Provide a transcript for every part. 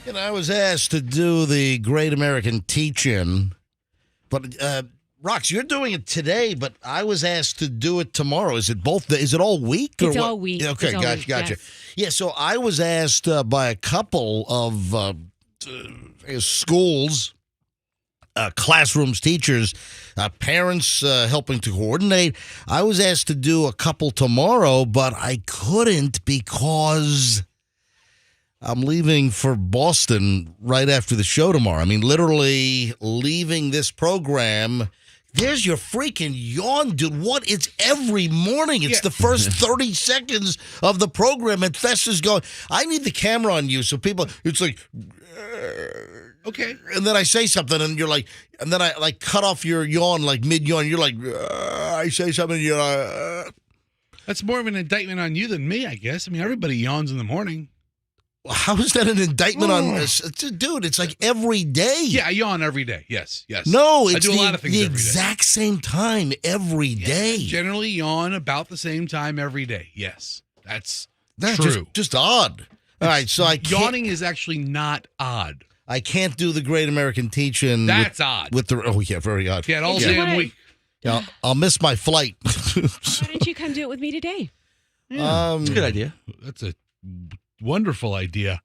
And I was asked to do the Great American Teach-In, but Rox, you're doing it today, but I was asked to do it tomorrow. Is it both? Is it all week? It's all week. Okay, it's all gotcha, week, gotcha. yes. Yeah, so I was asked by a couple of schools, classrooms, teachers, parents helping to coordinate. I was asked to do a couple tomorrow, but I couldn't because I'm leaving for Boston right after the show tomorrow. I mean, literally leaving this program. There's your freaking yawn, dude. What? It's every morning. It's the first 30 seconds of the program, and Festa's going, I need the camera on you so people, it's like, okay. And then I say something, and you're like, and then I like cut off your yawn, like mid-yawn. You're like, I say something, and you're like, That's more of an indictment on you than me, I guess. I mean, everybody yawns in the morning. How is that an indictment on this? Dude, it's like every day. Yeah, I yawn every day. Yes. No, it's I do a lot of things the every day. exact same time every day. Generally yawn about the same time every day. Yes, that's true. Just odd. All right, so yawning is actually not odd. I can't do the Great American Teach-In. That's odd. Very odd. Yeah, all damn week. Yeah, I'll miss my flight. Why don't you come do it with me today? Yeah, it's a good idea. That's a wonderful idea.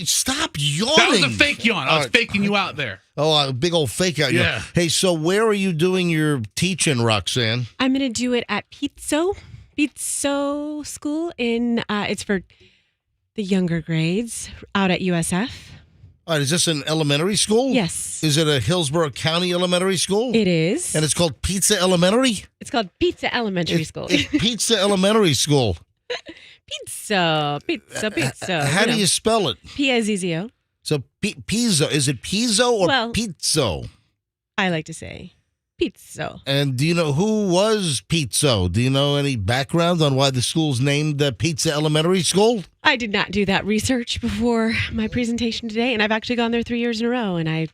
Stop yawning. That was a fake yawn. I was faking you out there. Oh, a big old fake out. Yeah. Hey, so where are you doing your teaching, Roxanne? I'm going to do it at Pizzo School in, it's for the younger grades out at USF. All right, is this an elementary school? Yes. Is it a Hillsborough County elementary school? It is. And it's called Pizza Elementary? It's called Pizza Elementary School. It's Pizza Elementary School. Pizza. How do you spell it? P-I-Z-Z-O. So Pizzo, is it Pizzo or Pizzo? I like to say Pizzo. And do you know who was Pizzo? Do you know any background on why the school's named Pizza Elementary School? I did not do that research before my presentation today, and I've actually gone there 3 years in a row, and I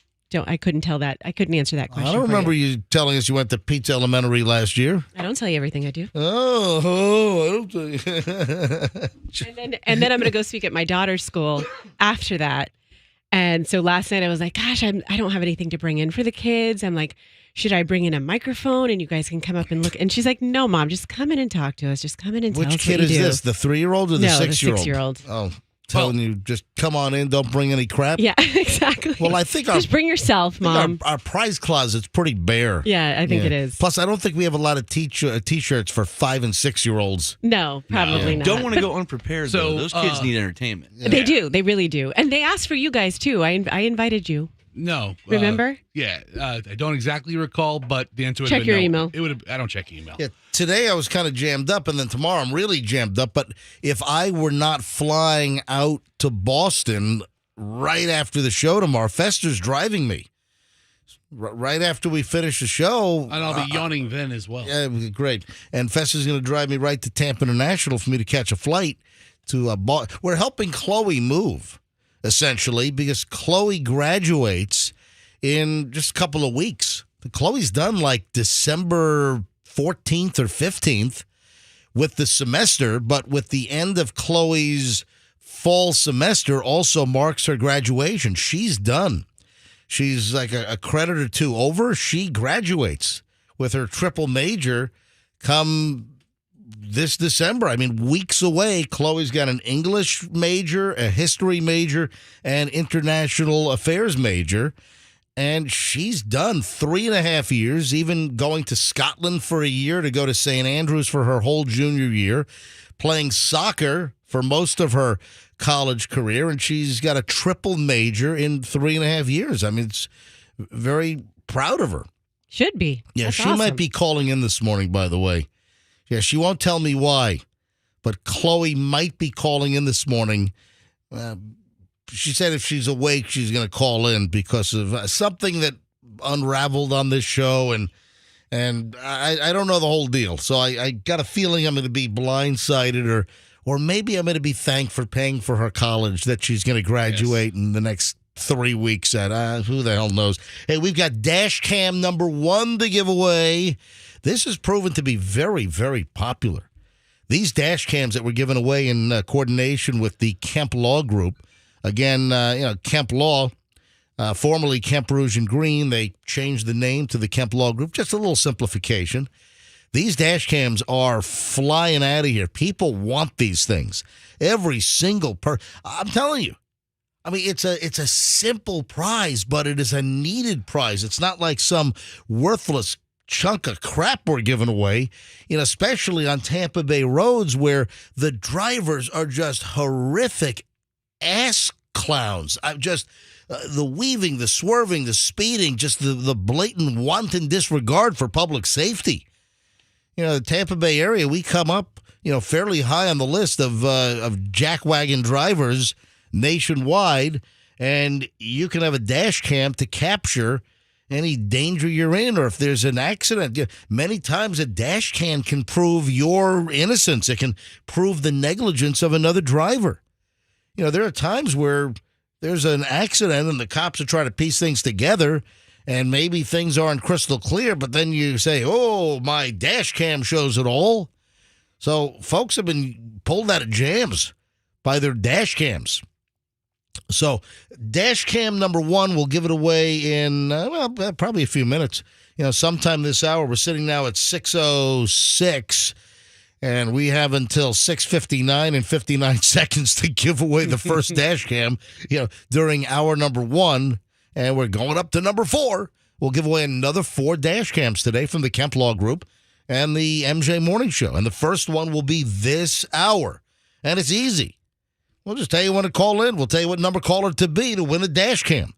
couldn't tell that. I couldn't answer that question. I don't for remember you telling us you went to Pizza Elementary last year. I don't tell you everything I do. Oh, I don't tell you. And then I'm going to go speak at my daughter's school after that. And so last night I was like, gosh, I don't have anything to bring in for the kids. I'm like, should I bring in a microphone and you guys can come up and look? And she's like, no, Mom, just come in and talk to us. Just come in and tell us Which kid what is you do. this? The 3-year-old or the No, the 6-year-old? 6-year-old. Oh, telling you, just come on in, don't bring any crap. Yeah, exactly. Well, I think just bring yourself, Mom. our prize closet's pretty bare. Yeah, I think it is. Plus, I don't think we have a lot of T-shirts for 5- and 6-year-olds. No, probably not. Don't want to go unprepared, So, though. Those kids need entertainment. They do. They really do. And they asked for you guys, too. I invited you. No. Remember? Yeah. I don't exactly recall, but the answer would Check have been your no. email. It would have. I don't check email. Yeah, today I was kind of jammed up, and then tomorrow I'm really jammed up. But if I were not flying out to Boston right after the show tomorrow, Fester's driving me. Right after we finish the show. And I'll be yawning then as well. Yeah, great. And Fester's going to drive me right to Tampa International for me to catch a flight to Boston. We're helping Khloe move, essentially, because Khloe graduates in just a couple of weeks. Khloe's done like December 14th or 15th with the semester, but with the end of Khloe's fall semester also marks her graduation. She's done. She's like a credit or two over. She graduates with her triple major come this December. I mean, weeks away. Khloe's got an English major, a history major, and international affairs major. And she's done 3.5 years, even going to Scotland for a year to go to St. Andrews for her whole junior year, playing soccer for most of her college career, and she's got a triple major in 3.5 years. I mean, it's very proud of her. Should be. Yeah, That's she awesome. might be calling in this morning, by the way. Yeah, she won't tell me why, but Khloe might be calling in this morning. She said if she's awake, she's going to call in because of something that unraveled on this show, and I don't know the whole deal. So I got a feeling I'm going to be blindsided, or maybe I'm going to be thanked for paying for her college that she's going to graduate in the next 3 weeks at. Who the hell knows? Hey, we've got dash cam number 1 to give away. This has proven to be very, very popular. These dash cams that were given away in coordination with the Kemp Law Group. Again, Kemp Law, formerly Kemp Rouge and Green, they changed the name to the Kemp Law Group. Just a little simplification. These dash cams are flying out of here. People want these things. Every single I'm telling you. I mean, it's a simple prize, but it is a needed prize. It's not like some worthless chunk of crap we're giving away, especially on Tampa Bay roads where the drivers are just horrific ass clowns. The weaving, the swerving, the speeding, just the blatant wanton disregard for public safety. The Tampa Bay area, we come up, fairly high on the list of jackwagon drivers nationwide, and you can have a dash cam to capture any danger you're in, or if there's an accident. Many times a dash cam can prove your innocence. It can prove the negligence of another driver. There are times where there's an accident and the cops are trying to piece things together, and maybe things aren't crystal clear, but then you say, oh, my dash cam shows it all. So folks have been pulled out of jams by their dash cams. So dash cam number 1, we'll give it away in, probably a few minutes. Sometime this hour. We're sitting now at 6:06. And we have until 6:59 and 59 seconds to give away the first dash cam, during hour number 1. And we're going up to number 4. We'll give away another 4 dash cams today from the Kemp Law Group and the MJ Morning Show. And the first one will be this hour. And it's easy. We'll just tell you when to call in. We'll tell you what number caller to be to win a dash cam.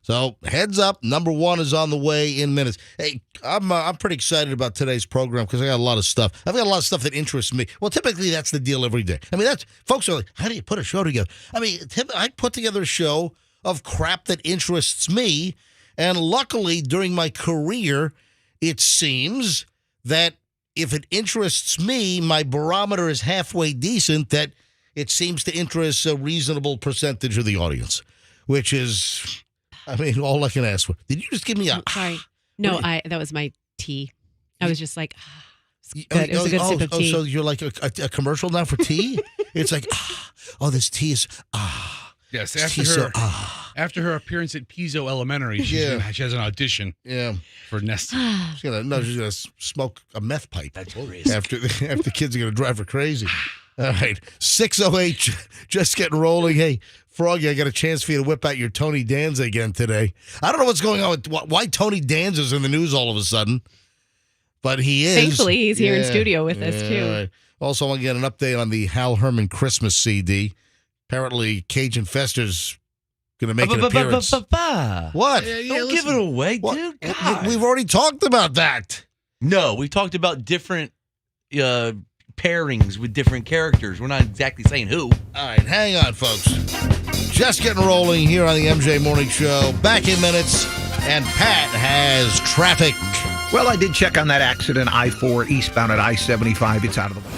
So heads up, number 1 is on the way in minutes. Hey, I'm pretty excited about today's program because I got a lot of stuff. I've got a lot of stuff that interests me. Well, typically that's the deal every day. I mean, folks are like, how do you put a show together? I mean, I put together a show of crap that interests me, And luckily, during my career, it seems that if it interests me, my barometer is halfway decent, that it seems to interest a reasonable percentage of the audience, which is, I mean, all I can ask for. Did you just give me a... Sorry. No, that was my tea. I was just like, good. It was a good sip of tea. So you're like a commercial now for tea? It's like, this tea is, Yes, after her appearance at Pizzo Elementary, she has an audition. Yeah, for Nestle. she's gonna smoke a meth pipe. That's crazy. After the kids are gonna drive her crazy. All right, 608, just getting rolling. Hey, Froggy, I got a chance for you to whip out your Tony Danza again today. I don't know what's going on with why Tony Danza's in the news all of a sudden, but he is. Thankfully, he's here in studio with us too. Right. Also, I want to get an update on the Hal Herman Christmas CD. Apparently, Cajun Fester's going to make an appearance. What? Don't give it away, dude. God. We've already talked about that. No, we talked about different pairings with different characters. We're not exactly saying who. All right, hang on, folks. Just getting rolling here on the MJ Morning Show. Back in minutes, and Pat has traffic. Well, I did check on that accident, I-4 eastbound at I-75. It's out of the way.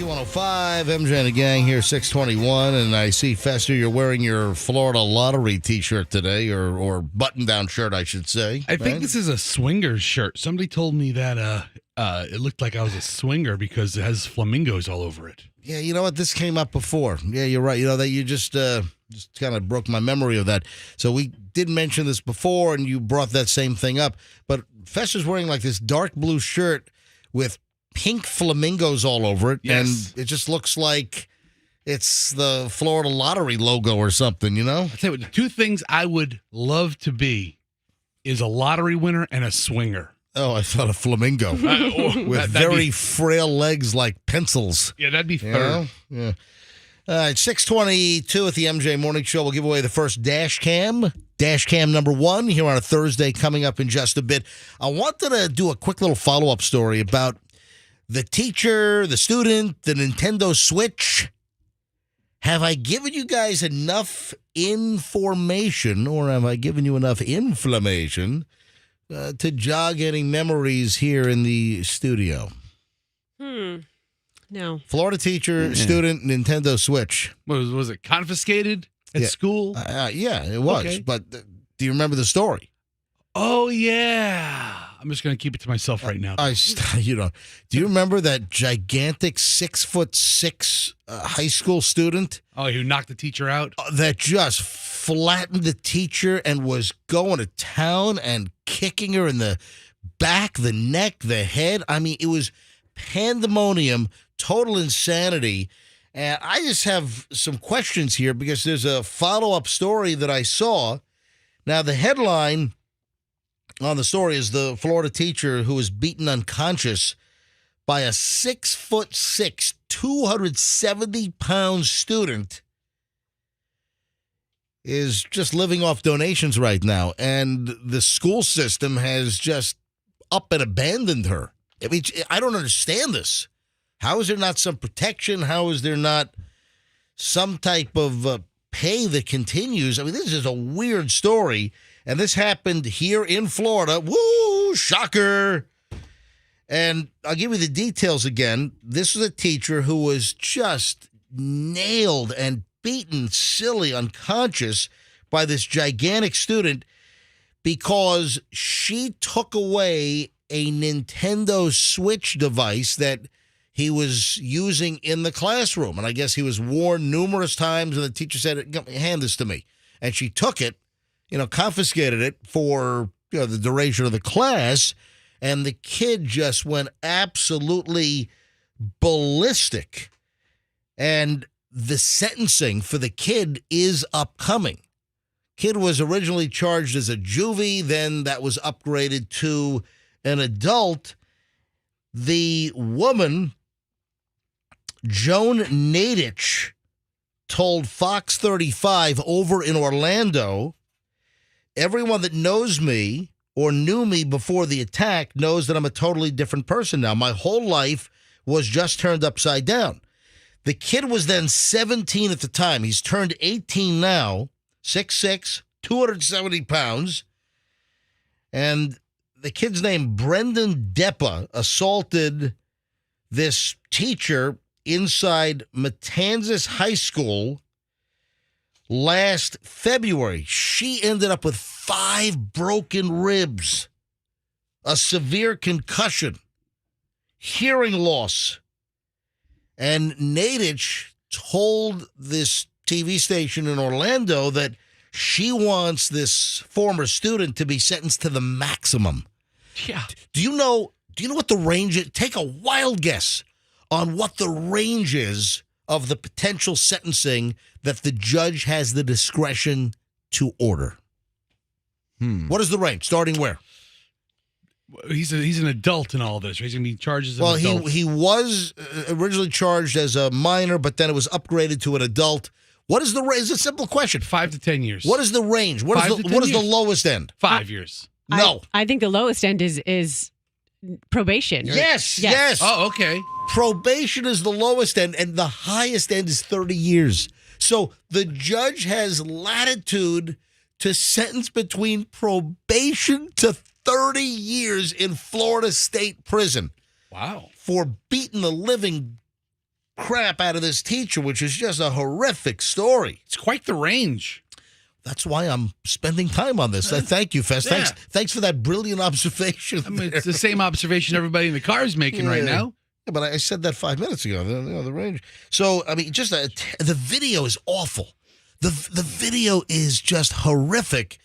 Q105, MJ and the gang here, 621, and I see, Fester, you're wearing your Florida Lottery t-shirt today, or button-down shirt, I should say. I think this is a swingers shirt. Somebody told me that it looked like I was a swinger because it has flamingos all over it. Yeah, you know what? This came up before. Yeah, you're right. You know, that you just kind of broke my memory of that. So we did mention this before, and you brought that same thing up. But Fester's wearing like this dark blue shirt with pink flamingos all over it, Yes. and it just looks like it's the Florida Lottery logo or something, you know? I'll tell you what, the two things I would love to be is a lottery winner and a swinger. Oh, I thought a flamingo with very frail legs like pencils. Yeah, that'd be You third. know? Yeah. All right, 622 at the MJ Morning Show. We'll give away the first dash cam number 1 here on a Thursday coming up in just a bit. I wanted to do a quick little follow-up story about the teacher, the student, the Nintendo Switch. Have I given you guys enough information, or have I given you enough inflammation to jog any memories here in the studio? No. Florida teacher, student, Nintendo Switch. Was it confiscated at school? Yeah, it was. Okay. But do you remember the story? Oh, yeah. I'm just going to keep it to myself right now. Do you remember that gigantic 6'6" high school student Oh, who knocked the teacher out? that just flattened the teacher and was going to town and kicking her in the back, the neck, the head? I mean, it was pandemonium, total insanity. And I just have some questions here because there's a follow-up story that I saw. Now, the headline on the story is the Florida teacher who was beaten unconscious by a 6'6", 270-pound student is just living off donations right now. And the school system has just up and abandoned her. I mean, I don't understand this. How is there not some protection? How is there not some type of pay that continues? I mean, this is a weird story. And this happened here in Florida. Woo, shocker. And I'll give you the details again. This was a teacher who was just nailed and beaten silly, unconscious by this gigantic student because she took away a Nintendo Switch device that he was using in the classroom. And I guess he was warned numerous times, and the teacher said, hand this to me. And she took it, confiscated it for the duration of the class, and the kid just went absolutely ballistic. And the sentencing for the kid is upcoming. Kid was originally charged as a juvie, then that was upgraded to an adult. The woman, Joan Nadich, told Fox 35 over in Orlando, everyone that knows me or knew me before the attack knows that I'm a totally different person now. My whole life was just turned upside down. The kid was then 17 at the time. He's turned 18 now, 6'6", 270 pounds. And the kid's name, Brendan Deppa, assaulted this teacher inside Matanzas High School last February. She ended up with 5 broken ribs, a severe concussion, hearing loss. And Nadich told this TV station in Orlando that she wants this former student to be sentenced to the maximum. Yeah. Do you know what the range is? Take a wild guess on what the range is of the potential sentencing that the judge has the discretion to order. What is the range? Starting where? He's an adult in all this, right? He's going to be charged as an Well, adult. he was originally charged as a minor, but then it was upgraded to an adult. What is the range? It's a simple question. 5 to 10 years. What is the range? What 5 is to the 10 what is the years. lowest end? 5 years. No. I think the lowest end is probation. Yes. Oh, okay. Probation is the lowest end, and the highest end is 30 years. So the judge has latitude to sentence between probation to 30 years in Florida State Prison Wow. for beating the living crap out of this teacher, which is just a horrific story. It's quite the range. That's why I'm spending time on this. Thank you, Fest. Yeah. Thanks for that brilliant observation. I mean, it's the same observation everybody in the car is making right now. Yeah, but I said that 5 minutes ago. The range. So I mean, just the video is awful. The video is just horrific.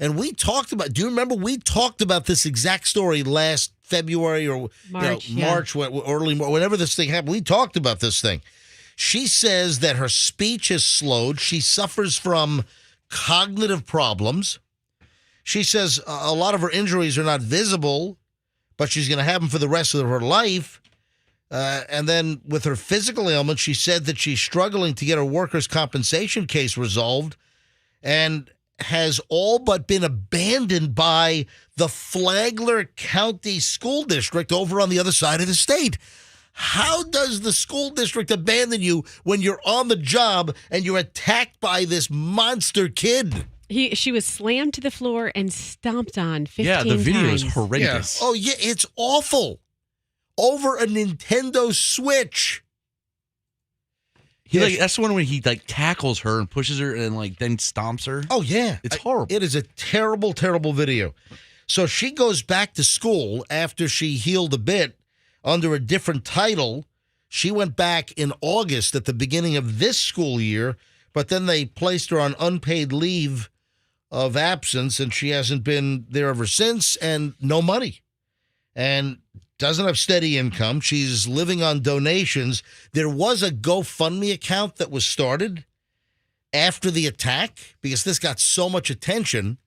And we talked about. Do you remember we talked about this exact story last February or March, March, early whenever this thing happened? We talked about this thing. She says that her speech is slowed. She suffers from cognitive problems. She says a lot of her injuries are not visible, but she's going to have them for the rest of her life. And then with her physical ailments, she said that she's struggling to get her workers' compensation case resolved and has all but been abandoned by the Flagler County School District over on the other side of the state. How does the school district abandon you when you're on the job and you're attacked by this monster kid? She was slammed to the floor and stomped on 15 Yeah, the video times. is horrendous. Oh, yeah, it's awful. Over a Nintendo Switch. That's the one when he tackles her and pushes her and then stomps her. Oh, yeah. It's horrible. It is a terrible, terrible video. So she goes back to school after she healed a bit under a different title. She went back in August at the beginning of this school year, but then they placed her on unpaid leave of absence, and she hasn't been there ever since, and no money. And doesn't have steady income. She's living on donations. There was a GoFundMe account that was started after the attack because this got so much attention.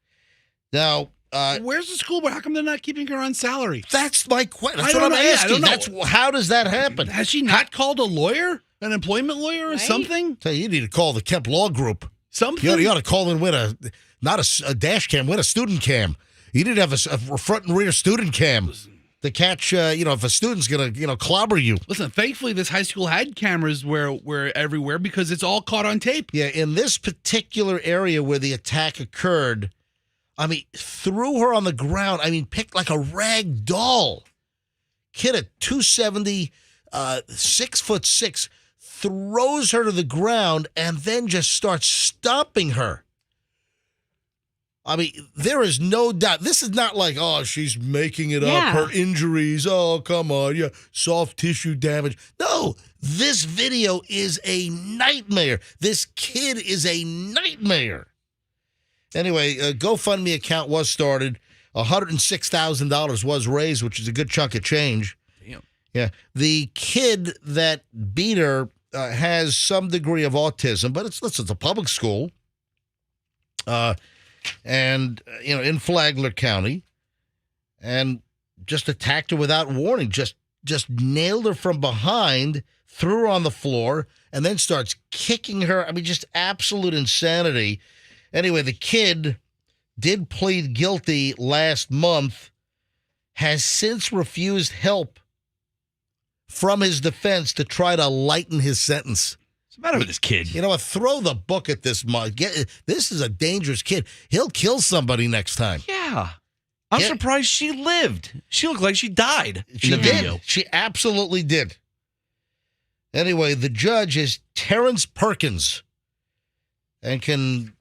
Now, Where's the school board? How come they're not keeping her on salary? that's my question. That's I what I'm don't know. Yeah, I asking. don't know. How does that happen? Has she not called a lawyer, an employment lawyer, or Right? something? Tell you need to call the Kemp Law Group. Something. You ought to call in with not a dash cam, with a student cam. You need to have a front and rear student cam to catch, if a student's going to, clobber you. Listen, thankfully, this high school had cameras where everywhere because it's all caught on tape. Yeah, in this particular area where the attack occurred, threw her on the ground. Picked like a rag doll. Kid at 270, 6'6", throws her to the ground and then just starts stomping her. There is no doubt. This is not like, oh, she's making it up. Her injuries. Oh, come on. Yeah, soft tissue damage. No, this video is a nightmare. This kid is a nightmare. Anyway, a GoFundMe account was started. $106,000 was raised, which is a good chunk of change. Damn. Yeah. The kid that beat her has some degree of autism, but it's a public school. And in Flagler County, and just attacked her without warning, just nailed her from behind, threw her on the floor, and then starts kicking her. Just absolute insanity. Anyway, the kid did plead guilty last month, has since refused help from his defense to try to lighten his sentence. What's the matter with this kid? You know what? Throw the book at this mug. This is a dangerous kid. He'll kill somebody next time. Yeah. I'm surprised she lived. She looked like she died in She the did. video. She absolutely did. Anyway, the judge is Terrence Perkins and can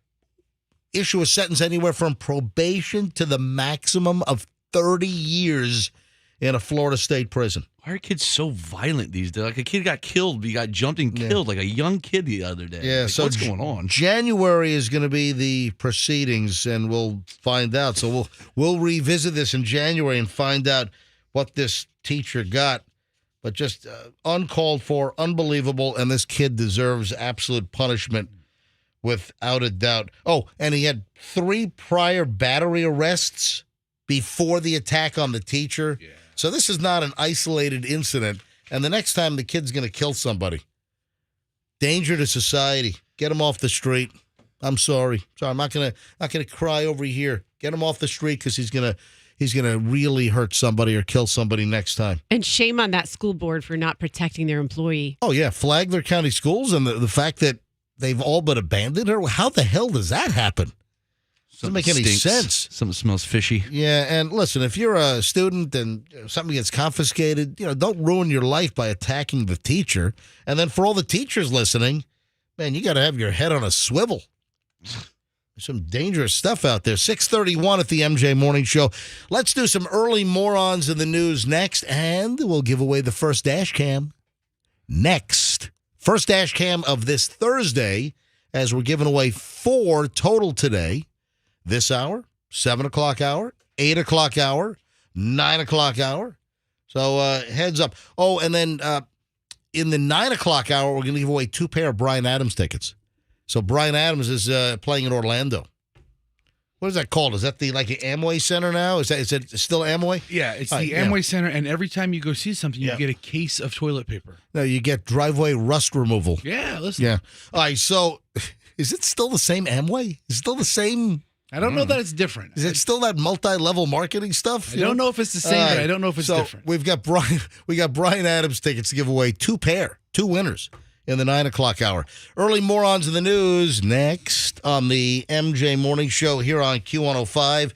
issue a sentence anywhere from probation to the maximum of 30 years in a Florida state prison. Why are kids so violent these days? Like a kid got killed, he got jumped and killed, like a young kid the other day. Yeah, Like, so what's going on? January is going to be the proceedings, and we'll find out. So we'll revisit this in January and find out what this teacher got. But just uncalled for, unbelievable, and this kid deserves absolute punishment without a doubt. Oh, and he had 3 prior battery arrests before the attack on the teacher. Yeah. So this is not an isolated incident. And the next time the kid's going to kill somebody. Danger to society. Get him off the street. I'm sorry. I'm not gonna cry over here. Get him off the street because he's gonna really hurt somebody or kill somebody next time. And shame on that school board for not protecting their employee. Oh yeah, Flagler County Schools and the fact that they've all but abandoned her. How the hell does that happen? Doesn't make any sense. Something smells fishy. Yeah, and listen, if you're a student and something gets confiscated, don't ruin your life by attacking the teacher. And then for all the teachers listening, man, you got to have your head on a swivel. There's some dangerous stuff out there. 6:31 at the MJ Morning Show. Let's do some early morons in the news next, and we'll give away the first dash cam next. First dash cam of this Thursday, as we're giving away 4 total today. This hour, 7 o'clock hour, 8 o'clock hour, 9 o'clock hour. So heads up. Oh, and then in the 9 o'clock hour, we're going to give away 2 pair of Bryan Adams tickets. So Bryan Adams is playing in Orlando. What is that called? Is that the like an Amway Center now? Is it still Amway? Yeah, it's the Amway Center, and every time you go see something, you get a case of toilet paper. No, you get driveway rust removal. Yeah, listen. Yeah. All right, so is it still the same Amway? Is it still the same? I don't know that it's different. Is it still that multi-level marketing stuff? I don't know if it's the same, but I don't know if it's different. We got Bryan Adams tickets to give away, 2 winners in the 9 o'clock hour. Early morons in the news next on the MJ Morning Show here on Q105.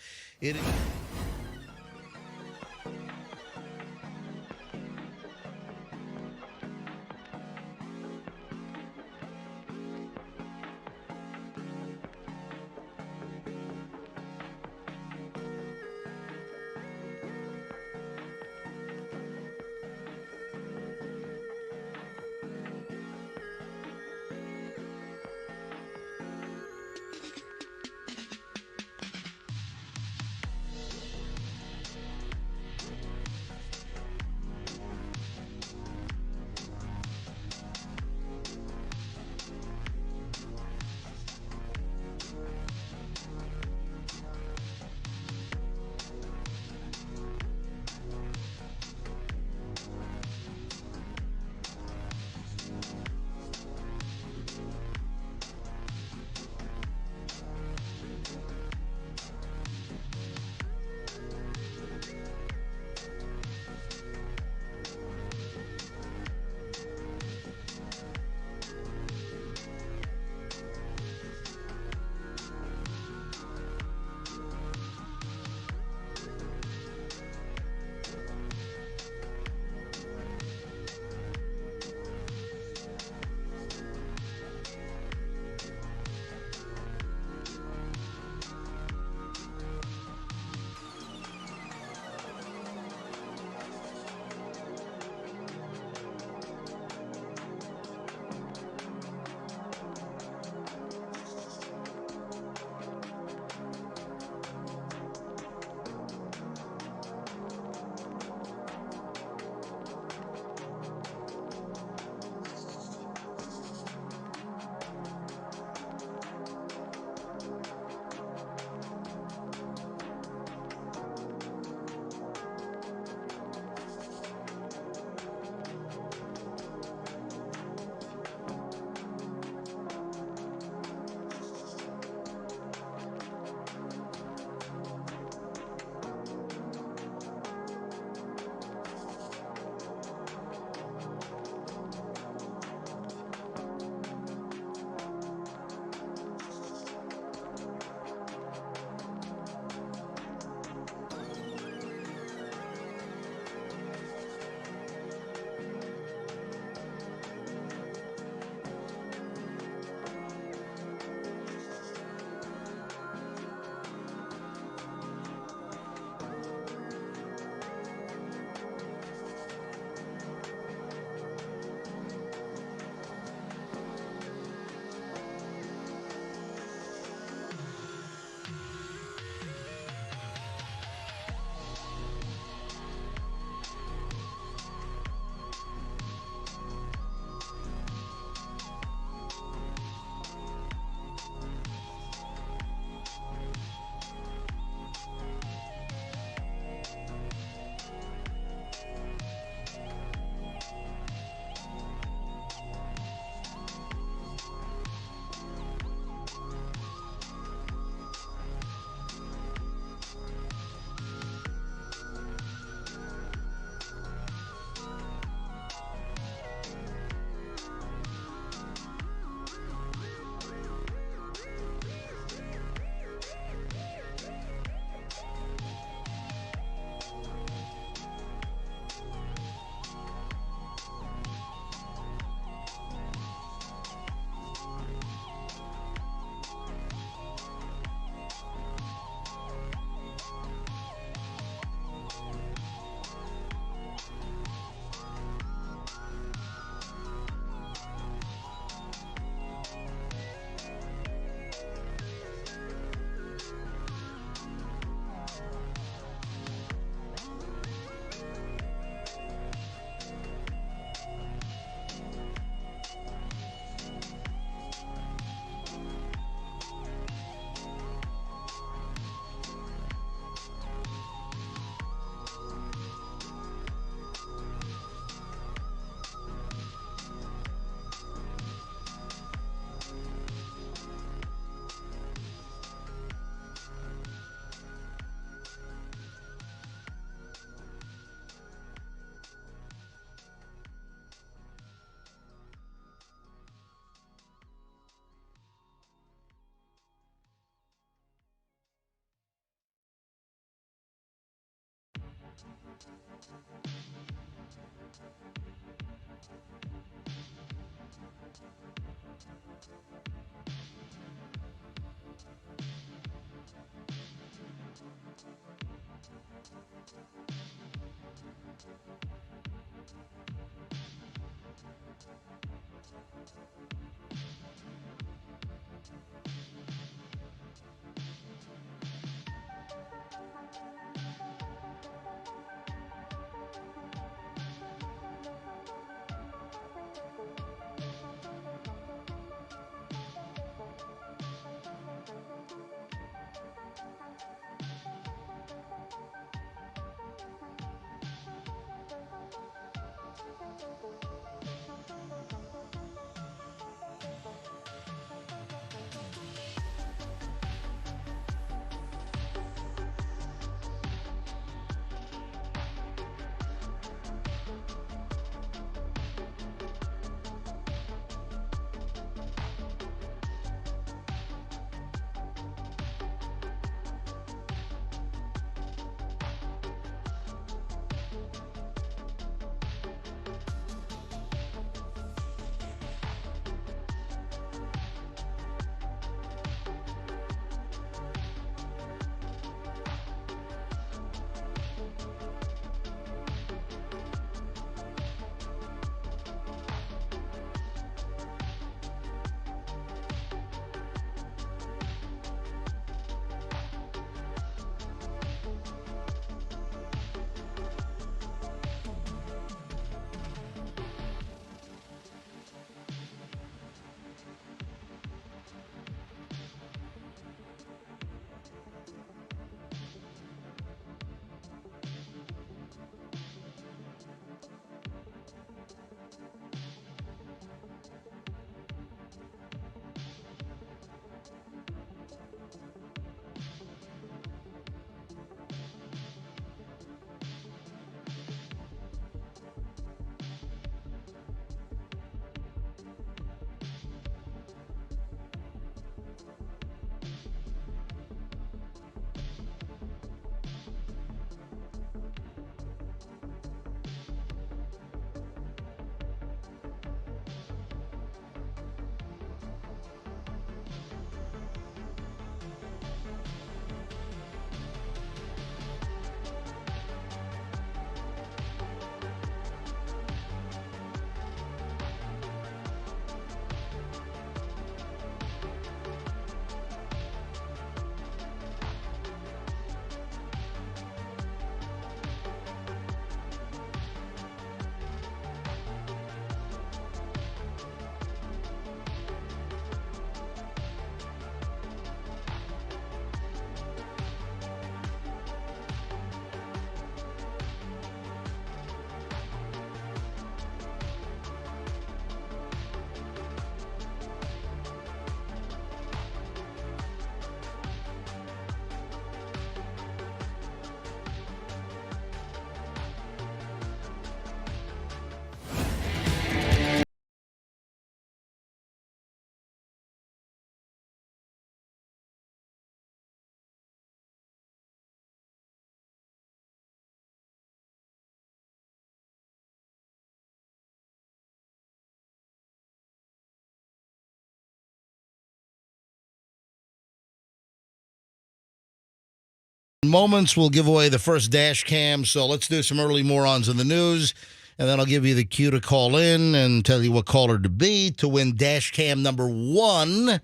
In moments, we'll give away the first dash cam. So let's do some early morons in the news. And then I'll give you the cue to call in and tell you what caller to be to win dash cam number 1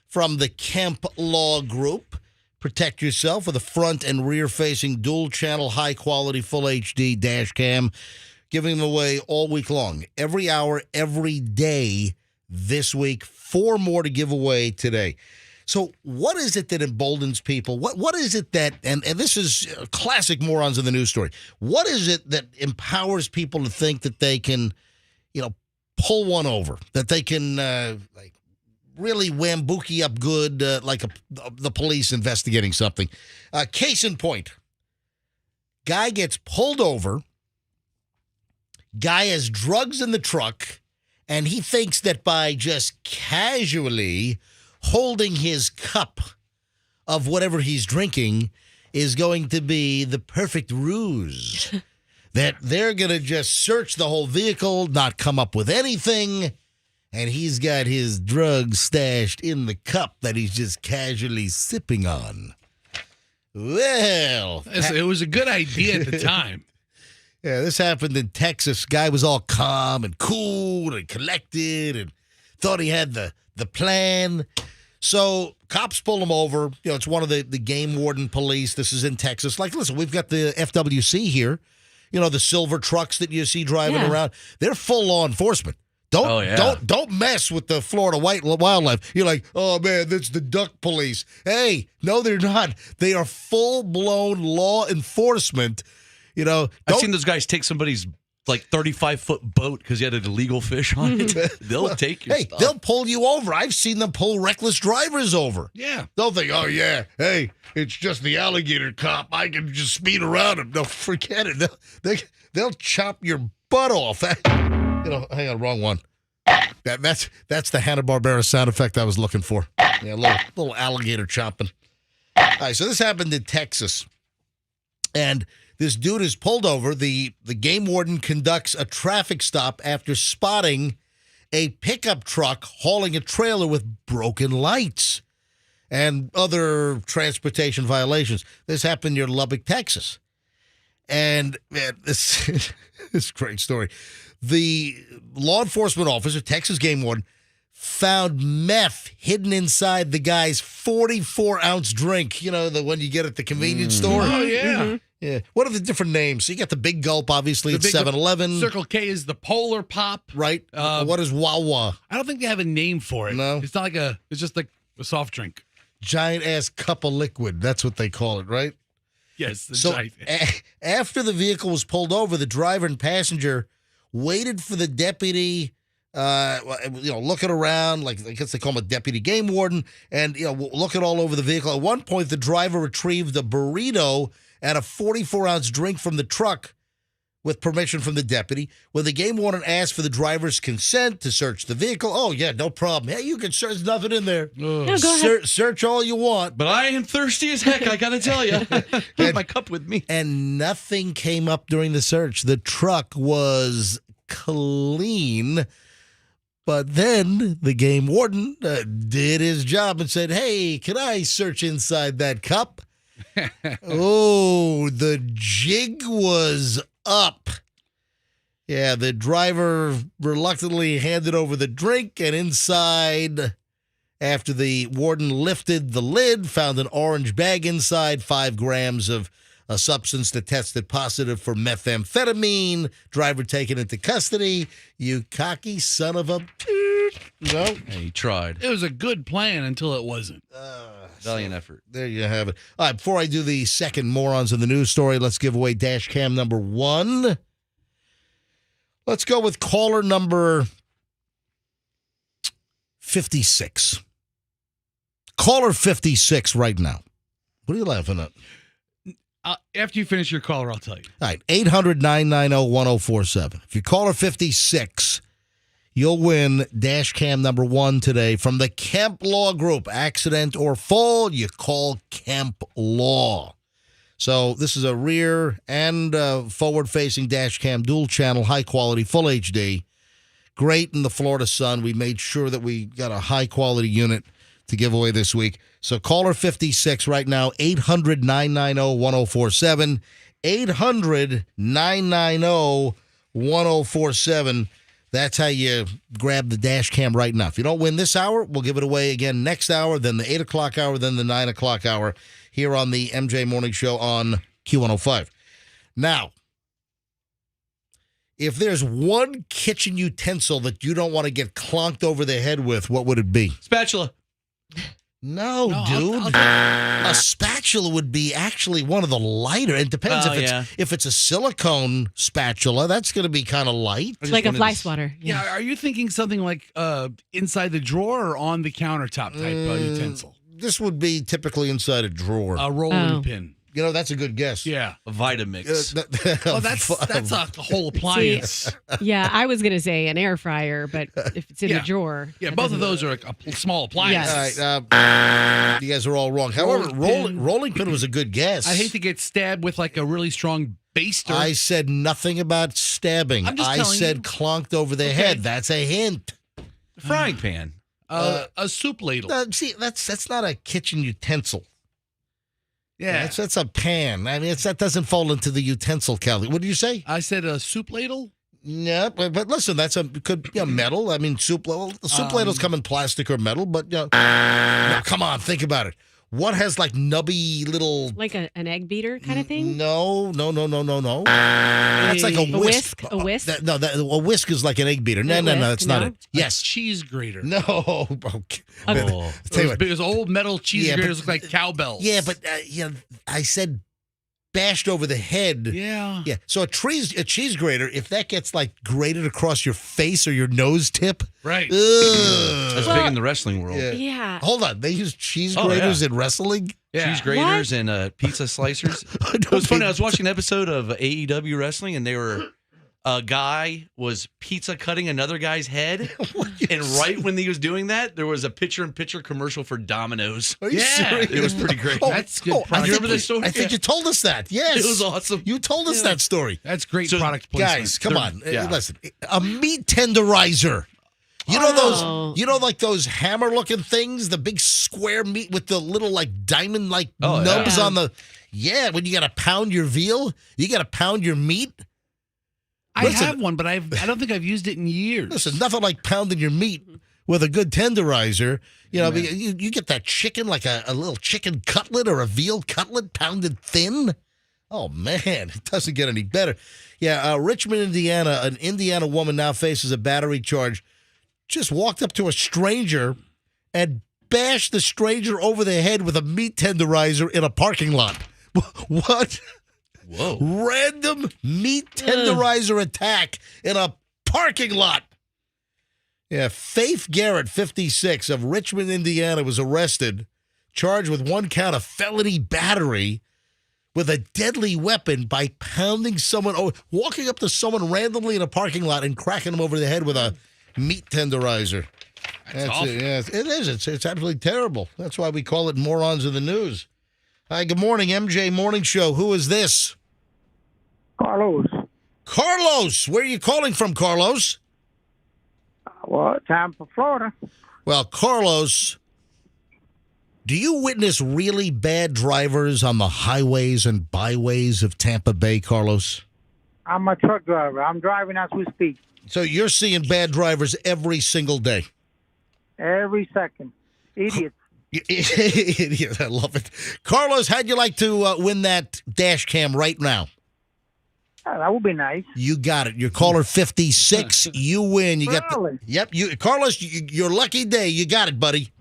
from the Kemp Law Group. Protect yourself with a front and rear facing dual channel, high quality, full HD dash cam. Giving them away all week long. Every hour, every day this week. 4 more to give away today. So what is it that emboldens people? What is it that, and this is classic morons in the news story, what is it that empowers people to think that they can, pull one over, that they can really wambookie up good like the police investigating something? Case in point, guy gets pulled over, guy has drugs in the truck, and he thinks that by just casually holding his cup of whatever he's drinking is going to be the perfect ruse that they're going to just search the whole vehicle, not come up with anything, and he's got his drugs stashed in the cup that he's just casually sipping on. Well, It was a good idea at the time. yeah, this happened in Texas. Guy was all calm and cool and collected and thought he had the plan. So cops pull him over. You know, it's one of the game warden police. This is in Texas. Like, listen, we've got the FWC here. You know, the silver trucks that you see driving around. They're full law enforcement. Don't mess with the Florida wildlife. You're like, oh man, that's the duck police. Hey, no, they're not. They are full-blown law enforcement. You know, I've seen those guys take somebody's like 35-foot boat because he had an illegal fish on it. They'll take your stuff. They'll pull you over. I've seen them pull reckless drivers over. Yeah. They'll think, oh yeah, hey, it's just the alligator cop. I can just speed around him. No, forget it. They'll chop your butt off. You know, hang on, wrong one. That's the Hanna-Barbera sound effect I was looking for. Yeah, a little alligator chopping. All right, so this happened in Texas, and this dude is pulled over. The game warden conducts a traffic stop after spotting a pickup truck hauling a trailer with broken lights and other transportation violations. This happened near Lubbock, Texas. And man, this is a great story. The law enforcement officer, Texas game warden, found meth hidden inside the guy's 44-ounce drink. You know, the one you get at the convenience store? Oh, yeah. Yeah. What are the different names? So you got the Big Gulp, obviously, at 7-Eleven. Circle K is the Polar Pop. Right. What is Wawa? I don't think they have a name for it. No. It's not like it's just like a soft drink. Giant-ass cup of liquid. That's what they call it, right? Yes. So after the vehicle was pulled over, the driver and passenger waited for the deputy, looking around, like I guess they call him a deputy game warden, and, looking all over the vehicle. At one point, the driver retrieved a burrito and a 44-ounce drink from the truck with permission from the deputy. When the game warden asked for the driver's consent to search the vehicle, oh, yeah, no problem. Hey, you can search. There's nothing in there. No, go ahead. Search all you want. But I am thirsty as heck, I got to tell you. Have my cup with me. And nothing came up during the search. The truck was clean. But then the game warden did his job and said, hey, can I search inside that cup? Oh, the jig was up. Yeah, the driver reluctantly handed over the drink, and inside, after the warden lifted the lid, found an orange bag inside, 5 grams of a substance that tested positive for methamphetamine. Driver taken into custody. You cocky son of a... No? Yeah, he tried. It was a good plan until it wasn't. Valiant effort. There you have it. All right, before I do the second Morons in the News story, let's give away dash cam number 1. Let's go with caller number 56. Caller 56 right now. What are you laughing at? After you finish your caller, I'll tell you. All right, 800-990-1047. If you caller 56, you'll win dash cam number 1 today from the Kemp Law Group. Accident or fall, you call Kemp Law. So this is a rear and forward-facing dash cam, dual channel, high quality, full HD. Great in the Florida sun. We made sure that we got a high-quality unit to give away this week. So caller 56 right now, 800-990-1047. 800-990-1047. That's how you grab the dash cam right now. If you don't win this hour, we'll give it away again next hour, then the 8 o'clock hour, then the 9 o'clock hour here on the MJ Morning Show on Q105. Now, if there's one kitchen utensil that you don't want to get clonked over the head with, what would it be? Spatula. No, dude. A spatula would be actually one of the lighter. It depends if it's a silicone spatula. That's going to be kind of light. It's like a fly swatter. Yeah. Are you thinking something like inside the drawer or on the countertop type utensil? This would be typically inside a drawer. A rolling pin. You know, that's a good guess. Yeah. A Vitamix. Well, that's a whole appliance. Yeah, I was going to say an air fryer, but if it's in the drawer. Yeah, both of those are a small appliance. Yes. All right, you guys are all wrong. However, rolling pin was a good guess. I hate to get stabbed with like a really strong baster. I said nothing about stabbing. I'm just I telling said you. clonked over the head. That's a hint. Frying pan. A soup ladle. See, that's not a kitchen utensil. Yeah. That's a pan. I mean, that doesn't fall into the utensil category. What did you say? I said a soup ladle. Yeah, but listen, that's metal. I mean, soup ladles come in plastic or metal, but no, come on, think about it. What has like nubby little Like an egg beater kind of thing? No. That's like a whisk. A whisk? A whisk is like an egg beater. No, that's not no? it. Yes. Cheese grater. No. Okay. Oh. Tell you what. Those old metal cheese Yeah, graters look like cowbells. Yeah, but I said bashed over the head. Yeah. Yeah. So a cheese grater, if that gets like grated across your face or your nose tip, Right. That's big in the wrestling world. Yeah. Hold on, they use cheese Oh, graters yeah. in wrestling. Yeah. Cheese graters and pizza slicers. It was funny. I was watching an episode of AEW wrestling, and a guy was pizza cutting another guy's head, and right when he was doing that, there was a picture-in-picture commercial for Domino's. Are you Yeah. serious? It was pretty great. That's good I product. think remember this story? I think you told us that. Yes, It was awesome. You told us that story. That's great So, product placement. Guys, come on. Yeah. Listen, a meat tenderizer. You know Oh. those like those hammer looking things, the big square meat with the little like diamond like Oh, nubs yeah. on the when you got to pound your veal, you got to pound your meat. I Listen. have one, but I don't think I've used it in years. Listen, nothing like pounding your meat with a good tenderizer. You know, you get that chicken like a little chicken cutlet or a veal cutlet pounded thin. Oh, man, it doesn't get any better. Yeah, Richmond, Indiana, an Indiana woman now faces a battery charge. Just walked up to a stranger and bashed the stranger over the head with a meat tenderizer in a parking lot. What? Whoa. Random meat tenderizer attack in a parking lot. Yeah, Faith Garrett, 56, of Richmond, Indiana, was arrested, charged with 1 count of felony battery with a deadly weapon by pounding someone, walking up to someone randomly in a parking lot and cracking them over the head with a meat tenderizer. That's awful. it. Yeah, it is. It's absolutely terrible. That's why we call it Morons in the News. Hi, good morning, MJ Morning Show. Who is this? Carlos. Carlos. Where are you calling from, Carlos? Well, Tampa, Florida. Well, Carlos, do you witness really bad drivers on the highways and byways of Tampa Bay, Carlos? I'm a truck driver. I'm driving as we speak. So you're seeing bad drivers every single day. Every second. Idiots. Idiot, I love it. Carlos, how'd you like to win that dash cam right now? That would be nice. You got it. You're caller 56. You win. You got Really? Yep. Carlos, your lucky day. You got it, buddy.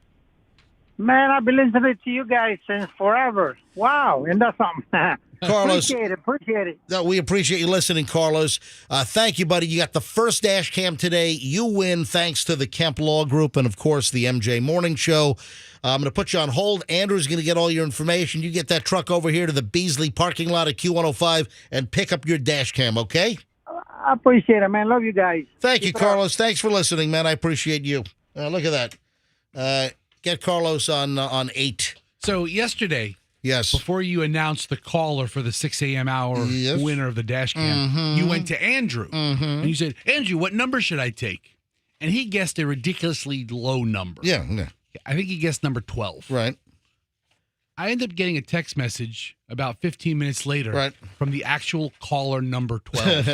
Man, I've been listening to you guys since forever. Wow. And that's something. Carlos, Appreciate it. no, we appreciate you listening, Carlos. Thank you, buddy. You got the first dash cam today. You win thanks to the Kemp Law Group and, of course, the MJ Morning Show. I'm going to put you on hold. Andrew's going to get all your information. You get that truck over here to the Beasley parking lot at Q105 and pick up your dash cam, okay? I appreciate it, man. Love you guys. Thank you, Keep it up. Carlos. Thanks for listening, man. I appreciate you. Look at that. Get Carlos on 8. So yesterday, Yes. before you announced the caller for the 6 a.m. hour Yes. winner of the dash cam, you went to Andrew and you said, Andrew, what number should I take? And he guessed a ridiculously low number. Yeah, I think he guessed number 12. right. I ended up getting a text message about 15 minutes later Right. from the actual caller number 12.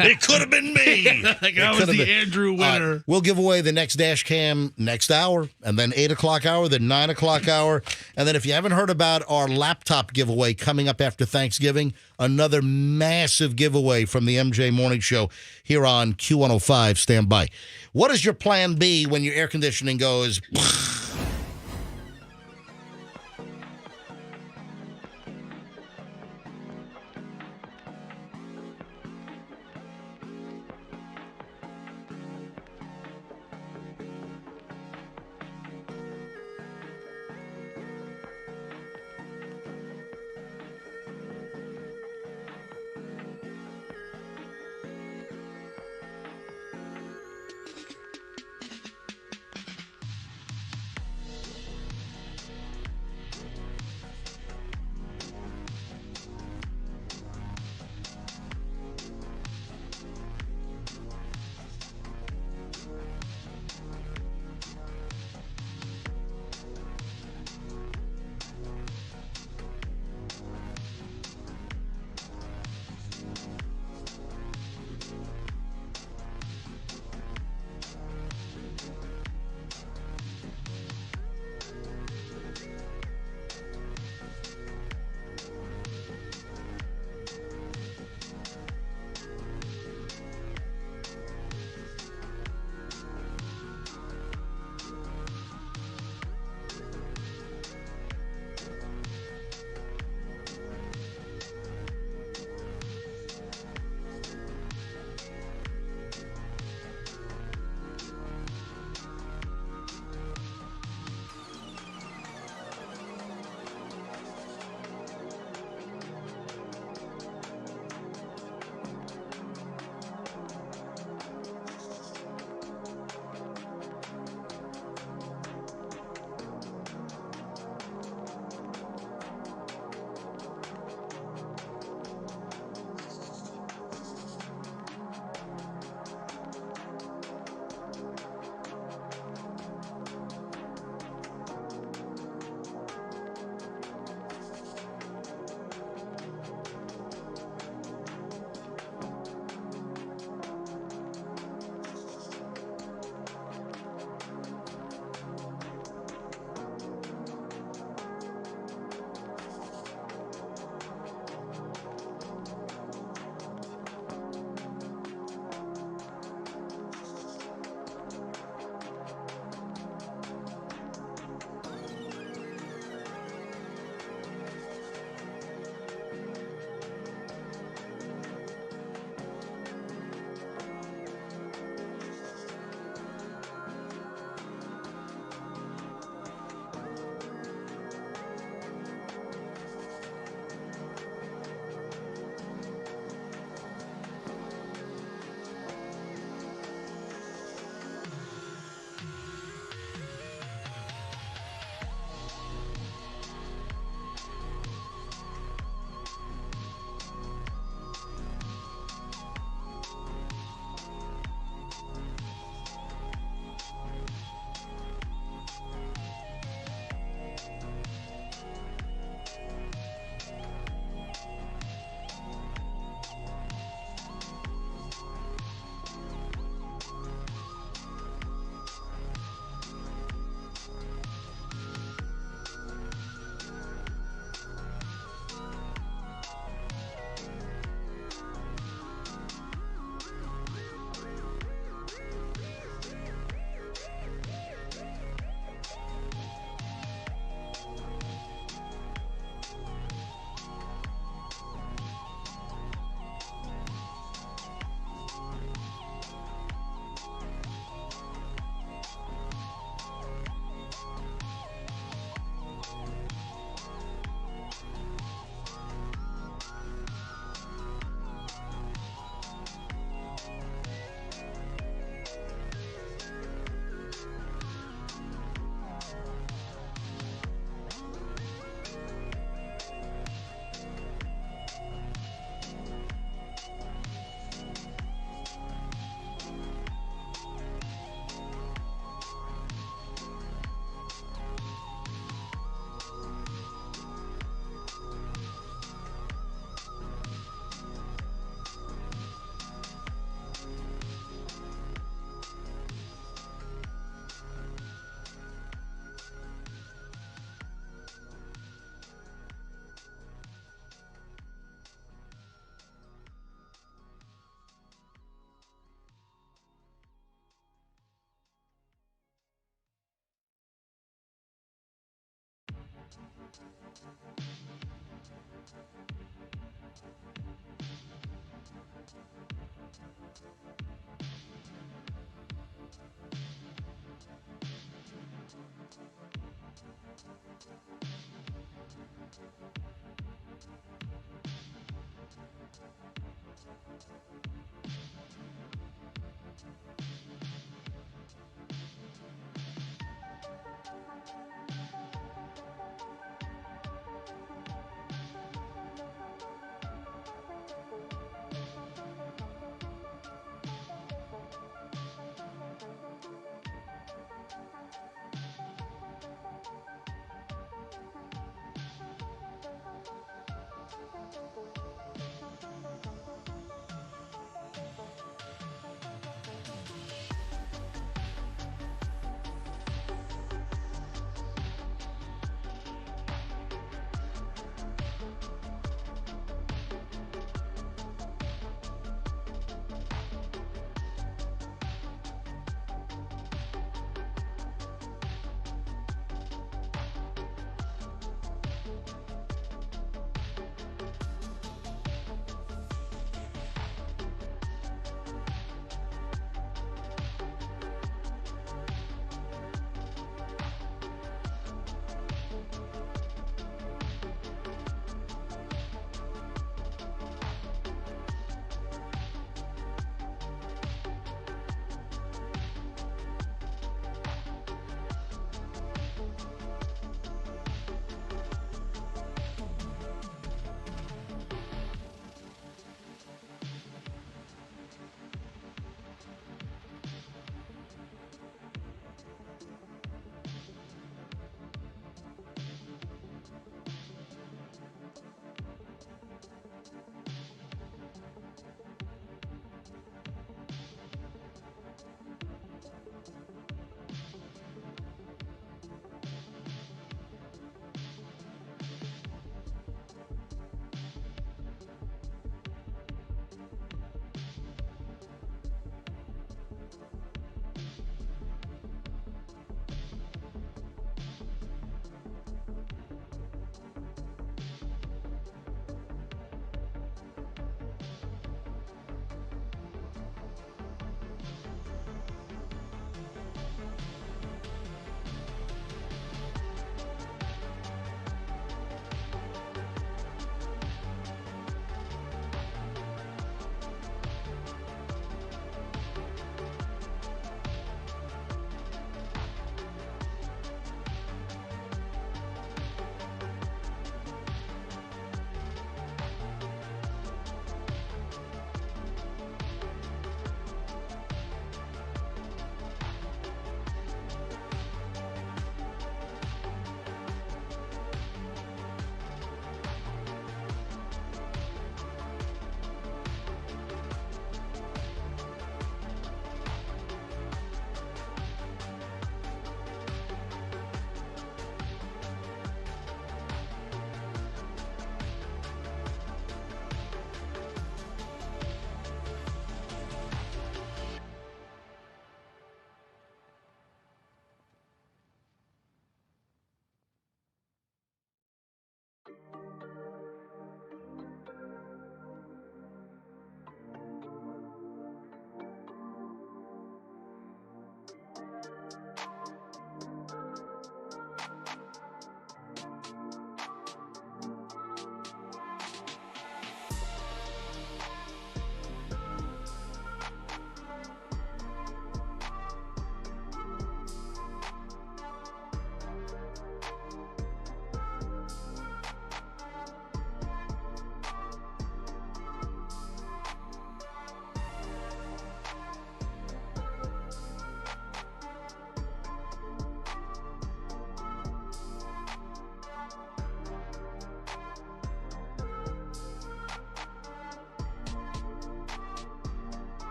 It could have been me. Like I was could've the been. Andrew winner. We'll give away the next dash cam next hour, and then 8 o'clock hour, then 9 o'clock hour. And then if you haven't heard about our laptop giveaway coming up after Thanksgiving, another massive giveaway from the MJ Morning Show here on Q105. Stand by. What is your plan B when your air conditioning goes...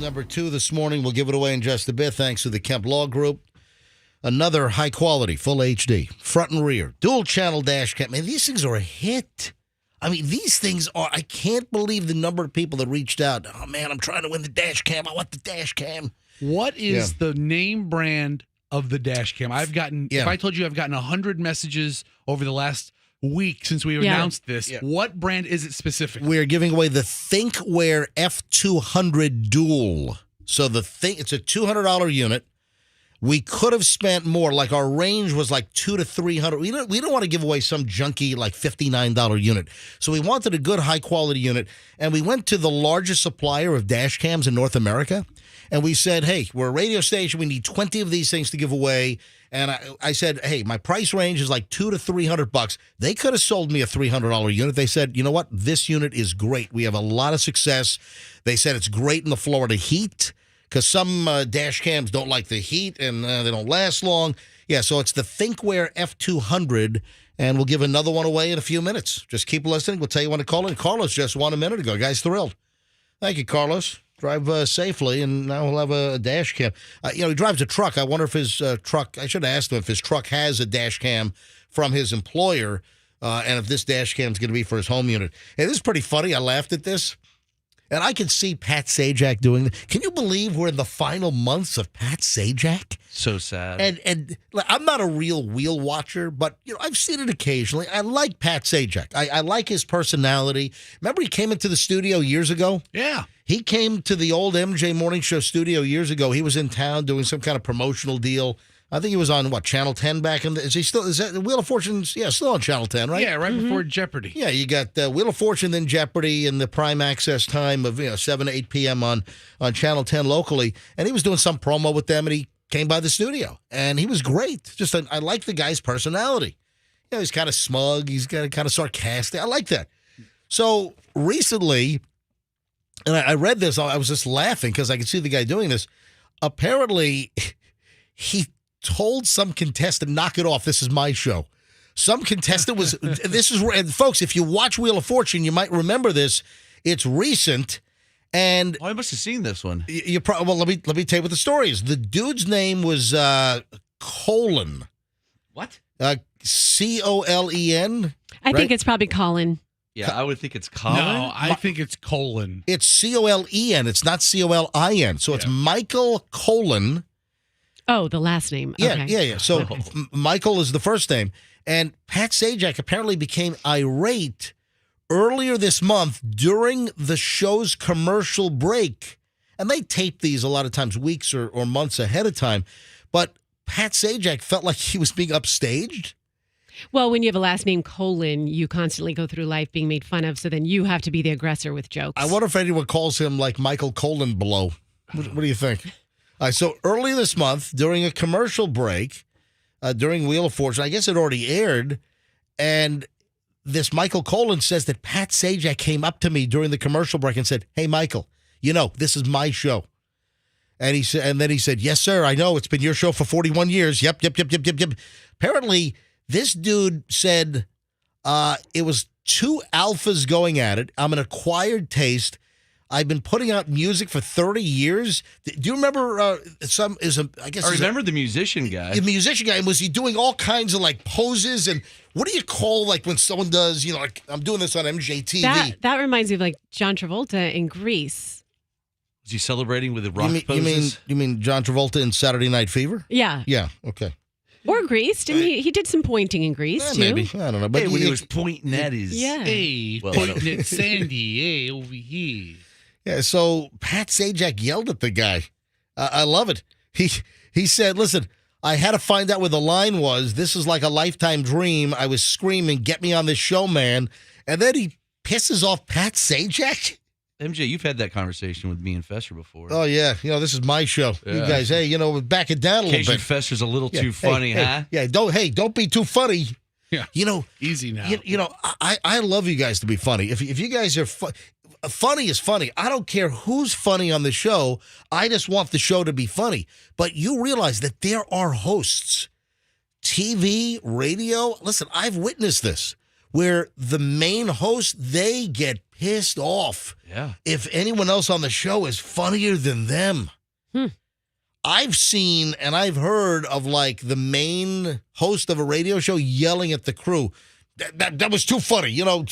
Number 2 this morning. We'll give it away in just a bit, thanks to the Kemp Law Group. Another high-quality, full HD, front and rear, dual-channel dash cam. Man, these things are a hit. I mean, these things are, I can't believe the number of people that reached out. Oh, man, I'm trying to win the dash cam. I want the dash cam. What is the name brand of the dash cam? I've gotten, if I told you I've gotten 100 messages over the last week since we announced this, what brand is it specifically? We're giving away the ThinkWare F200 Dual. So it's a $200 unit. We could have spent more. Like our range was like $200 to $300. We don't want to give away some junky like $59 unit. So we wanted a good high quality unit, and we went to the largest supplier of dash cams in North America, and we said, "Hey, we're a radio station. We need 20 of these things to give away." And I said, "Hey, my price range is like $200 to $300. They could have sold me a $300 unit. They said, "You know what? This unit is great. We have a lot of success." They said it's great in the Florida heat, because some dash cams don't like the heat and they don't last long. Yeah, so it's the ThinkWare F200, and we'll give another one away in a few minutes. Just keep listening. We'll tell you when to call in. Carlos just won a minute ago. Guy's thrilled. Thank you, Carlos. Drive safely, and now we'll have a dash cam. He drives a truck. I wonder if his truck, I should have asked him if his truck has a dash cam from his employer, and if this dash cam is going to be for his home unit. Hey, this is pretty funny. I laughed at this. And I can see Pat Sajak doing this. Can you believe we're in the final months of Pat Sajak? So sad. And I'm not a real wheel watcher, but I've seen it occasionally. I like Pat Sajak. I like his personality. Remember he came into the studio years ago? Yeah. He came to the old MJ Morning Show studio years ago. He was in town doing some kind of promotional deal. I think he was on, Channel 10 back in the... Is that Wheel of Fortune? Yeah, still on Channel 10, right? Yeah, right before Jeopardy. Yeah, you got Wheel of Fortune, then Jeopardy, and the prime access time of 7 to 8 p.m. on Channel 10 locally. And he was doing some promo with them, and he came by the studio. And he was great. I like the guy's personality. He's kind of smug. He's kind of sarcastic. I like that. So recently, and I read this, I was just laughing because I could see the guy doing this. Apparently, he told some contestant, "Knock it off. This is my show." Some contestant was, and folks, if you watch Wheel of Fortune, you might remember this. It's recent, and I must have seen this one. Let me tell you what the story is. The dude's name was Colin. What? Colen. I think it's probably Colin. Yeah, I would think it's Colin. No, I think it's Colin. It's Colen. It's not Colin. So it's Michael Colin. Oh, the last name. Okay. Yeah. So Michael is the first name. And Pat Sajak apparently became irate earlier this month during the show's commercial break. And they tape these a lot of times weeks or months ahead of time. But Pat Sajak felt like he was being upstaged. Well, when you have a last name Colin, you constantly go through life being made fun of, so then you have to be the aggressor with jokes. I wonder if anyone calls him like Michael Colin below. What do you think? So early this month, during a commercial break, during Wheel of Fortune, I guess it already aired, and this Michael Colin says that Pat Sajak came up to me during the commercial break and said, "Hey, Michael, this is my show." And then he said, "Yes, sir, I know. It's been your show for 41 years. Yep. Apparently, this dude said it was two alphas going at it. I'm an acquired taste. I've been putting out music for 30 years. Do you remember I remember the musician guy. The musician guy. And was he doing all kinds of poses? And what do you call when someone does, I'm doing this on MJTV. That reminds me of John Travolta in Grease. Was he celebrating with the rock poses? You mean John Travolta in Saturday Night Fever? Yeah. Yeah, okay. Or Grease. Didn't he did some pointing in Grease, too. Maybe. I don't know. But when he was pointing at his... Yeah. Hey, pointing at Sandy. Hey, over here. Yeah, so Pat Sajak yelled at the guy. I love it. He said, "Listen, I had to find out where the line was. This is like a lifetime dream. I was screaming, 'Get me on this show, man.'" And then he pisses off Pat Sajak. MJ, you've had that conversation with me and Fester before. Oh, yeah. This is my show. Yeah. You guys, back it down a little bit. Fester's a little too funny, huh? Yeah, don't be too funny. Yeah. Easy now. I love you guys to be funny. If you guys are funny is funny. I don't care who's funny on the show. I just want the show to be funny. But you realize that there are hosts, TV, radio. Listen, I've witnessed this, where the main host, they get pissed off if anyone else on the show is funnier than them. I've seen and I've heard of like the main host of a radio show yelling at the crew. That was too funny, you know.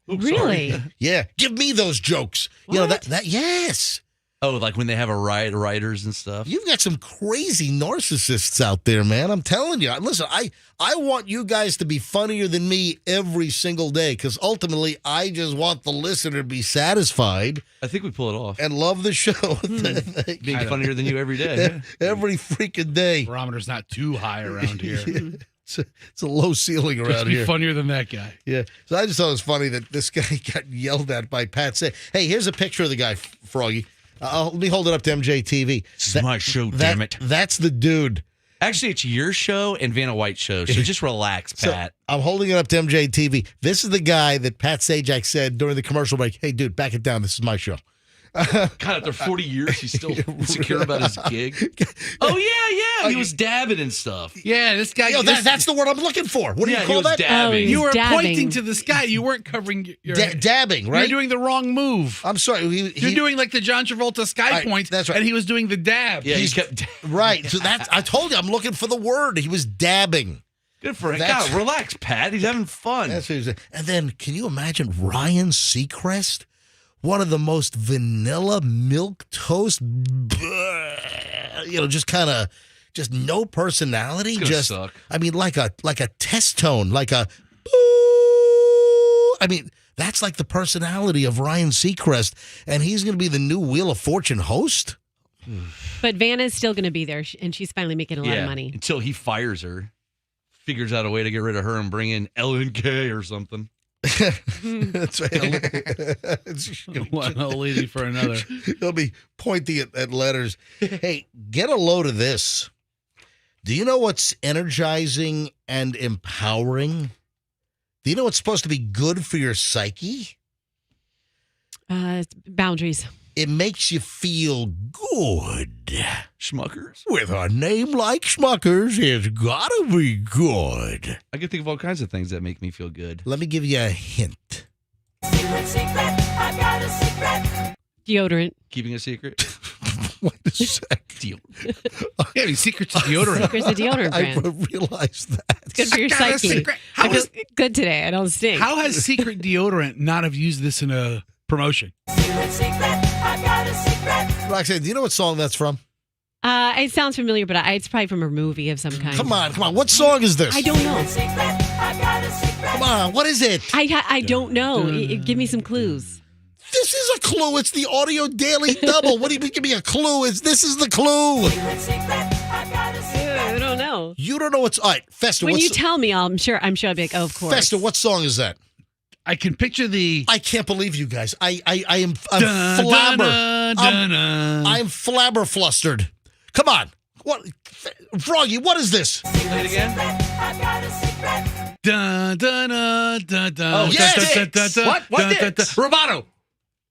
Really? Yeah. Give me those jokes. What? You know, that yes. Oh, like when they have a riot, writers and stuff. You've got some crazy narcissists out there, man. I'm telling you. Listen, I want you guys to be funnier than me every single day because ultimately I just want the listener to be satisfied. I think we pull it off. And love the show. Being funnier than you every day. Every freaking day. Barometer's not too high around here. It's a low ceiling around Just be here. funnier than that guy. Yeah. So I just thought it was funny that this guy got yelled at by Pat. Say, hey, here's a picture of the guy, Froggy. Let me hold it up to MJTV. This is my show, damn it. That's the dude. Actually, it's your show and Vanna White's show, so just relax, Pat. So I'm holding it up to MJTV. This is the guy that Pat Sajak said during the commercial break, hey, dude, back it down. This is my show. God, after 40 years, he's still insecure about his gig. Oh, yeah. He was dabbing and stuff. Yeah, this guy. That's the word I'm looking for. What do you call that? Dabbing. You were dabbing. pointing to the sky. You weren't covering your dabbing, right? You're doing the wrong move. I'm sorry. You're doing like the John Travolta sky point. That's right. And he was doing the dab. Yeah, he kept right. So I told you, I'm looking for the word. He was dabbing. Good for him. God, relax, Pat. He's having fun. That's what he was saying. And then, can you imagine Ryan Seacrest? One of the most vanilla milk toast, just kind of, just no personality. Just suck. I mean, like a test tone, like a. I mean, that's like the personality of Ryan Seacrest, and he's going to be the new Wheel of Fortune host. But Vanna's still going to be there, and she's finally making a lot of money. Until he fires her, figures out a way to get rid of her and bring in LNK or something. That's right. One old lady for another. He'll be pointing at letters. Hey, get a load of this. Do you know what's energizing and empowering? Do you know what's supposed to be good for your psyche? Boundaries. It makes you feel good. Schmuckers. With a name like Schmuckers, it's gotta be good. I can think of all kinds of things that make me feel good. Let me give you a hint. Secret, I got a secret. Deodorant. Keeping a secret? Wait a sec. Yeah, he's secrets of deodorant. Secret's a deodorant I brand. realized that. It's good for your I got a psyche. secret. I feel good today. I don't stink. How has secret deodorant not have used this in a promotion? Secret, I got a secret. Roxanne, do you know what song that's from? It sounds familiar, but it's probably from a movie of some kind. Come on. What song is this? I don't know. Secret, I got a secret. Come on, what is it? I don't know. Give me some clues. This is a clue. It's the Audio Daily Double. What do you mean? Give me a clue. This is the clue. Secret, I got a secret. I don't know. You don't know what's all right, Fester. When you tell me, I'm sure I'll be like, oh, of course. Fester, what song is that? I can picture the. I can't believe you guys. I'm flabber. I'm flabberflustered. Come on. What, Froggy? What is this? Play it again. I got a secret. Dun, dun, dun, dun, dun, Oh, yes. dun, dun, dun, What? What dun, dun, dicks? dun.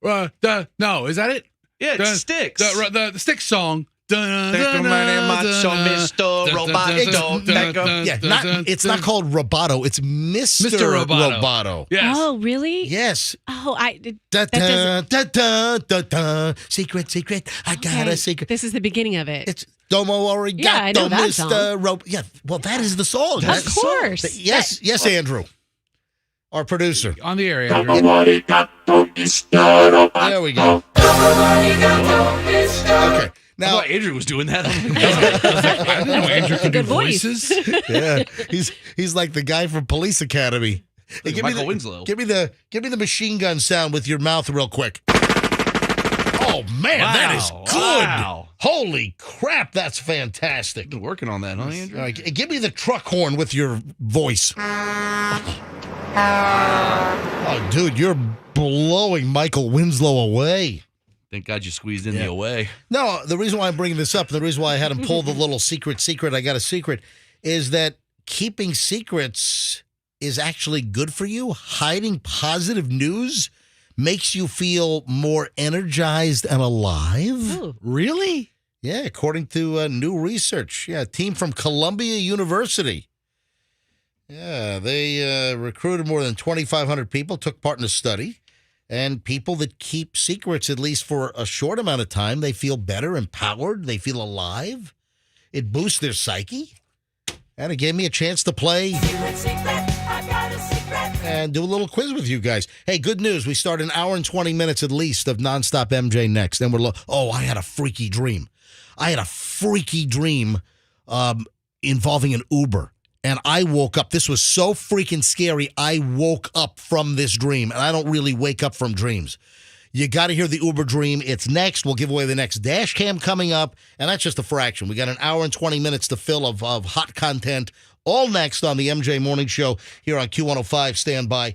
Roboto. No, is that it? Yeah, The- it's Sticks. The Sticks song. Dun, Thank you dun, very dun, much, dun, so dun, Mr. dun, dun, Roboto. dun, dun, dun, Yeah, dun, it's dun, not called Roboto. It's Mr. Roboto. Yes. Oh, really? Yes. Oh, Da, that doesn't- da, da, da, da. Secret. I got a secret. This is the beginning of it. It's Domo Arigato, Yeah, I know that Mr. song. Rob. Yeah, well, that is the song. Of That's the course. song. Yes, Andrew, our producer. On the air, Andrew. There we go. Okay, I now thought Andrew was doing that. I didn't know Andrew could do Good voice. voices. yeah, he's like the guy from Police Academy. Hey, Michael Winslow. Give me the machine gun sound with your mouth real quick. Oh man, that is Wow, good. wow. Holy crap, that's fantastic. Been working on that, huh, Andrew? All right, give me the truck horn with your voice. Oh, dude, you're blowing Michael Winslow away. Thank God you squeezed in the away. No, the reason why I'm bringing this up, the reason why I had him pull the little secret, I got a secret, is that keeping secrets is actually good for you. Hiding positive news makes you feel more energized and alive. Oh. Really? Yeah, according to new research. Yeah, a team from Columbia University. Yeah, they recruited more than 2,500 people, took part in a study. And people that keep secrets, at least for a short amount of time, they feel better, empowered, they feel alive. It boosts their psyche. And it gave me a chance to play and do a little quiz with you guys. Hey, good news. We start an hour and 20 minutes at least of nonstop MJ next. Then I had a freaky dream. Involving an Uber. And I woke up. This was so freaking scary. I woke up from this dream. And I don't really wake up from dreams. You got to hear the Uber dream. It's next. We'll give away the next dash cam coming up. And that's just a fraction. We got an hour and 20 minutes to fill of hot content. All next on the MJ Morning Show here on Q105. Stand by.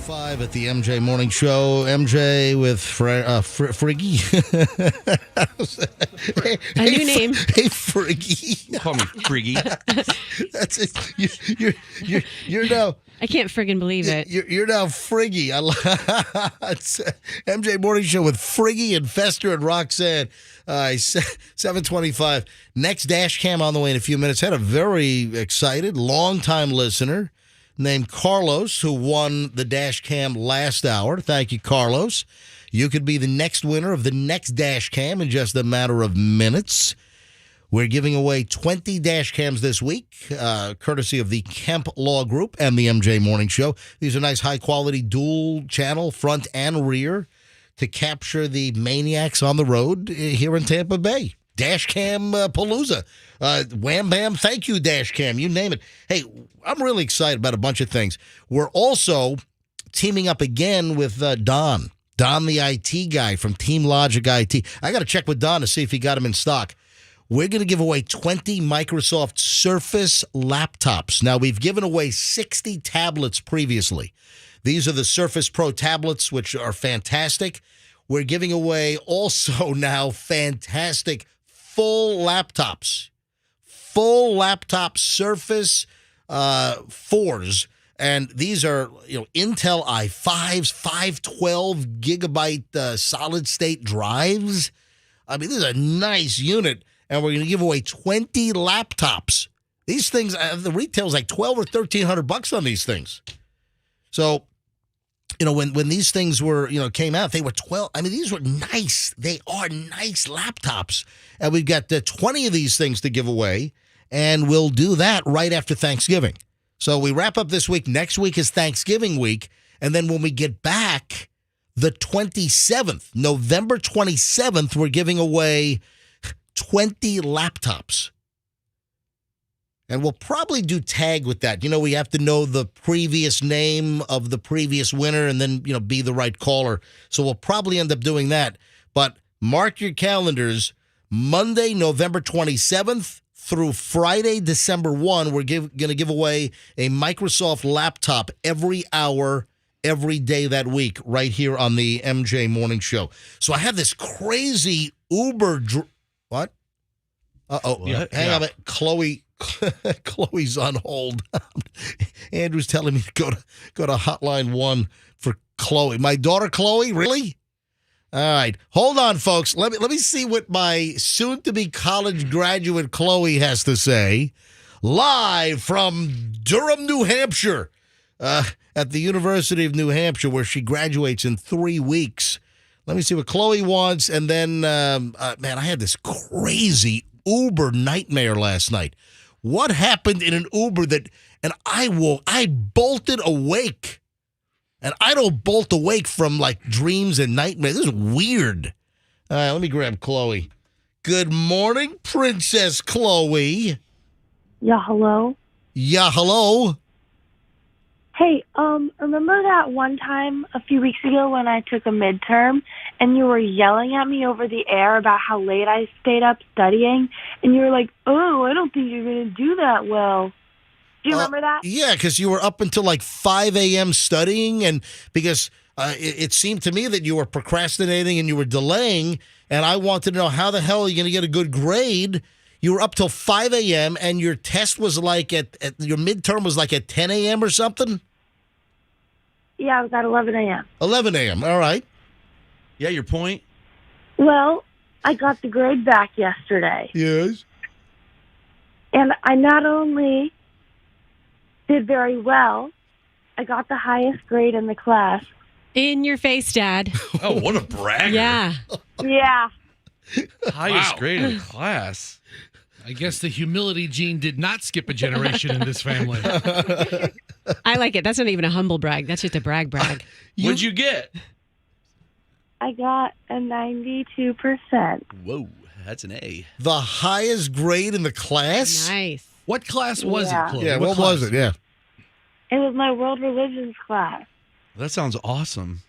7:25 at the MJ Morning Show. MJ with Friggy. A new name. Hey, Friggy. Call me Friggy. That's it. You're now. I can't friggin' believe it. You're now Friggy. It's MJ Morning Show with Friggy and Fester and Roxanne. 7:25. Next dash cam on the way in a few minutes. Had a very excited, long-time listener named Carlos who won the dash cam last hour. Thank you, Carlos. You could be the next winner of the next dash cam in just a matter of minutes. We're giving away 20 dash cams this week, courtesy of the Kemp Law Group and the MJ Morning Show. These are nice, high-quality dual-channel front and rear to capture the maniacs on the road here in Tampa Bay. Dash cam palooza. Wham Bam, thank you, dash cam. You name it. Hey, I'm really excited about a bunch of things. We're also teaming up again with Don. Don, the IT guy from Team Logic IT. I got to check with Don to see if he got them in stock. We're going to give away 20 Microsoft Surface laptops. Now, we've given away 60 tablets previously. These are the Surface Pro tablets, which are fantastic. We're giving away also now fantastic full laptops. Full laptop Surface 4s. And these are, Intel i5s, 512 gigabyte solid state drives. I mean, this is a nice unit. And we're going to give away 20 laptops. These things, the retail's like $1,200 or $1,300 on these things. So, when these things were, came out, they were 12. I mean, these were nice. They are nice laptops. And we've got 20 of these things to give away. And we'll do that right after Thanksgiving. So we wrap up this week. Next week is Thanksgiving week. And then when we get back, the 27th, November 27th, we're giving away 20 laptops. And we'll probably do tag with that. We have to know the previous name of the previous winner and then, be the right caller. So we'll probably end up doing that. But mark your calendars. Monday, November 27th through Friday, December 1, we're going to give away a Microsoft laptop every hour, every day that week, right here on the MJ Morning Show. So I have this crazy Uber... What? Uh-oh. Yeah. Hang on a minute. Chloe's on hold. Andrew's telling me to go to Hotline 1 for Khloe. My daughter Khloe? Really? All right. Hold on, folks. Let me see what my soon-to-be college graduate Khloe has to say. Live from Durham, New Hampshire, at the University of New Hampshire, where she graduates in 3 weeks. Let me see what Khloe wants. And then, man, I had this crazy Uber nightmare last night. What happened in an Uber and I bolted awake. And I don't bolt awake from like dreams and nightmares. This is weird. All right, let me grab Khloe. Good morning, Princess Khloe. Yeah, hello? Yeah, hello. Hey, remember that one time a few weeks ago when I took a midterm and you were yelling at me over the air about how late I stayed up studying? And you were like, oh, I don't think you're going to do that well. Do you remember that? Yeah, because you were up until like 5 a.m. studying, and because it seemed to me that you were procrastinating and you were delaying, and I wanted to know how the hell are you going to get a good grade. You were up till 5 a.m. and your test was like your midterm was like at 10 a.m. or something? Yeah, it was at 11 a.m. 11 a.m., all right. Yeah, your point? Well, I got the grade back yesterday. Yes. And I not only did very well, I got the highest grade in the class. In your face, Dad. Oh, what a bragger. Yeah. Yeah. Highest grade in the class. I guess the humility gene did not skip a generation in this family. I like it. That's not even a humble brag. That's just a brag. What'd you get? I got a 92%. Whoa, that's an A. The highest grade in the class? Nice. What class was Yeah. it, Khloe? Yeah, what was it? Yeah. It was my world religions class. That sounds awesome.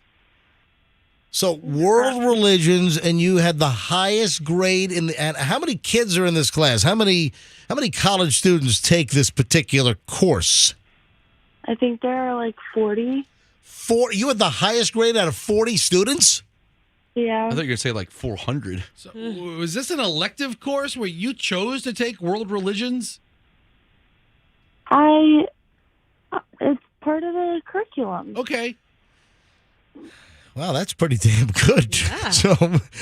So world religions, and you had the highest grade in the. And how many kids are in this class? How many college students take this particular course? I think there are like 40. You had the highest grade out of 40 students? Yeah. I thought you were going to say like 400. So, was this an elective course where you chose to take world religions? It's part of the curriculum. Okay. Wow, that's pretty damn good. Yeah. So,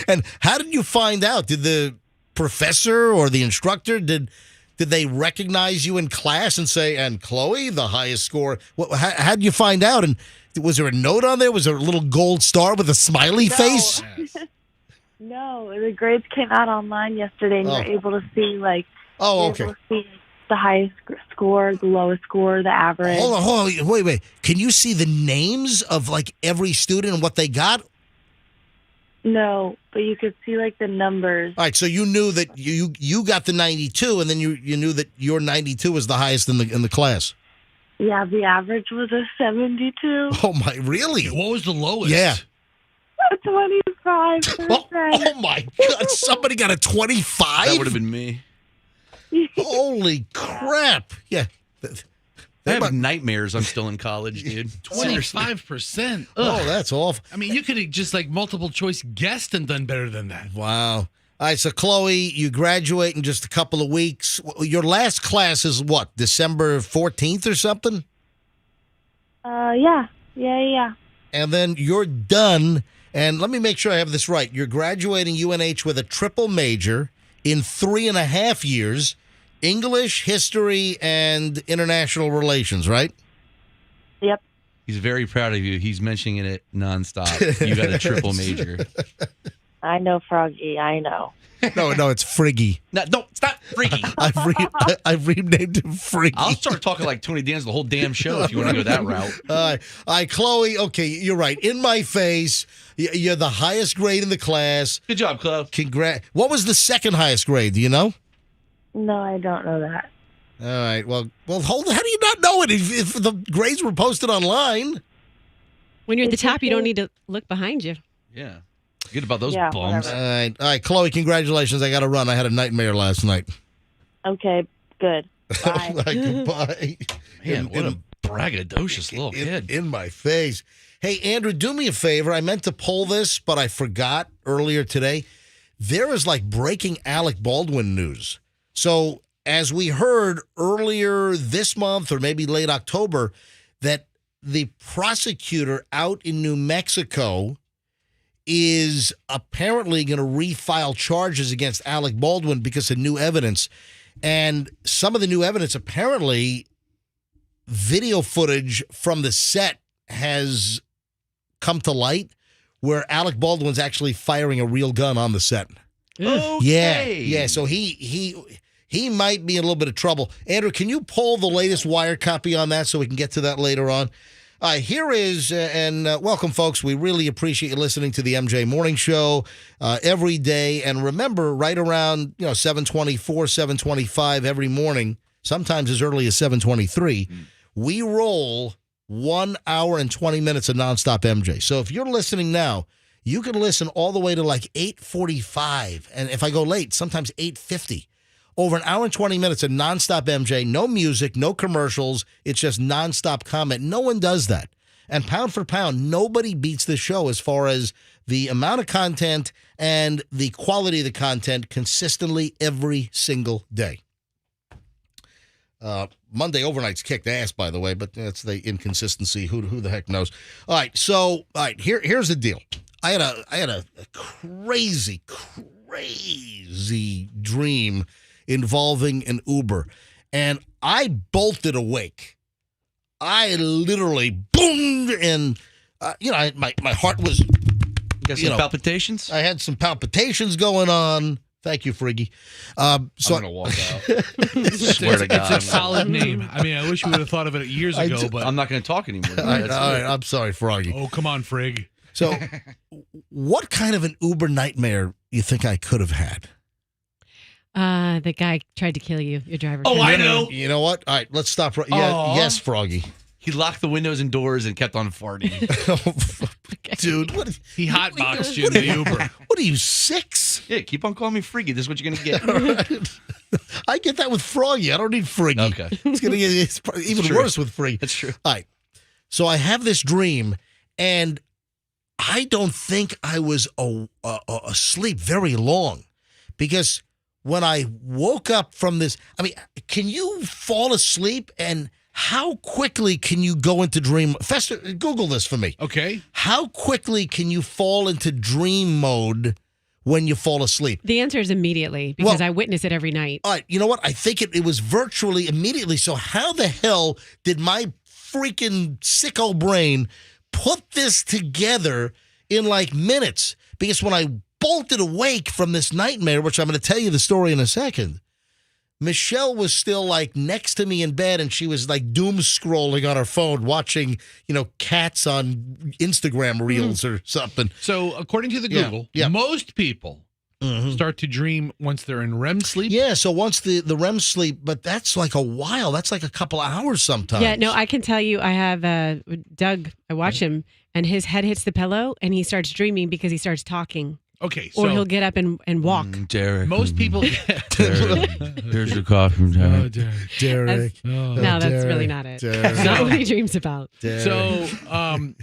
and how did you find out? Did the professor or the instructor, did they recognize you in class and say, and Khloe, the highest score? How did you find out? And was there a note on there? Was there a little gold star with a smiley face? No, the grades came out online yesterday, and you're able to see Oh, you're able to see the highest score, the lowest score, the average. Hold on, wait. Can you see the names of like every student and what they got? No, but you could see the numbers. All right, so you knew that you got the 92, and then you knew that your 92 was the highest in the class. Yeah, the average was a 72. Oh my, really? What was the lowest? Yeah. 25%. Oh my God! Somebody got a 25. That would have been me. Holy crap! Yeah. I have nightmares. I'm still in college, dude. 25%. Oh, that's awful. I mean, you could have just multiple choice guessed and done better than that. Wow. All right, so Khloe, you graduate in just a couple of weeks. Your last class is what, December 14th or something? Yeah. And then you're done. And let me make sure I have this right. You're graduating UNH with a triple major in 3.5 years, English, history, and international relations, right? Yep. He's very proud of you. He's mentioning it nonstop. You got a triple major. I know, Froggy. I know. No, it's Friggy. No, it's not freaky. I've renamed him Friggy. I'll start talking like Tony Danza the whole damn show if you want to go that route. All right, Khloe, okay, you're right. In my face, you're the highest grade in the class. Good job, Khloe. What was the second highest grade? Do you know? No, I don't know that. All right, well, hold on. How do you not know it if the grades were posted online? When you're at the top, you don't need to look behind you. Yeah. Forget about those Yeah, bums. whatever. All right, Khloe, congratulations. I got to run. I had a nightmare last night. Okay, good. Bye. Goodbye. Man, what a braggadocious little kid. In my face. Hey, Andrew, do me a favor. I meant to pull this, but I forgot earlier today. There is breaking Alec Baldwin news. So as we heard earlier this month or maybe late October, that the prosecutor out in New Mexico is apparently going to refile charges against Alec Baldwin because of new evidence. And some of the new evidence, apparently, video footage from the set has come to light where Alec Baldwin's actually firing a real gun on the set. Okay. Yeah. So he might be in a little bit of trouble. Andrew, can you pull the latest Wired copy on that so we can get to that later on? Here is, and welcome, folks. We really appreciate you listening to the MJ Morning Show every day. And remember, right around 7:24, 7:25 every morning, sometimes as early as 7:23, we roll 1 hour and 20 minutes of nonstop MJ. So if you're listening now, you can listen all the way to 8:45. And if I go late, sometimes 8:50. Over an hour and 20 minutes of nonstop MJ, no music, no commercials. It's just nonstop comment. No one does that. And pound for pound, nobody beats this show as far as the amount of content and the quality of the content consistently every single day. Monday overnight's kicked ass, by the way, but that's the inconsistency. Who the heck knows? All right. Here's the deal. I had a crazy dream involving an Uber, and I bolted awake. I literally boomed, and my heart was. You got some palpitations? I had some palpitations going on. Thank you, Friggy. So I'm gonna walk out. Swear to God, It's a solid name. I mean, I wish we would have thought of it years ago, but I'm not going to talk anymore. all right, I'm sorry, Froggy. Oh, come on, Frig. So, what kind of an Uber nightmare you think I could have had? The guy tried to kill you, your driver. Oh, I know. You know what? All right, let's stop. Yes, Froggy. He locked the windows and doors and kept on farting. Dude, what? He hotboxed you in the Uber. What are you, 6? Yeah, keep on calling me Friggy. This is what you're going to get. Right. I get that with Froggy. I don't need Friggy. Okay. It's going to get even worse with Friggy. That's true. All right. So I have this dream, and I don't think I was asleep very long, because when I woke up from this, I mean, can you fall asleep, and how quickly can you go into dream? Fester, Google this for me. Okay. How quickly can you fall into dream mode when you fall asleep? The answer is immediately, because I witness it every night. All right, you know what? I think it was virtually immediately. So how the hell did my freaking sicko brain put this together in like minutes? Because when I bolted awake from this nightmare, which I'm going to tell you the story in a second, Michelle was still like next to me in bed, and she was like doom scrolling on her phone, watching, cats on Instagram reels or something. So according to the Google, most people start to dream once they're in REM sleep. Yeah, so once the REM sleep, but that's like a while. That's like a couple of hours sometimes. Yeah, no, I can tell you, I have Doug, I watch him, and his head hits the pillow, and he starts dreaming because he starts talking. Okay, so or he'll get up and walk. Derek. Most people. Derek, here's your coffee, Derek. Derek. No, that's really not it. Derek. That's not what he dreams about. Derek. So,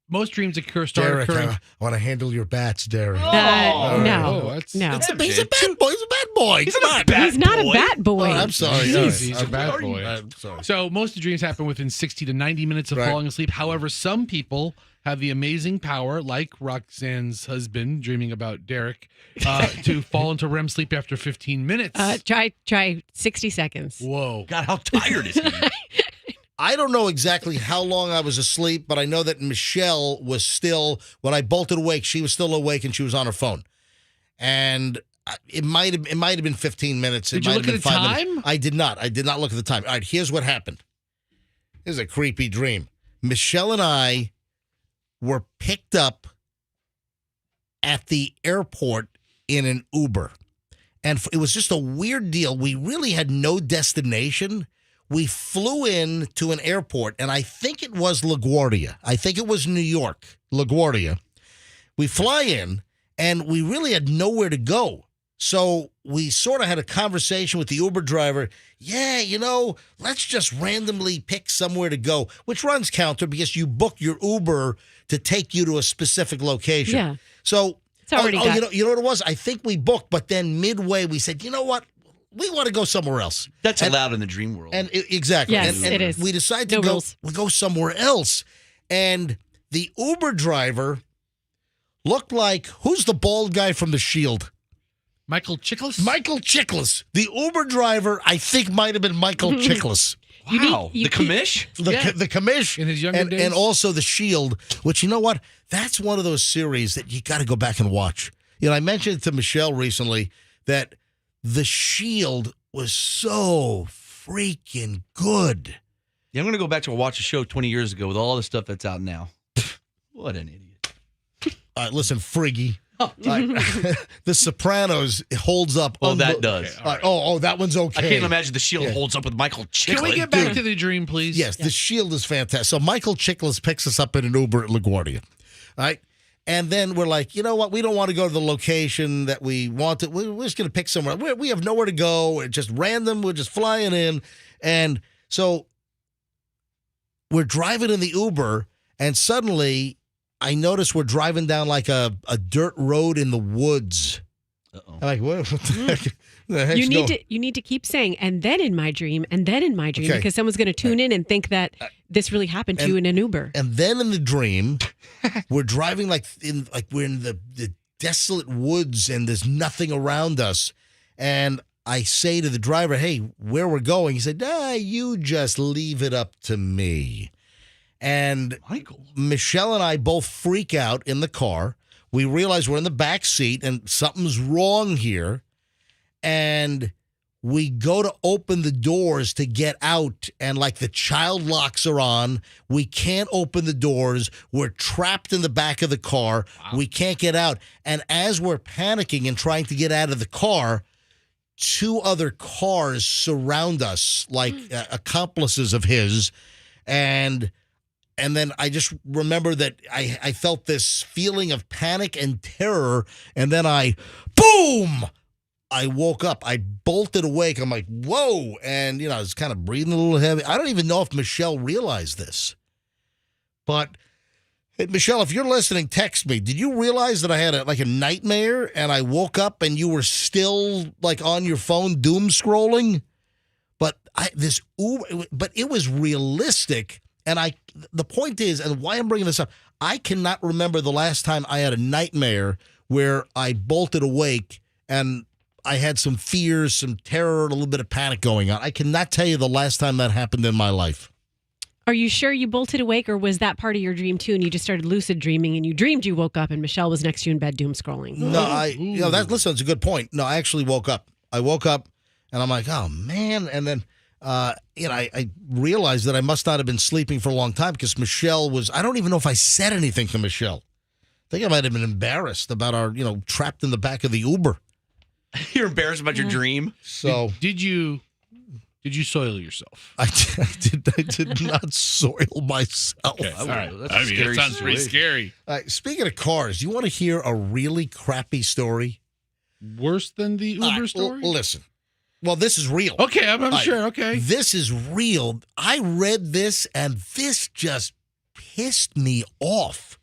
most dreams start Derek, occurring. I want to handle your bats, Derek. No. No. He's a bad boy. He's a bad boy. He's not a bat boy. Oh, I'm sorry. He's a bad boy. I'm sorry. So most of the dreams happen within 60 to 90 minutes of falling asleep. However, some people have the amazing power, like Roxanne's husband dreaming about Derek, to fall into REM sleep after 15 minutes. Try 60 seconds. Whoa. God, how tired is he? I don't know exactly how long I was asleep, but I know that Michelle was still, when I bolted awake, she was still awake and she was on her phone. And it might have been 15 minutes. Did you look at the time? I did not. I did not look at the time. All right, here's what happened. This is a creepy dream. Michelle and I were picked up at the airport in an Uber. And it was just a weird deal. We really had no destination. We flew in to an airport, and I think it was LaGuardia. I think it was New York, LaGuardia. We fly in, and we really had nowhere to go. So we sort of had a conversation with the Uber driver. Yeah, let's just randomly pick somewhere to go, which runs counter because you book your Uber to take you to a specific location. Yeah. So, it's already you know what it was? I think we booked, but then midway we said, you know what? We want to go somewhere else. That's allowed in the dream world. And exactly. Yes, and it is. We decided to go somewhere else. And the Uber driver looked like, who's the bald guy from The Shield? Michael Chiklis? Michael Chiklis. The Uber driver, I think, might have been Michael Chiklis. Wow. The commish? The commish. In his younger days. And also The Shield, which, you know what? That's one of those series that you got to go back and watch. I mentioned to Michelle recently that The Shield was so freaking good. Yeah, I'm going to go back to watch a show 20 years ago with all the stuff that's out now. What an idiot. All right, listen, Friggy. The Sopranos holds up. Well, that does. Okay, right. that one's okay. I can't imagine The Shield holds up with Michael Chiklis. Can we get back to the dream, please? Yes, The Shield is fantastic. So Michael Chiklis picks us up in an Uber at LaGuardia. All right. And then we're like, you know what? We don't want to go to the location that we want to. We're just going to pick somewhere. We have nowhere to go. It's just random. We're just flying in. And so we're driving in the Uber, and suddenly I notice we're driving down like a dirt road in the woods. Uh-oh. I'm like, what the heck? You need to keep saying, and then in my dream, because someone's going to tune in and think that this really happened to you in an Uber. And then in the dream, we're driving we're in the desolate woods, and there's nothing around us. And I say to the driver, hey, where we're going? He said, you just leave it up to me. And Michelle and I both freak out in the car. We realize we're in the back seat and something's wrong here. And we go to open the doors to get out, and like the child locks are on. We can't open the doors. We're trapped in the back of the car. Wow. We can't get out. And as we're panicking and trying to get out of the car, two other cars surround us like accomplices of his. And then I just remember that I felt this feeling of panic and terror. And then boom! I woke up. I bolted awake. I'm like, whoa. And, I was kind of breathing a little heavy. I don't even know if Michelle realized this. But, hey, Michelle, if you're listening, text me. Did you realize that I had a nightmare and I woke up and you were still on your phone doom scrolling? But but it was realistic. And the point is, and why I'm bringing this up, I cannot remember the last time I had a nightmare where I bolted awake and I had some fears, some terror, a little bit of panic going on. I cannot tell you the last time that happened in my life. Are you sure you bolted awake, or was that part of your dream too? And you just started lucid dreaming, and you dreamed you woke up, and Michelle was next to you in bed, doom scrolling. No, listen, it's a good point. No, I actually woke up. I woke up, and I'm like, oh man, and then I realized that I must not have been sleeping for a long time because Michelle was. I don't even know if I said anything to Michelle. I think I might have been embarrassed about our, trapped in the back of the Uber. You're embarrassed about your dream. So did you soil yourself? I did not soil myself. Okay, all right. That's I mean, it sounds pretty scary. Speaking of cars, you want to hear a really crappy story? Worse than the Uber story? Listen. Well, this is real. Okay, I'm sure. Okay. This is real. I read this, and this just pissed me off.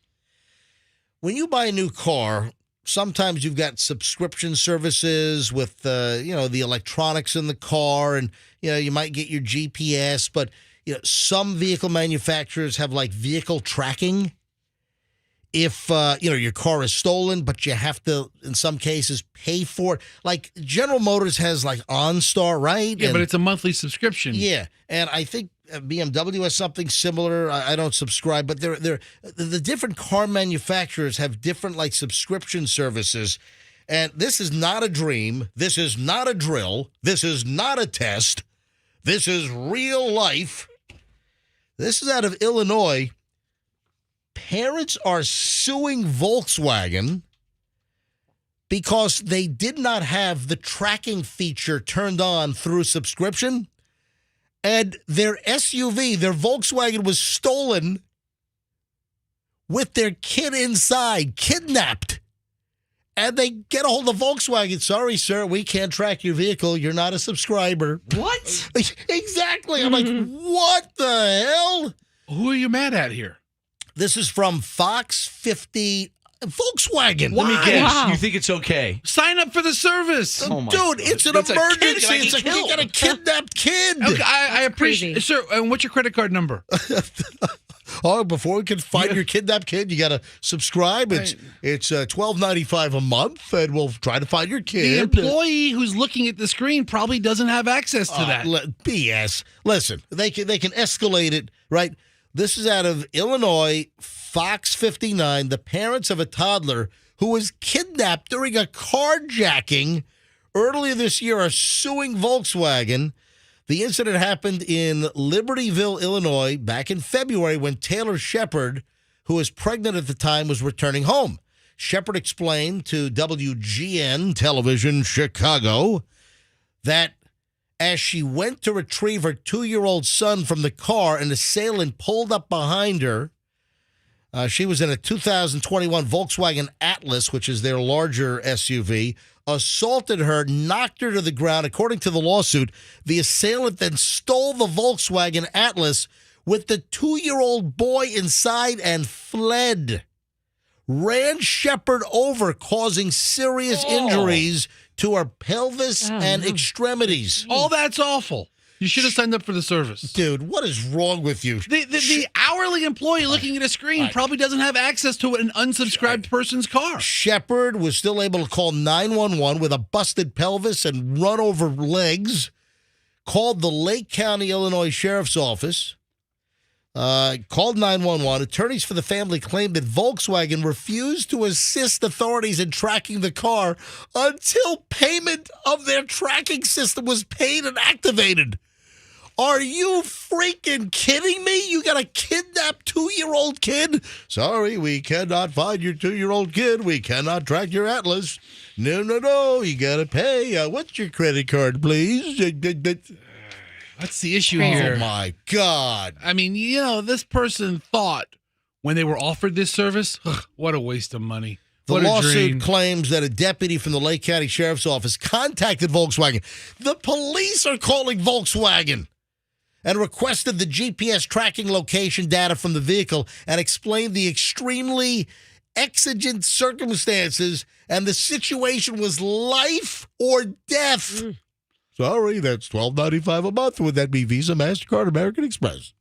When you buy a new car, sometimes you've got subscription services with, the electronics in the car, and, you might get your GPS, but, some vehicle manufacturers have vehicle tracking. If, your car is stolen, but you have to, in some cases, pay for it. Like General Motors has OnStar, right? Yeah, but it's a monthly subscription. Yeah. And I think BMW has something similar. I don't subscribe, but the different car manufacturers have different subscription services. And this is not a dream. This is not a drill. This is not a test. This is real life. This is out of Illinois. Parents are suing Volkswagen because they did not have the tracking feature turned on through subscription. And their SUV, their Volkswagen, was stolen with their kid inside, kidnapped. And they get a hold of Volkswagen. Sorry, sir, we can't track your vehicle. You're not a subscriber. What? Exactly. I'm like, what the hell? Who are you mad at here? This is from Fox 50 Volkswagen. Let me guess. Wow. You think it's okay? Sign up for the service. Oh my Dude, God. it's an It's a kid emergency. that I It's get like you got a kidnapped kid. Okay, I appreciate crazy. Sir, and what's your credit card number? Oh, before we can find your kidnapped kid, you got to subscribe. It's $12.95 a month, and we'll try to find your The kid. employee who's looking at the screen probably doesn't have access to that. BS. Listen, they can escalate it, right? This is out of Illinois, Fox 59. The parents of a toddler who was kidnapped during a carjacking earlier this year are suing Volkswagen. The incident happened in Libertyville, Illinois, back in February when Taylor Shepard, who was pregnant at the time, was returning home. Shepard explained to WGN Television Chicago that as she went to retrieve her 2-year-old son from the car, an assailant pulled up behind her. She was in a 2021 Volkswagen Atlas, which is their larger SUV, assaulted her, knocked her to the ground. According to the lawsuit, the assailant then stole the Volkswagen Atlas with the 2-year-old boy inside and fled. Ran Shepard over, causing serious injuries to her pelvis and extremities. All that's awful. You should have signed up for the service. Dude, what is wrong with you? The hourly employee looking at a screen probably doesn't have access to an unsubscribed person's car. Shepard was still able to call 911 with a busted pelvis and run over legs. Called the Lake County, Illinois Sheriff's Office. Called 911. Attorneys for the family claimed that Volkswagen refused to assist authorities in tracking the car until payment of their tracking system was paid and activated. Are you freaking kidding me? You got a kidnapped 2-year-old kid? Sorry, we cannot find your 2-year-old kid. We cannot track your Atlas. No. You got to pay. What's your credit card, please? That's the issue Crazy. here. Oh, my God. I mean, this person thought when they were offered this service, what a waste of money. The What a lawsuit dream. claims that a deputy from the Lake County Sheriff's Office contacted Volkswagen. The police are calling Volkswagen. and requested the GPS tracking location data from the vehicle and explained the extremely exigent circumstances, and the situation was life or death. Sorry, that's $12.95 a month. Would that be Visa, MasterCard, American Express?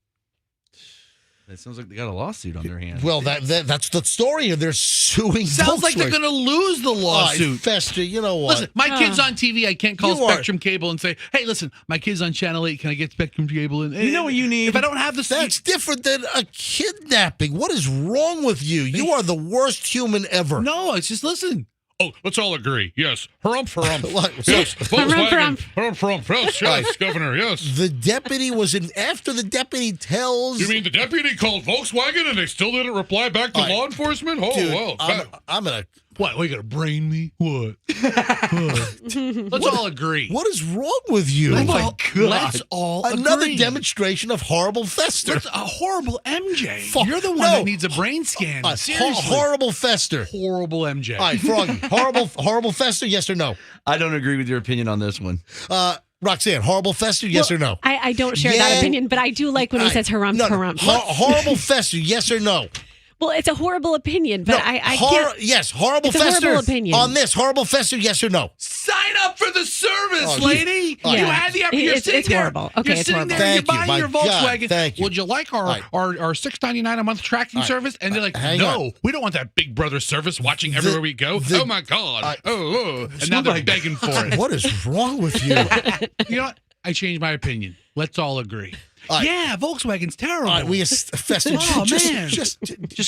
It sounds like they got a lawsuit on their hands. Well, that's the story. They're suing. Sounds like they're Volkswagen. going to lose the lawsuit. Fester, you know what? Listen, my kid's on TV. I can't call You are- Spectrum Cable and say, hey, listen, my kid's on Channel 8. Can I get Spectrum Cable? And You know what you need? If I don't have the... That's different than a kidnapping. What is wrong with you? You are the worst human ever. No, it's just listen. Oh, let's all agree. Yes. Harumph, harumph. What? Yes. Harumph, Volkswagen. Harumph, harumph. Yes, yes, Governor, yes. The deputy was in. After the deputy tells. You mean the deputy called Volkswagen and they still didn't reply back to All right. law enforcement? Oh, Dude, well. I'm gonna. What? Are you going to brain me? What? Let's all agree. What is wrong with you? Let's all Another agree. demonstration of horrible Fester. What's a horrible MJ? Fuck, You're the one no. that needs a brain scan. Seriously. Horrible Fester. Horrible MJ. All right, Froggy. Horrible Fester. Yes or no? I don't agree with your opinion on this one. Roxanne. Horrible Fester. Yes or no? I don't share Yeah. that opinion, but I do like when he says harumph, No, harumph. horrible Fester. Yes or no? Well, it's a horrible opinion, but No, I can't. Yes, horrible It's a Fester. horrible opinion. On this, horrible Fester. Yes or no? Sign up for the service, Oh, lady. yeah. You had the you're It's sitting there. horrible. Okay, you're it's sitting horrible. there. You're Thank you. buying My your God, Volkswagen. thank you. Would you like our right. our $6.99 a month tracking right. service? And they're like, Hang no, on. we don't want that Big Brother service watching everywhere we go. Oh my God. And now they're begging for it. What is wrong with you? You know what? I changed my opinion. Let's all agree. All right. Yeah, Volkswagen's terrible. All right, we Fester. Oh, man. Just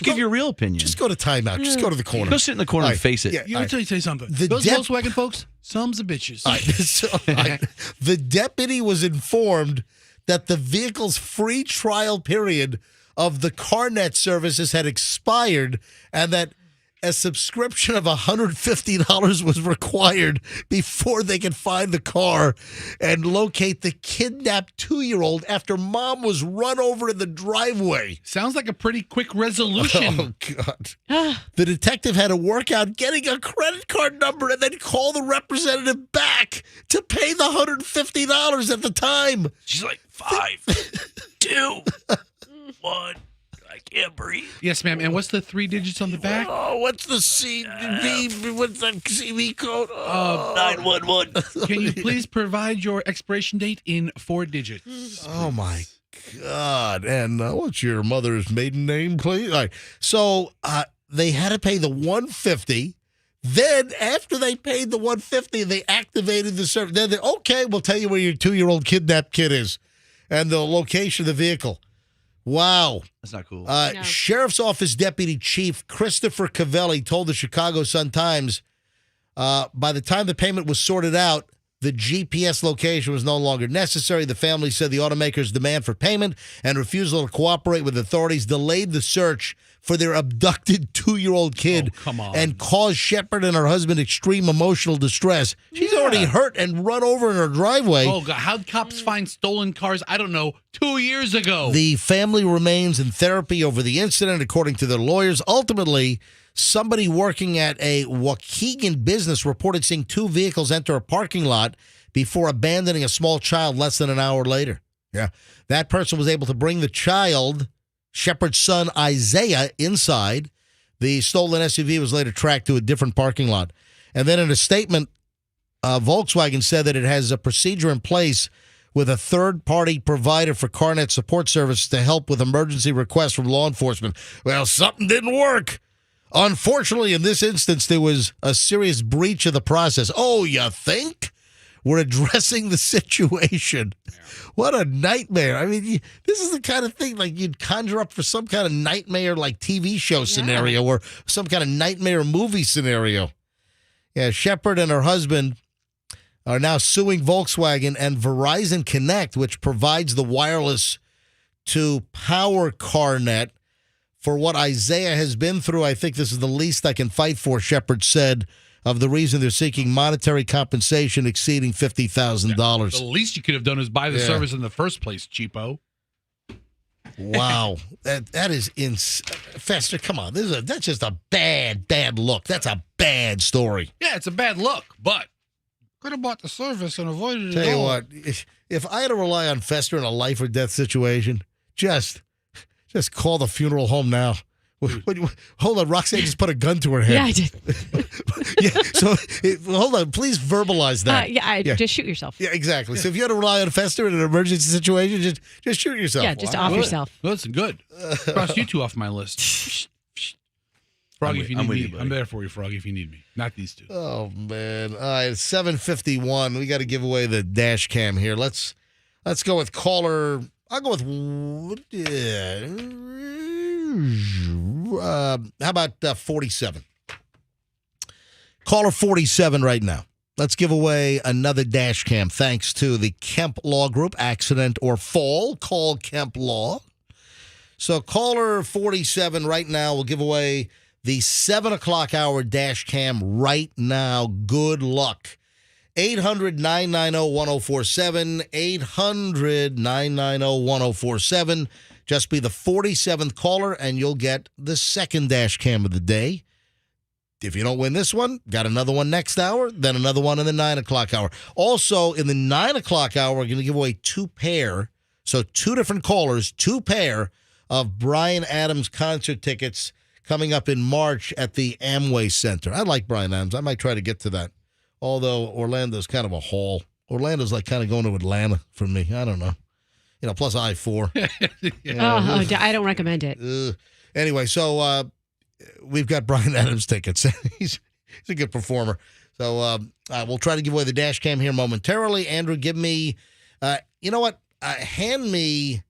give your real opinion. Just go to timeout. Just go to the corner. Go sit in the corner All and right. face it. Yeah. You know, tell you something. The Those dep- Volkswagen folks, some's a bitches. All right, all right. The deputy was informed that the vehicle's free trial period of the CarNet services had expired and that a subscription of $150 was required before they could find the car and locate the kidnapped 2-year-old after mom was run over in the driveway. Sounds like a pretty quick resolution. Oh, God. The detective had to work out getting a credit card number and then call the representative back to pay the $150 at the time. She's like, 5, 2, 1. I can't breathe. Yes, ma'am. And what's the 3 digits on the back? Oh, what's the CV? What's the CV code? 911. Can you please provide your expiration date in 4 digits? Oh, my God. And what's your mother's maiden name, please? All right. So they had to pay the $150. Then, after they paid the $150, they activated the service. Then they, okay, we'll tell you where your 2-year-old kidnapped kid is and the location of the vehicle. Wow. That's not cool. No. Sheriff's Office Deputy Chief Christopher Cavelli told the Chicago Sun-Times by the time the payment was sorted out, the GPS location was no longer necessary. The family said the automaker's demand for payment and refusal to cooperate with authorities delayed the search for their abducted 2-year-old kid come on. and caused Shepard and her husband extreme emotional distress. She's already hurt and run over in her driveway. Oh, God. How'd cops find stolen cars, I don't know, 2 years ago? The family remains in therapy over the incident, according to their lawyers. Ultimately, somebody working at a Waukegan business reported seeing 2 vehicles enter a parking lot before abandoning a small child less than an hour later. Yeah. That person was able to bring the child, Shepard's son Isaiah, inside. The stolen SUV was later tracked to a different parking lot. And then in a statement, Volkswagen said that it has a procedure in place with a third-party provider for CarNet support services to help with emergency requests from law enforcement. Well, something didn't work. Unfortunately, in this instance, there was a serious breach of the process. Oh, you think? We're addressing the situation. What a nightmare. I mean, this is the kind of thing like you'd conjure up for some kind of nightmare like TV show scenario or some kind of nightmare movie scenario. Yeah, Shepard and her husband are now suing Volkswagen and Verizon Connect, which provides the wireless to power CarNet. For what Isaiah has been through, I think this is the least I can fight for, Shepard said, of the reason they're seeking monetary compensation exceeding $50,000. The least you could have done is buy the service in the first place, cheapo. Wow. That is Fester, come on. That's just a bad look. That's a bad story. Yeah, it's a bad look, but Could have bought the service and avoided it Tell you all. what, if I had to rely on Fester in a life or death situation, just call the funeral home now. Hold on, Roxanne just put a gun to her head. Yeah, I did. Yeah, so hold on, please verbalize that. Just shoot yourself. Yeah, exactly. So if you had to rely on Fester in an emergency situation, just shoot yourself. Yeah, just off yourself. Listen, good. Cross you two off my list. Froggy, if you need me, I'm there for you, Froggy, if you need me. Not these two. Oh man! All right, 7:51. We got to give away the dash cam here. Let's go with caller. I'll go with. How about 47? Caller 47 right now. Let's give away another dash cam thanks to the Kemp Law Group. Accident or fall, call Kemp Law. So caller 47 right now will give away the 7 o'clock hour dash cam right now. Good luck. 800-990-1047. 800-990-1047. Just be the 47th caller, and you'll get the second dash cam of the day. If you don't win this one, got another one next hour, then another one in the 9 o'clock hour. Also, in the 9 o'clock hour, we're going to give away two pair, so two different callers, two pair of Bryan Adams concert tickets coming up in March at the Amway Center. I like Bryan Adams. I might try to get to that, although Orlando's kind of a haul. Orlando's like kind of going to Atlanta for me. I don't know. Plus I-4. I don't recommend it. Anyway, so we've got Bryan Adams tickets. He's a good performer. So we'll try to give away the dash cam here momentarily. Andrew, give me, you know what? Hand me,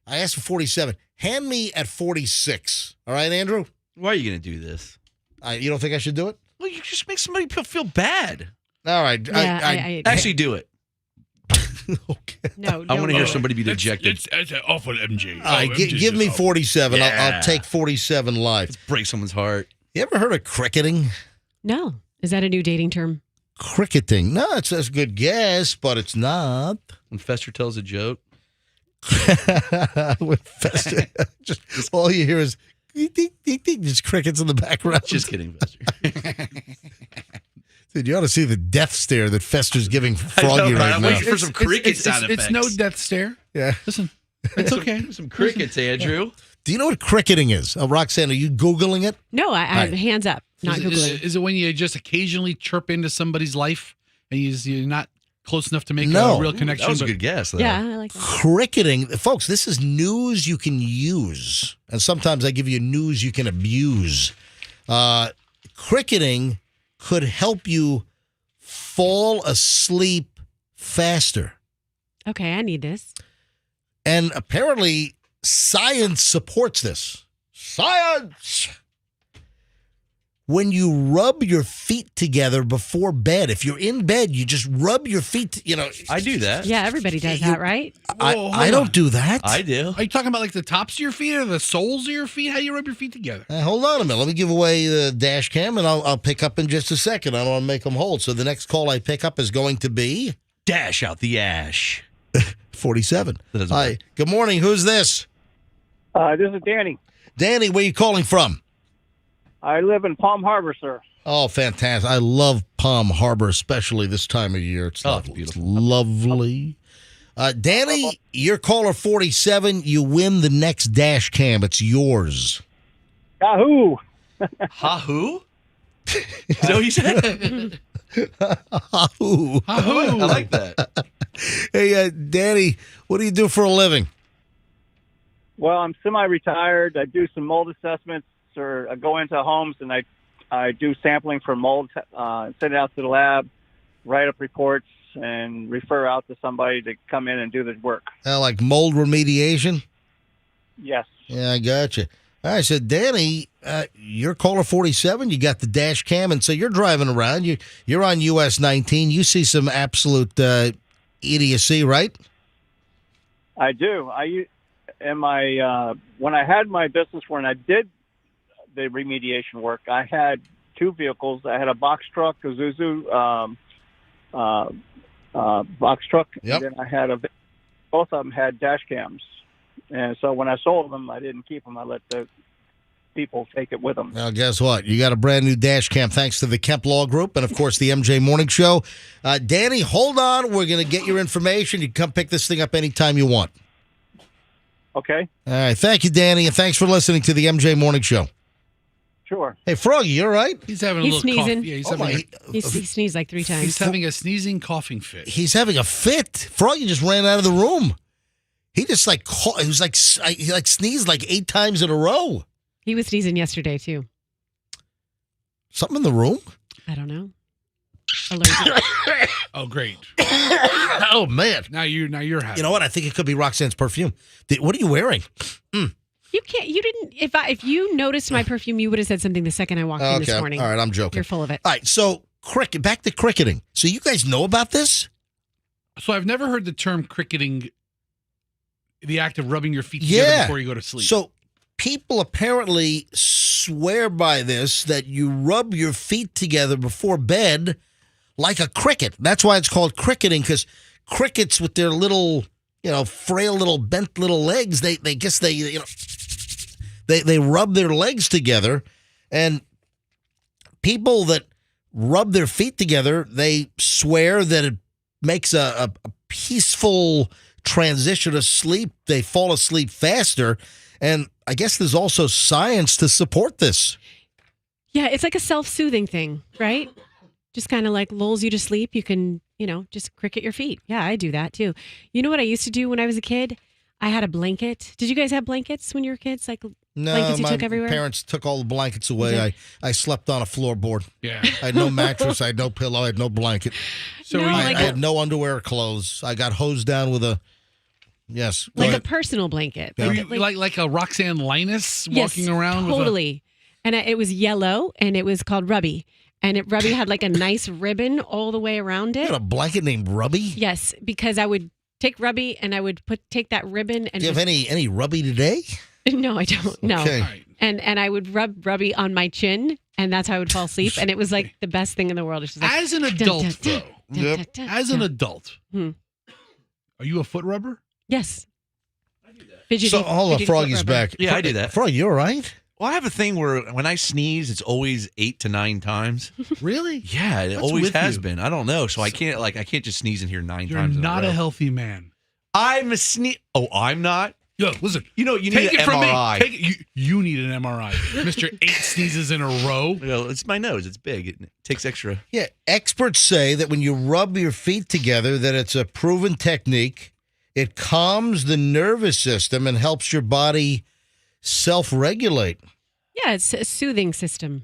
I asked for 47. Hand me at 46. All right, Andrew? Why are you going to do this? You don't think I should do it? Well, you just make somebody feel bad. All right. Yeah, I actually do it. Okay. No, I want to hear somebody be dejected. It's awful, MJ. All right, give me 47. Yeah. I'll take 47 live. Let's break someone's heart. You ever heard of cricketing? No. Is that a new dating term? Cricketing. No, it's a good guess, but it's not. When Fester tells a joke. With Fester, just all you hear is just crickets in the background. Just kidding, Fester. Dude, you ought to see the death stare that Fester's giving Froggy right I'm now. waiting for some cricket sound It's effects. no death stare. Yeah. Listen, it's okay. Some crickets, Andrew. Do you know what cricketing is? Roxanne, are you Googling it? No, I'm Right. hands up, not Googling. Is it when you just occasionally chirp into somebody's life and you're not close enough to make No. a real connection? That was a good guess, though. Yeah, I like that. Cricketing. Folks, this is news you can use. And sometimes I give you news you can abuse. Cricketing could help you fall asleep faster. Okay, I need this. And apparently, science supports this. Science! When you rub your feet together before bed, if you're in bed, you just rub your feet, I do that. Yeah, everybody does that, right? I don't do that. I do. Are you talking about like the tops of your feet or the soles of your feet? How do you rub your feet together? Hold on a minute. Let me give away the dash cam, and I'll pick up in just a second. I don't want to make them hold. So the next call I pick up is going to be Dash out the ash. 47. That doesn't Hi. work. Good morning. Who's this? This is Danny. Danny, where you calling from? I live in Palm Harbor, sir. Oh, fantastic. I love Palm Harbor, especially this time of year. It's Oh, lovely. it's beautiful. It's lovely. Danny, you're caller 47. You win the next dash cam. It's yours. Yahoo! Ha who? Is that what you said? Ahoo. Oh, I like that. Hey, Danny, what do you do for a living? Well, I'm semi-retired. I do some mold assessments, or I go into homes and I do sampling for mold, send it out to the lab, write up reports, and refer out to somebody to come in and do the work. Like mold remediation? Yes. Yeah, I got you. All right, so Danny, you're caller 47. You got the dash cam, and so you're driving around. You're on US 19. You see some absolute idiocy, right? I do. In my when I had my business, when I did the remediation work, I had two vehicles. I had a box truck, a Zuzu box truck, Yep. and then I had both of them had dash cams. And so when I sold them, I didn't keep them. I let the people take it with them. Well, guess what? You got a brand new dash cam thanks to the Kemp Law Group and, of course, the MJ Morning Show. Danny, hold on. We're going to get your information. You can come pick this thing up anytime you want. Okay, All right. Thank you, Danny, and thanks for listening to the MJ Morning Show. sure. Hey, Froggy, you all right? He's having a He's little cough. sneezing. Yeah, Oh, my. He sneezed like 3 times. he's having a sneezing, coughing fit. He's having a fit. Froggy just ran out of the room. He just he was like he sneezed like 8 times in a row. He was sneezing yesterday too. Something in the room? I don't know. Allergic. Oh, great. Oh man! Now you're happy. You know what? I think it could be Roxanne's perfume. What are you wearing? You can't. You didn't. If you noticed my perfume, you would have said something the second I walked in this morning. All right, I'm joking. You're full of it. All right, so back to cricketing. So you guys know about this? So I've never heard the term cricketing, the act of rubbing your feet together before you go to sleep. So people apparently swear by this, that you rub your feet together before bed like a cricket. That's why it's called cricketing, because crickets with their little, frail little bent little legs, they rub their legs together. And people that rub their feet together, they swear that it makes a peaceful transition to sleep. They fall asleep faster. And I guess there's also science to support this. Yeah, it's like a self-soothing thing, right? Just kind of like lulls you to sleep. You can, just cricket your feet. Yeah, I do that too. You know what I used to do when I was a kid? I had a blanket. Did you guys have blankets when you were kids? Like blankets you took everywhere? My parents took all the blankets away. I slept on a floorboard. Yeah. I had no mattress. I had no pillow. I had no blanket. So No, I like had no underwear or clothes. I got hosed down with a, yes. go like a ahead. personal blanket. Yeah. were you like a Roxanne Linus walking around totally. And it was yellow, and it was called Rubby. And Rubby had like a nice ribbon all the way around You it. had a blanket named Rubby? Yes, because I would take Rubby and I would take that ribbon and Do you have any Rubby today? No, I don't. No. Okay. All right. And I would rub Rubby on my chin, and that's how I would fall asleep. And it was like the best thing in the world. It's just like, As an adult, dun, though, Yep. as an adult, Hmm. are you a foot rubber? yes. Fidgety, So hold on, fidgety foot Froggy's rubber. back. Yeah, I do that. Froggy, you all right? Well, I have a thing where when I sneeze, it's always 8 to 9 times. Really? Yeah, it What's always with has you? been. I don't know, so I can't just sneeze in here 9 You're times. not in a row. healthy man. I'm a sneeze. Oh, I'm not. Yo, listen. You know, you need Take an it from MRI. me. Take it. You need an MRI. Mr. 8 sneezes in a row. It's my nose. It's big. It takes extra. Yeah, experts say that when you rub your feet together, that it's a proven technique. It calms the nervous system and helps your body self-regulate. Yeah, it's a soothing system.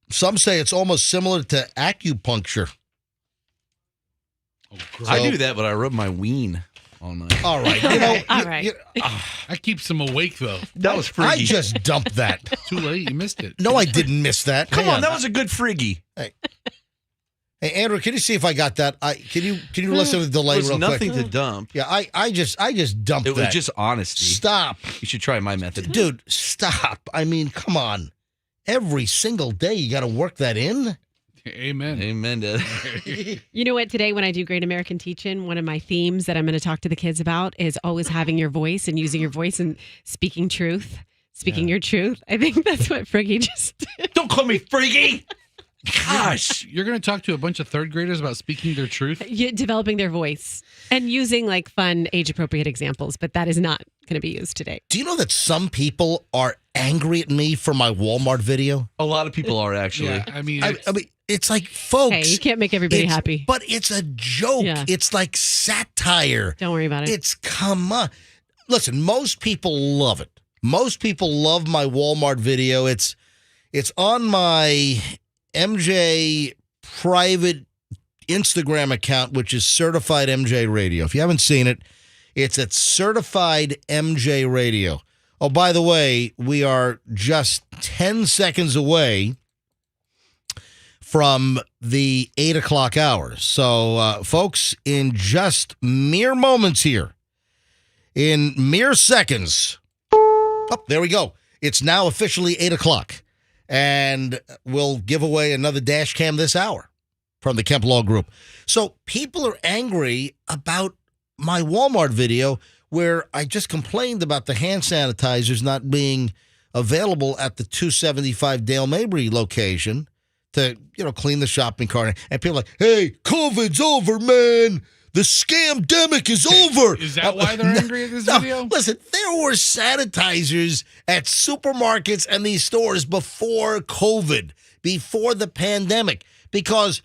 Some say it's almost similar to acupuncture. Oh, gross. I do that, but I rub my ween all night. All right. All right. That keeps him awake, though. That was I freaky. just dumped that. Too late. You missed it. No, I didn't miss that. Come Hang on, that was a good friggy. Hey, Andrew, can you see if I got that? Can you listen to the delay There's real nothing quick? to dump. Yeah, I just dumped It was that. just honesty. Stop. You should try my method. Dude, stop. I mean, come on. Every single day you got to work that in? Amen. Amen to that. You know what? Today, when I do Great American Teach-In, one of my themes that I'm going to talk to the kids about is always having your voice and using your voice and speaking truth, speaking your truth. I think that's what Friggy just did. Don't call me freaky. Gosh. You're going to talk to a bunch of third graders about speaking their truth? Developing their voice and using like fun, age-appropriate examples, but that is not going to be used today. Do you know that some people are angry at me for my Walmart video? A lot of people are actually. Yeah, I mean, I mean, it's like, folks. Hey, you can't make everybody it's- happy. But it's a joke. Yeah. It's like satire. Don't worry about it. It's come on. Listen, most people love it. Most people love my Walmart video. It's on my MJ private Instagram account, which is Certified MJ Radio. If you haven't seen it, it's at Certified MJ Radio. Oh, by the way, we are just 10 seconds away from the 8 o'clock hour. So, folks, in just mere moments here, in mere seconds, oh, there we go. It's now officially 8 o'clock. And we'll give away another dash cam this hour from the Kemp Law Group. So people are angry about my Walmart video where I just complained about the hand sanitizers not being available at the 275 Dale Mabry location to, clean the shopping cart. And people are like, hey, COVID's over, man. The scamdemic is over. Is that why they're angry at this video? Listen, there were sanitizers at supermarkets and these stores before COVID, before the pandemic, because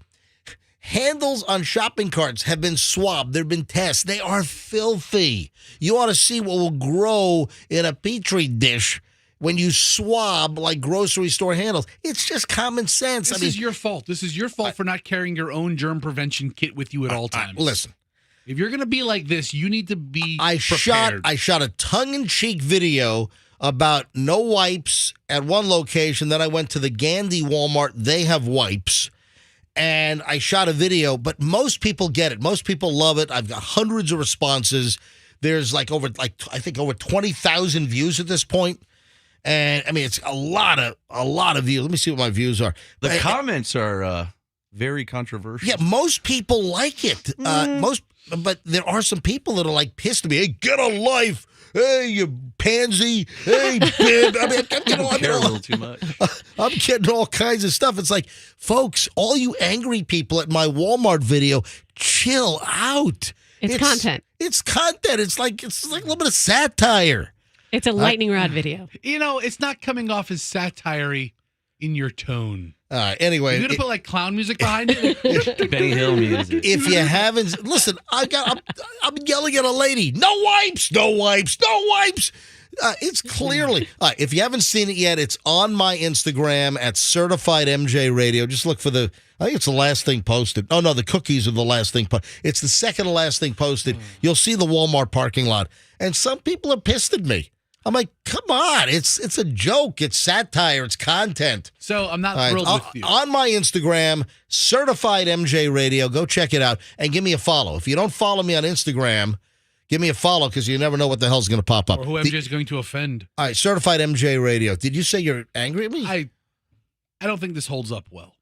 handles on shopping carts have been swabbed. There have been tests. They are filthy. You ought to see what will grow in a Petri dish when you swab like grocery store handles. It's just common sense. This is your fault. This is your fault for not carrying your own germ prevention kit with you at all times. Listen. If you're going to be like this, you need to be prepared. I shot a tongue-in-cheek video about no wipes at one location. Then I went to the Gandhi Walmart. They have wipes. And I shot a video, but most people get it. Most people love it. I've got hundreds of responses. There's I think over 20,000 views at this point. And I mean, it's a lot of views. Let me see what my views are. The comments are very controversial. Yeah, most people like it. But there are some people that are pissed at me. Hey, get a life. Hey, you pansy. Hey, Ben. I mean, I'm getting a little too much. I'm getting all kinds of stuff. It's like, folks, all you angry people at my Walmart video, chill out. It's content. It's content. It's like a little bit of satire. It's a lightning rod video. It's not coming off as satire-y in your tone. Anyway, you're gonna put clown music behind it. Benny Hill music. If you haven't, listen, I'm yelling at a lady. No wipes, no wipes, no wipes. It's clearly. If you haven't seen it yet, it's on my Instagram at Certified MJ Radio. Just look for I think it's the last thing posted. Oh no, the cookies are the last thing. It's the second to last thing posted. You'll see the Walmart parking lot, and some people are pissed at me. I'm like, come on, it's a joke. It's satire. It's content. So I'm not thrilled with you. On my Instagram, Certified MJ Radio, go check it out and give me a follow. If you don't follow me on Instagram, give me a follow because you never know what the hell's going to pop up. Or who MJ is going to offend. All right, Certified MJ Radio. Did you say you're angry at me? I don't think this holds up well.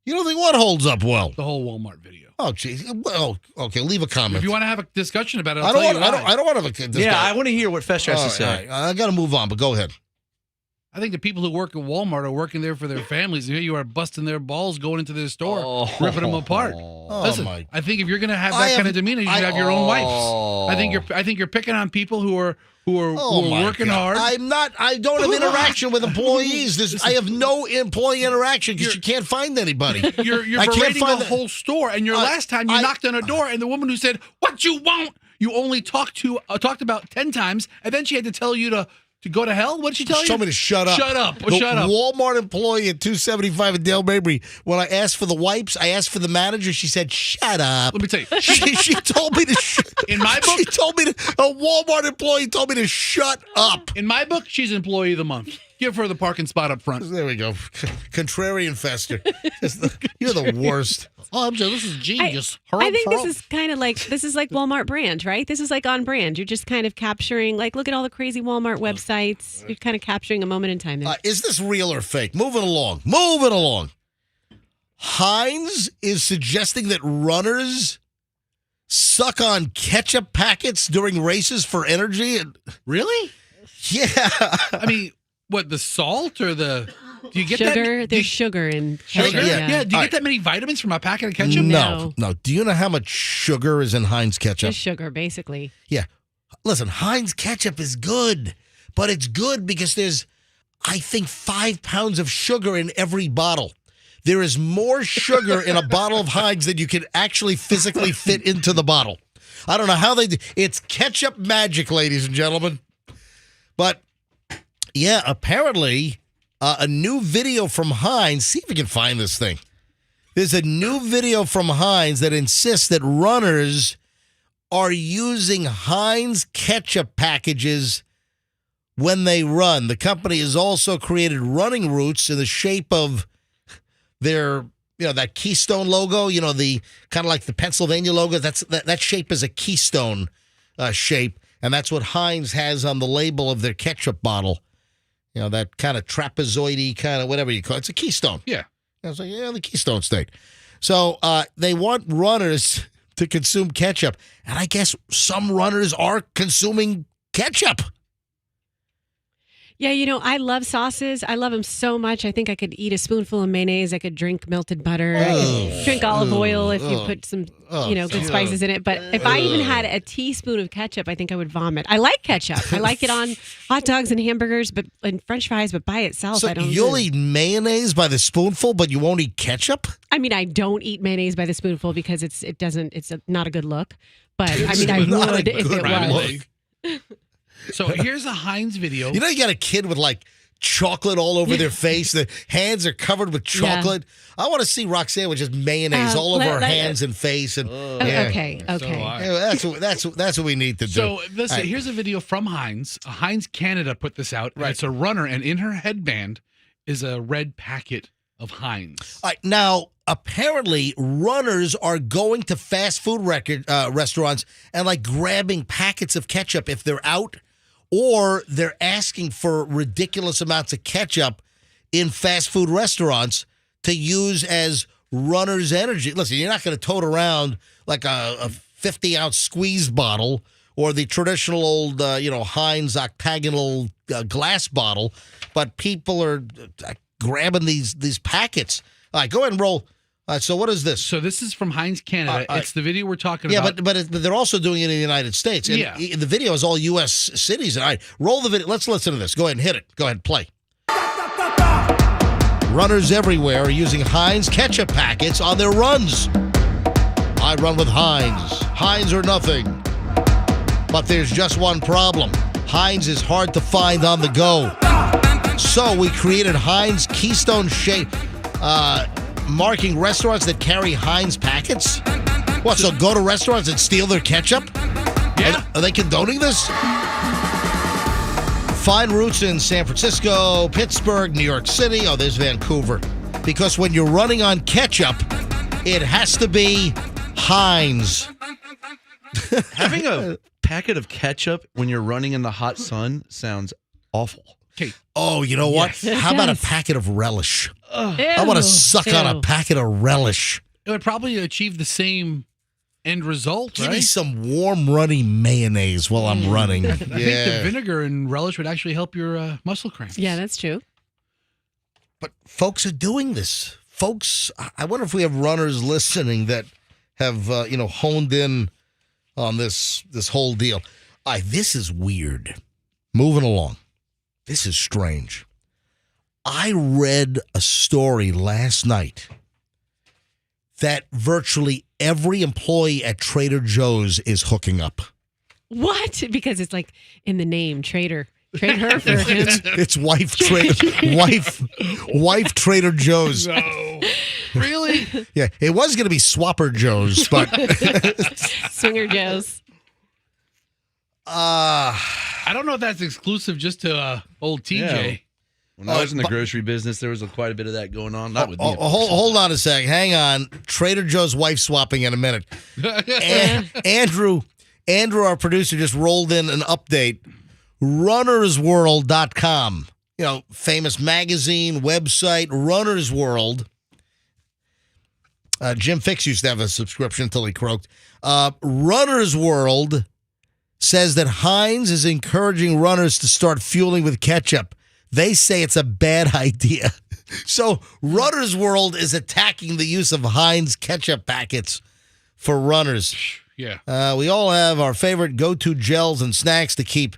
You don't think what holds up well? The whole Walmart video. Oh, geez. Well, okay, leave a comment. If you want to have a discussion about it, I don't want to have a discussion. Yeah, I want to hear what Fester has to say. Right. I got to move on, but go ahead. I think the people who work at Walmart are working there for their families. And here you are busting their balls going into their store, ripping them apart. Listen, I think if you're going to have that kind of demeanor, you should have your own wipes. I think you're picking on people who are working hard. I don't have interaction with employees. I have no employee interaction because you can't find anybody. You're berating the whole store. And last time you knocked on a door, and the woman who said, "What you want?" you only talked about 10 times, and then she had to tell you to go to hell? What did she tell you? Told me to shut up. Shut up. The Shut up. Walmart employee at 275 at Dale Mabry, when I asked for the wipes, I asked for the manager. She said, shut up. Let me tell you. She told me to In my book. She told me a Walmart employee told me to shut up. In my book, she's Employee of the Month. Give her the parking spot up front. There we go. Contrarian Fester. You're the worst. Oh, MJ, this is genius. I think this is kind of like Walmart brand, right? This is on brand. You're just kind of capturing, look at all the crazy Walmart websites. You're kind of capturing a moment in time there. Is this real or fake? Moving along. Heinz is suggesting that runners suck on ketchup packets during races for energy. Really? Yeah. I mean, what, the salt or the... Do you get sugar? That? There's sugar in ketchup. Yeah. Do you get that many vitamins from a packet of ketchup? No. Do you know how much sugar is in Heinz ketchup? Just sugar, basically. Yeah. Listen, Heinz ketchup is good, but it's good because there's, I think, 5 pounds of sugar in every bottle. There is more sugar in a bottle of Heinz than you can actually physically fit into the bottle. I don't know how they do. It's ketchup magic, ladies and gentlemen. But, yeah, apparently... a new video from Heinz. See if we can find this thing. There's a new video from Heinz that insists that runners are using Heinz ketchup packages when they run. The company has also created running routes in the shape of their, that Keystone logo, the kind of like the Pennsylvania logo. That shape is a Keystone shape, and that's what Heinz has on the label of their ketchup bottle. That kind of trapezoidy kind of whatever you call it. It's a Keystone. Yeah. I was like, the Keystone State. So they want runners to consume ketchup. And I guess some runners are consuming ketchup. Yeah, I love sauces. I love them so much. I think I could eat a spoonful of mayonnaise. I could drink melted butter. I could drink olive oil if you put some, good spices in it. But if I even had a teaspoon of ketchup, I think I would vomit. I like ketchup. I like it on hot dogs and hamburgers, and French fries. But by itself, So I don't. you'll eat mayonnaise by the spoonful, but you won't eat ketchup? I mean, I don't eat mayonnaise by the spoonful because it's not a good look. But I mean, I not a would if good it was. look. So here's a Heinz video. You got a kid with like chocolate all over their face. The hands are covered with chocolate. I want to see Roxanne with just mayonnaise all over her hands and face. And Okay. Yeah, that's what we need to do. So listen, here's a video from Heinz. Heinz Canada put this out. And it's a runner, and in her headband is a red packet of Heinz. All right, now, apparently, runners are going to fast food restaurants and like grabbing packets of ketchup if they're out, or they're asking for ridiculous amounts of ketchup in fast food restaurants to use as runner's energy. Listen, you're not going to tote around like a 50-ounce squeeze bottle or the traditional old, Heinz octagonal glass bottle, but people are grabbing these packets. All right, go ahead and roll. So what is this? So this is from Heinz Canada. It's the video we're talking about. Yeah, but they're also doing it in the United States. And the video is all U.S. cities. All right, roll the video. Let's listen to this. Go ahead and hit it. Go ahead and play. Runners everywhere are using Heinz ketchup packets on their runs. I run with Heinz. Heinz or nothing. But there's just one problem. Heinz is hard to find on the go. So we created Heinz Keystone Shape, marking restaurants that carry Heinz packets. What, so go to restaurants and steal their ketchup? Yeah. Are they condoning this? Find routes in San Francisco, Pittsburgh, New York City. Oh, there's Vancouver. Because when you're running on ketchup, it has to be Heinz. Having a packet of ketchup when you're running in the hot sun sounds awful. Okay. Oh, you know what? Yes, How about a does. packet of relish? I want to suck on a packet of relish. It would probably achieve the same end result, Give right? me some warm, runny mayonnaise while I'm running. I think the vinegar and relish would actually help your muscle cramps. Yeah, that's true. But folks are doing this. Folks, I wonder if we have runners listening that have, honed in on this whole deal. This is weird. Moving along. This is strange. I read a story last night that virtually every employee at Trader Joe's is hooking up. What? Because it's like in the name, Trader. Trade her for him. It's wife Trader Joe's. No. Really? Yeah, it was going to be Swapper Joe's, but Swinger Joe's. I don't know if that's exclusive just to old TJ. Yeah. When I was in the grocery business, there was quite a bit of that going on. Not with me. Hold on a sec. Hang on. Trader Joe's wife swapping in a minute. Andrew, our producer, just rolled in an update. RunnersWorld.com. Famous magazine, website, Runner's World. Jim Fix used to have a subscription until he croaked. Runner's World says that Heinz is encouraging runners to start fueling with ketchup. They say it's a bad idea. So Runner's World is attacking the use of Heinz ketchup packets for runners. Yeah. We all have our favorite go-to gels and snacks to keep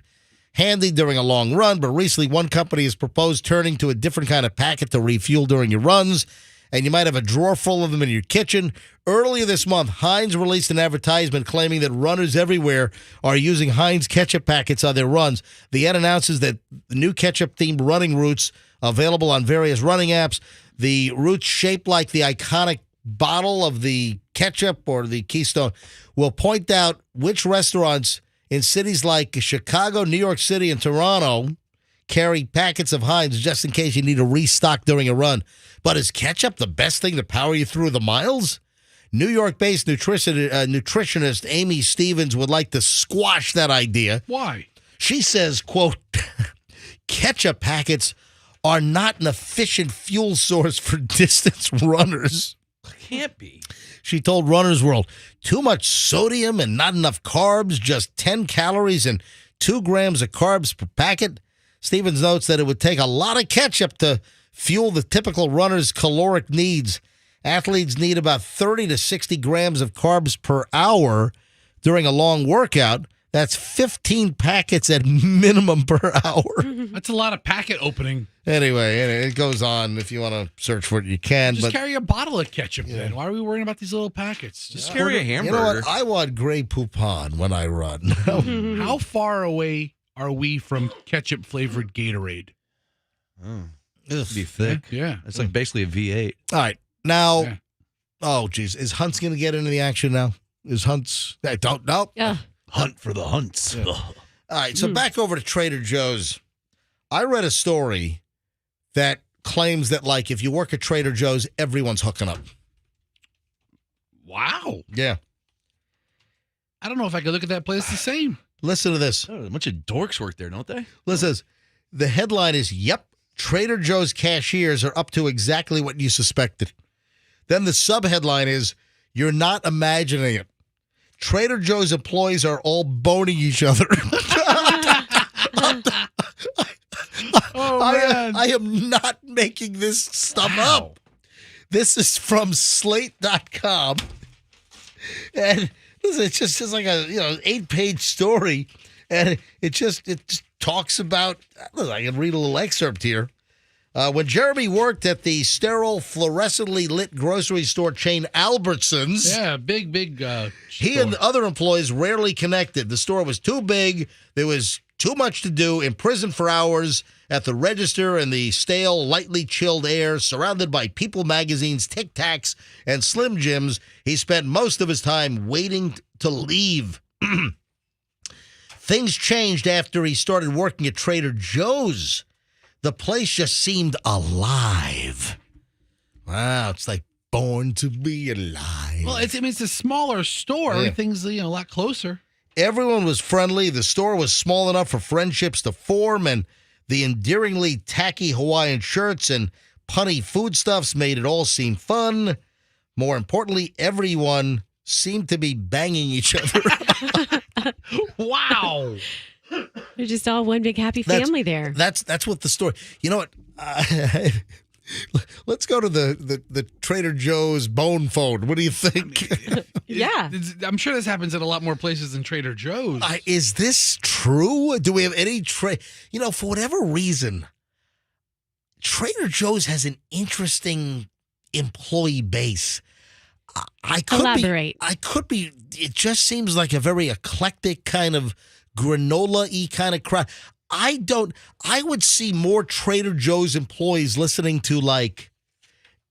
handy during a long run, but recently one company has proposed turning to a different kind of packet to refuel during your runs, and you might have a drawer full of them in your kitchen. Earlier this month, Heinz released an advertisement claiming that runners everywhere are using Heinz ketchup packets on their runs. The ad announces that the new ketchup-themed running routes available on various running apps. The routes shaped like the iconic bottle of the ketchup or the Keystone will point out which restaurants in cities like Chicago, New York City, and Toronto carry packets of Heinz just in case you need to restock during a run. But is ketchup the best thing to power you through the miles? New York-based nutritionist Amy Stevens would like to squash that idea. Why? She says, quote, ketchup packets are not an efficient fuel source for distance runners. Can't be. She told Runner's World, too much sodium and not enough carbs, just 10 calories and 2 grams of carbs per packet. Stevens notes that it would take a lot of ketchup to fuel the typical runner's caloric needs. Athletes need about 30 to 60 grams of carbs per hour during a long workout. That's 15 packets at minimum per hour. That's a lot of packet opening. Anyway, it goes on. If you want to search for it, you can. Just carry a bottle of ketchup then. Why are we worrying about these little packets? Just carry a hamburger. You know what? I want Grey Poupon when I run. How far away are we from ketchup-flavored Gatorade? It'd be thick. Yeah. It's like basically a V8. All right. Now, oh, geez. Is Hunt's going to get into the action now? Is Hunt's? I don't know. Yeah. Hunt for the hunts. Yeah. All right. So back over to Trader Joe's. I read a story that claims that, like, if you work at Trader Joe's, everyone's hooking up. Wow. Yeah. I don't know if I could look at that place the same. Listen to this. Oh, a bunch of dorks work there, don't they? Listen, the headline is, yep, Trader Joe's cashiers are up to exactly what you suspected. Then the subheadline is, you're not imagining it. Trader Joe's employees are all boning each other. I am not making this stuff up. This is from Slate.com. And it's just like a 8-page story. And it just talks about, I can read a little excerpt here. When Jeremy worked at the sterile, fluorescently lit grocery store chain Albertsons. Yeah, big he store. and the other employees rarely connected. The store was too big. There was too much to do. Imprisoned for hours at the register in the stale, lightly chilled air, surrounded by People magazines, Tic Tacs, and Slim Jims, he spent most of his time waiting to leave. Things changed after he started working at Trader Joe's. The place just seemed alive. Wow, it's like born to be alive. Well, it's a smaller store. Yeah. Everything's a lot closer. Everyone was friendly. The store was small enough for friendships to form, and the endearingly tacky Hawaiian shirts and punny foodstuffs made it all seem fun. More importantly, everyone seemed to be banging each other. Wow. They're just all one big happy family there. That's what the story. You know what? Let's go to the Trader Joe's bone phone. What do you think? Yeah. I'm sure this happens at a lot more places than Trader Joe's. Is this true? Do we have any for whatever reason, Trader Joe's has an interesting employee base. Elaborate. I could be. It just seems like a very eclectic kind of granola-y kind of crowd. I would see more Trader Joe's employees listening to, like,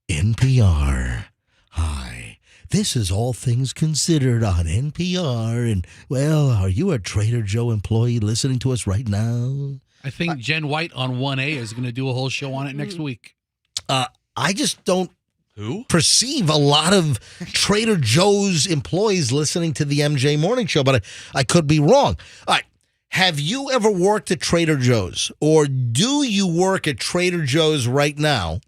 NPR. Hi, this is All Things Considered on NPR. And, well, are you a Trader Joe employee listening to us right now? I think Jen White on 1A is going to do a whole show on it next week. I just don't perceive a lot of Trader Joe's employees listening to the MJ Morning Show, but I could be wrong. All right. Have you ever worked at Trader Joe's, or do you work at Trader Joe's right now?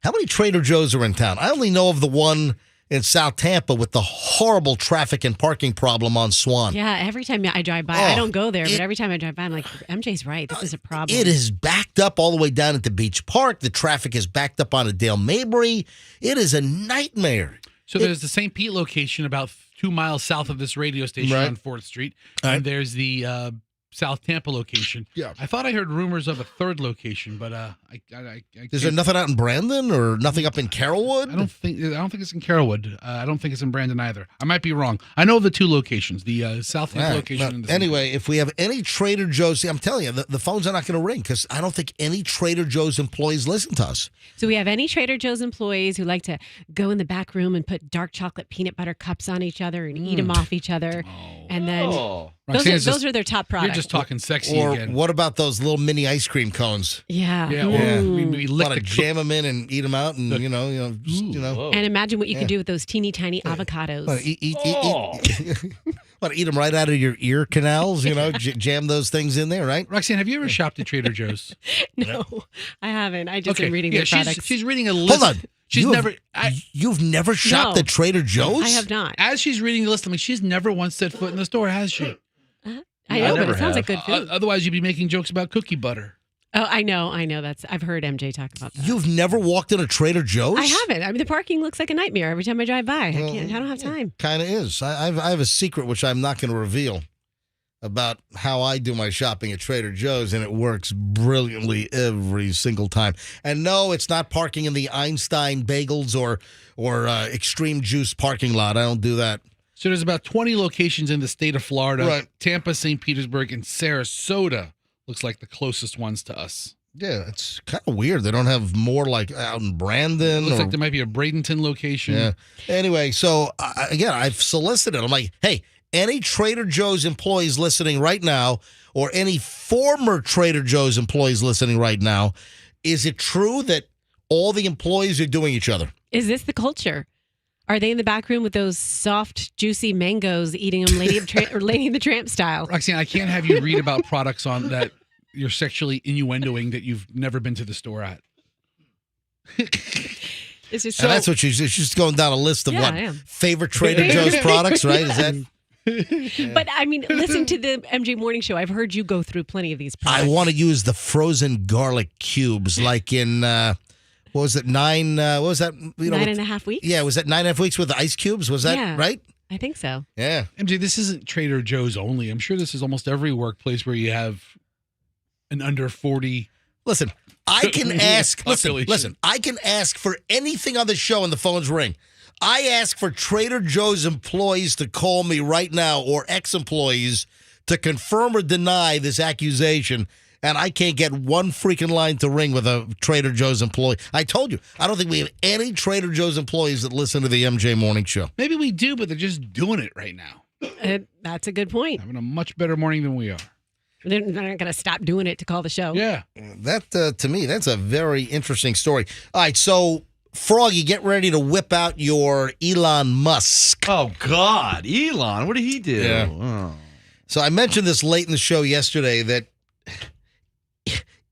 How many Trader Joe's are in town? I only know of the one in South Tampa with the horrible traffic and parking problem on Swan. Yeah, every time I drive by, I don't go there, but every time I drive by, I'm like, MJ's right. This is a problem. It is backed up all the way down at the Beach Park. The traffic is backed up onto Dale Mabry. It is a nightmare. So there's the St. Pete location about 2 miles south of this radio station on 4th Street. Right. And there's the South Tampa location. Yeah. I thought I heard rumors of a third location, but I is there nothing out in Brandon or nothing up in Carrollwood? I don't think it's in Carrollwood. I don't think it's in Brandon either. I might be wrong. I know of the two locations, the South Tampa location. And the anyway, if we have any Trader Joe's, I'm telling you, the phones are not going to ring because I don't think any Trader Joe's employees listen to us. So we have any Trader Joe's employees who like to go in the back room and put dark chocolate peanut butter cups on each other and eat them off each other. And then those are their top products. You're just talking sexy or again. What about those little mini ice cream cones? Yeah. We lick want to jam them in and eat them out, and you know. And imagine what you can do with those teeny tiny avocados. Want to eat them right out of your ear canals? Jam those things in there, right? Roxanne, have you ever shopped at Trader Joe's? No, I haven't. I just am reading their products. She's reading a list. Hold on. You've never shopped No. at Trader Joe's? I have not. As she's reading the list, she's never once set foot in the store, has she? I know, but never it sounds like have. good food. Otherwise, you'd be making jokes about cookie butter. Oh, I know. I've heard MJ talk about that. You've never walked in a Trader Joe's? I haven't. I mean, the parking looks like a nightmare every time I drive by. I don't have time. Kind of is. I have a secret which I'm not going to reveal about how I do my shopping at Trader Joe's, and it works brilliantly every single time. And no, it's not parking in the Einstein Bagels or Extreme Juice parking lot. I don't do that. So there's about 20 locations in the state of Florida. Right. Tampa, St. Petersburg, and Sarasota looks like the closest ones to us. Yeah, it's kind of weird. They don't have more like out in Brandon. Looks like there might be a Bradenton location. Yeah. Anyway, so again, I've solicited. I'm like, hey, any Trader Joe's employees listening right now, or any former Trader Joe's employees listening right now, is it true that all the employees are doing each other? Is this the culture? Are they in the back room with those soft, juicy mangoes, eating them Lady the Tramp style? Roxanne, I can't have you read about products on that you're sexually innuendoing that you've never been to the store at. It's just And that's what she's just going down a list of Yeah, what I am. favorite Trader Joe's products, right? Is that? But I mean, listen to the MJ Morning Show. I've heard you go through plenty of these products. I want to use the frozen garlic cubes, like in what was it? What was that? 9.5 weeks? Yeah, was that 9.5 weeks with the ice cubes? Was that Yeah. right? I think so. Yeah. MJ, this isn't Trader Joe's only. I'm sure this is almost every workplace where you have an under 40. Listen, I can ask. Population. Listen, I can ask for anything on the show, and the phones ring. I ask for Trader Joe's employees to call me right now, or ex-employees, to confirm or deny this accusation, and I can't get one freaking line to ring with a Trader Joe's employee. I told you, I don't think we have any Trader Joe's employees that listen to the MJ Morning Show. Maybe we do, but they're just doing it right now. That's a good point. Having a much better morning than we are. They're not going to stop doing it to call the show. Yeah. That, to me, that's a very interesting story. All right, so, Froggy, get ready to whip out your Elon Musk. Oh, God. Elon, what did he do? Yeah. Oh. So I mentioned this late in the show yesterday that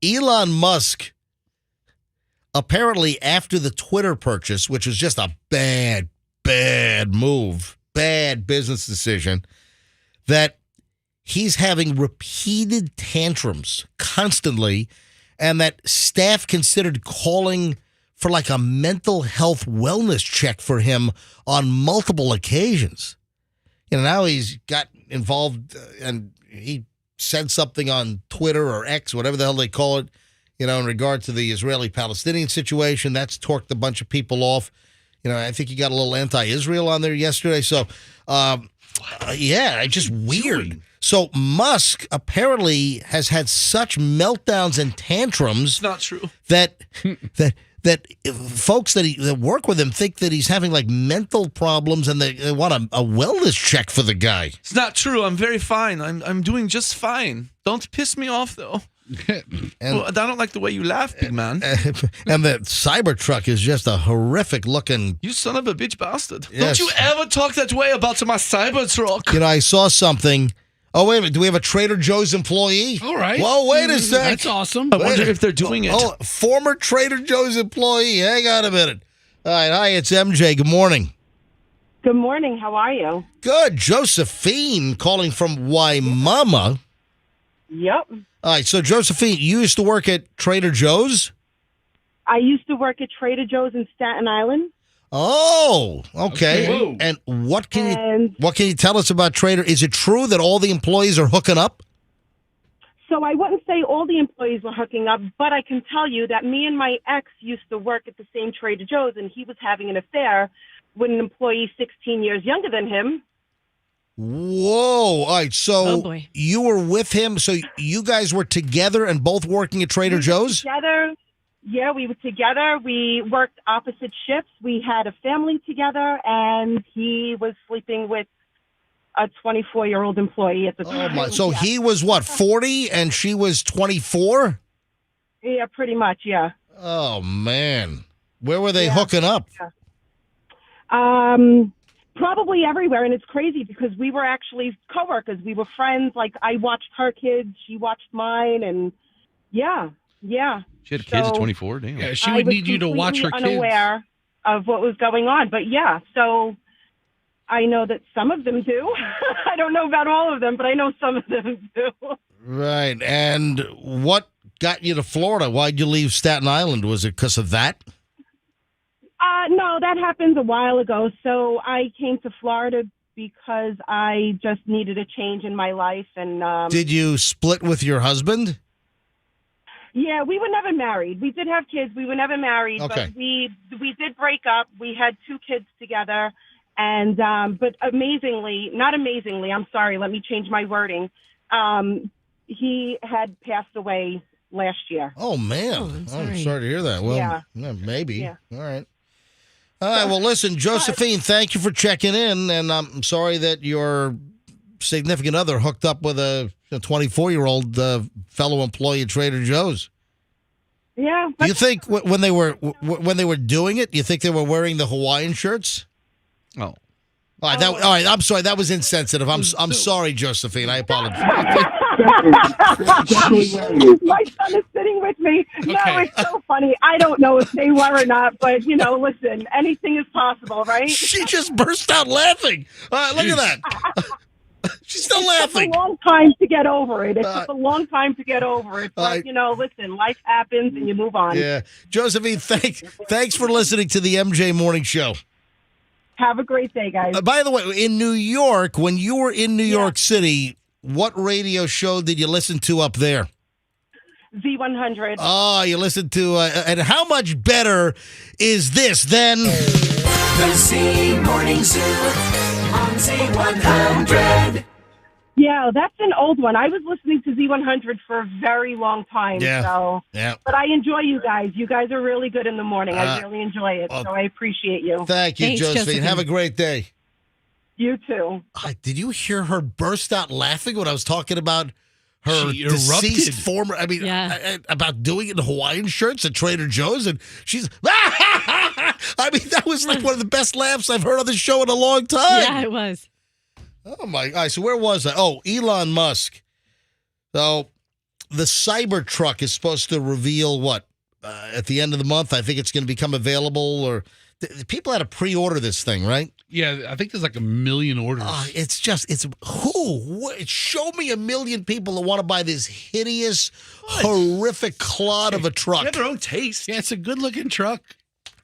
Elon Musk, apparently after the Twitter purchase, which was just a bad move, bad business decision, that he's having repeated tantrums constantly, and that staff considered calling for like a mental health wellness check for him on multiple occasions. You know, now he's got involved and he said something on Twitter or X, whatever the hell they call it, you know, in regard to the Israeli-Palestinian situation. That's torqued a bunch of people off. You know, I think he got a little anti-Israel on there yesterday. So, yeah, just weird. So Musk apparently has had such meltdowns and tantrums. It's not true. That folks that work with him think that he's having like mental problems, and they want a wellness check for the guy. It's not true. I'm very fine. I'm doing just fine. Don't piss me off, though. Well, I don't like the way you laugh, big man. And the Cybertruck is just a horrific looking. You son of a bitch bastard. Yes. Don't you ever talk that way about my Cybertruck. You know, I saw something. Oh, wait a minute. Do we have a Trader Joe's employee? All right. Whoa, wait a sec. That's awesome. I wonder if they're doing it. Oh, former Trader Joe's employee. Hang on a minute. All right. Hi, it's MJ. Good morning. Good morning. How are you? Good. Josephine calling from Waimama. Yep. All right. So, Josephine, you used to work at Trader Joe's? I used to work at Trader Joe's in Staten Island. Oh, okay. Whoa. And what can you tell us about Trader? Is it true that all the employees are hooking up? So I wouldn't say all the employees were hooking up, but I can tell you that me and my ex used to work at the same Trader Joe's, and he was having an affair with an employee 16 years younger than him. Whoa. All right. So Oh, boy. you were with him. So you guys were together and both working at Trader Joe's? Together. Yeah, we were together. We worked opposite shifts. We had a family together, and he was sleeping with a 24-year-old employee at the time. Oh, my. So Yeah. he was what, 40 and she was 24? Yeah, pretty much, yeah. Oh, man. Where were they Yeah. hooking up? Probably everywhere, and it's crazy because we were actually coworkers. We were friends. Like, I watched her kids, she watched mine, and yeah. She had kids at So- 24? Damn. Yeah, she I would was need you to watch her completely kids. unaware of what was going on, but yeah. So I know that some of them do. I don't know about all of them, but I know some of them do. Right. And what got you to Florida? Why'd you leave Staten Island? Was it because of that? No, that happened a while ago. So I came to Florida because I just needed a change in my life. And Did you split with your husband? Yeah, we were never married. We did have kids. We were never married, Okay. but we did break up. We had 2 kids together, and but not amazingly. I'm sorry. Let me change my wording. He had passed away last year. Oh, man. Oh, I'm I'm sorry. sorry to hear that. Well, Yeah. maybe. Yeah. All right. All right. Well, listen, Josephine, thank you for checking in. And I'm sorry that your significant other hooked up with a 24-year-old fellow employee at Trader Joe's. Yeah. Do you think when they were doing it, do you think they were wearing the Hawaiian shirts? Oh. All right, all right. I'm sorry. That was insensitive. I'm sorry, Josephine. I apologize. My son is sitting with me. No, Okay. it's so funny. I don't know if they were or not, but, listen, anything is possible, right? She just burst out laughing. All right, look at that. She's still It laughing. took a long time to get over it. It took a long time to get over it. But, I- listen, life happens and you move on. Yeah. Josephine, thanks for listening to the MJ Morning Show. Have a great day, guys. By the way, in New York, when you were in New York City, what radio show did you listen to up there? Z100. Oh, you listened to, and how much better is this than... The Z Morning Zoo on Z100. Yeah, that's an old one. I was listening to Z100 for a very long time. Yeah. So, Yeah. but I enjoy you guys. You guys are really good in the morning. I really enjoy it. well, So I appreciate you. Thank you, Thanks, Josephine. Josephine. Have a great day. You too. Did you hear her burst out laughing when I was talking about her She deceased erupted. former? I mean, Yeah. about doing it in Hawaiian shirts at Trader Joe's, and she's. I mean, that was like one of the best laughs I've heard on the show in a long time. Yeah, it was. Oh my! All right, so where was I? Oh, Elon Musk. So the Cybertruck is supposed to reveal what at the end of the month. I think it's going to become available, or people had to pre-order this thing, right? Yeah, I think there's like 1 million orders. It's show me 1 million people that want to buy this hideous, horrific clod of a truck. They have their own taste. Yeah, it's a good looking truck.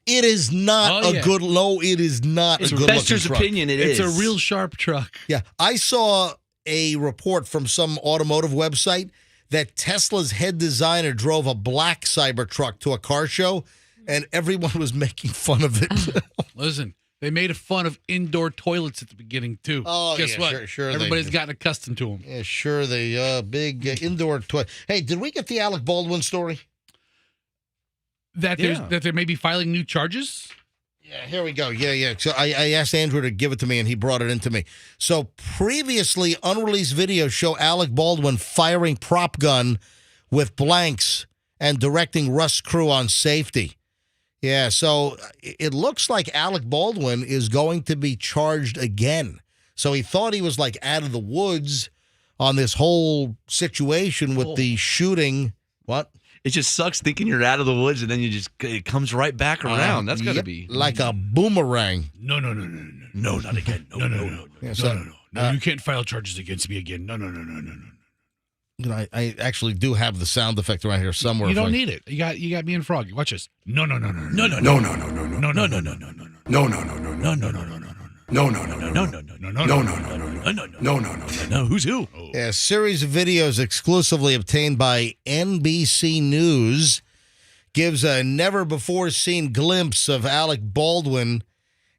It is not Oh, a yeah. good. No, it is not It's a good Bester's looking truck. opinion. It's a real sharp truck. Yeah, I saw a report from some automotive website that Tesla's head designer drove a black Cybertruck to a car show, and everyone was making fun of it. Listen, they made fun of indoor toilets at the beginning too. Oh, Guess yeah, what? sure they Everybody's did. gotten accustomed to them. Yeah, sure, the big indoor toy. Hey, did we get the Alec Baldwin story? That they may be filing new charges. Yeah, here we go. Yeah. So I asked Andrew to give it to me, and he brought it into me. So previously unreleased videos show Alec Baldwin firing prop gun with blanks and directing Russ crew on safety. Yeah, so it looks like Alec Baldwin is going to be charged again. So he thought he was like out of the woods on this whole situation with the shooting. What? It just sucks thinking you're out of the woods and then it comes right back around. That's got to Yep, be like a boomerang. No, not again. No. Yeah, No, you can't file charges against me again. No. You know, I actually do have the sound effect around here somewhere. You don't if I- need it. You got me and Froggy. Watch this. No. Who's who? Yeah, a series of videos exclusively obtained by NBC News gives a never-before-seen glimpse of Alec Baldwin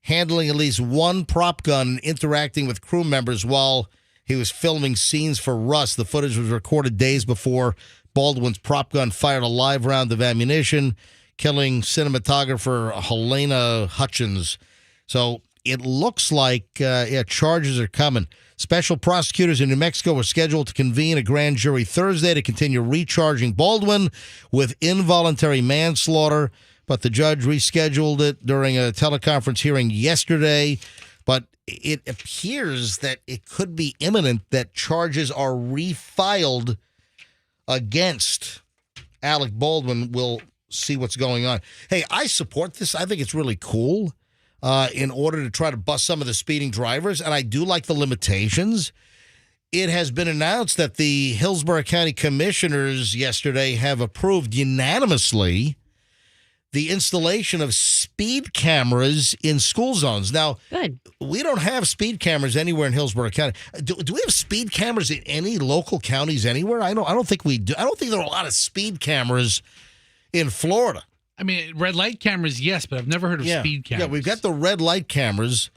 handling at least one prop gun and interacting with crew members while he was filming scenes for Russ. The footage was recorded days before Baldwin's prop gun fired a live round of ammunition, killing cinematographer Helena Hutchins. So it looks like charges are coming. Special prosecutors in New Mexico were scheduled to convene a grand jury Thursday to continue recharging Baldwin with involuntary manslaughter, but the judge rescheduled it during a teleconference hearing yesterday. But it appears that it could be imminent that charges are refiled against Alec Baldwin. We'll see what's going on. Hey, I support this. I think it's really cool. in order to try to bust some of the speeding drivers, and I do like the limitations. It has been announced that the Hillsborough County Commissioners yesterday have approved unanimously the installation of speed cameras in school zones. Now, Good. we don't have speed cameras anywhere in Hillsborough County. Do we have speed cameras in any local counties anywhere? I don't think we do. I don't think there are a lot of speed cameras in Florida. I mean, red light cameras, yes, but I've never heard of speed cameras. Yeah, we've got the red light cameras,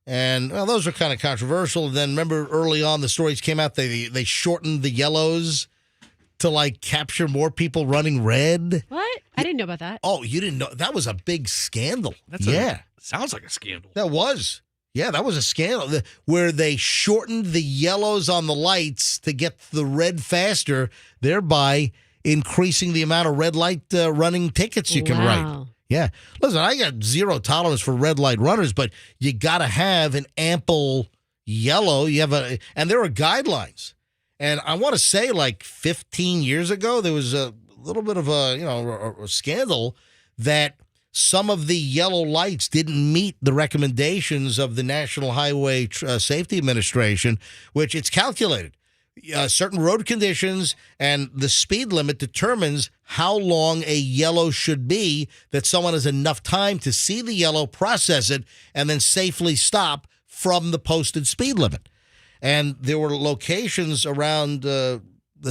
and those are kind of controversial. And then remember early on the stories came out, they shortened the yellows to like capture more people running red. What? I didn't know about that. Oh, you didn't know? That was a big scandal. Sounds like a scandal. That was. Yeah, that was a scandal where they shortened the yellows on the lights to get the red faster, thereby increasing the amount of red light running tickets you can write. Yeah. Listen, I got zero tolerance for red light runners, but you got to have an ample yellow. And there are guidelines. And I want to say like 15 years ago, there was a little bit of a scandal that some of the yellow lights didn't meet the recommendations of the National Highway Safety Administration, which it's calculated. Certain road conditions and the speed limit determines how long a yellow should be, that someone has enough time to see the yellow, process it, and then safely stop from the posted speed limit. And there were locations around the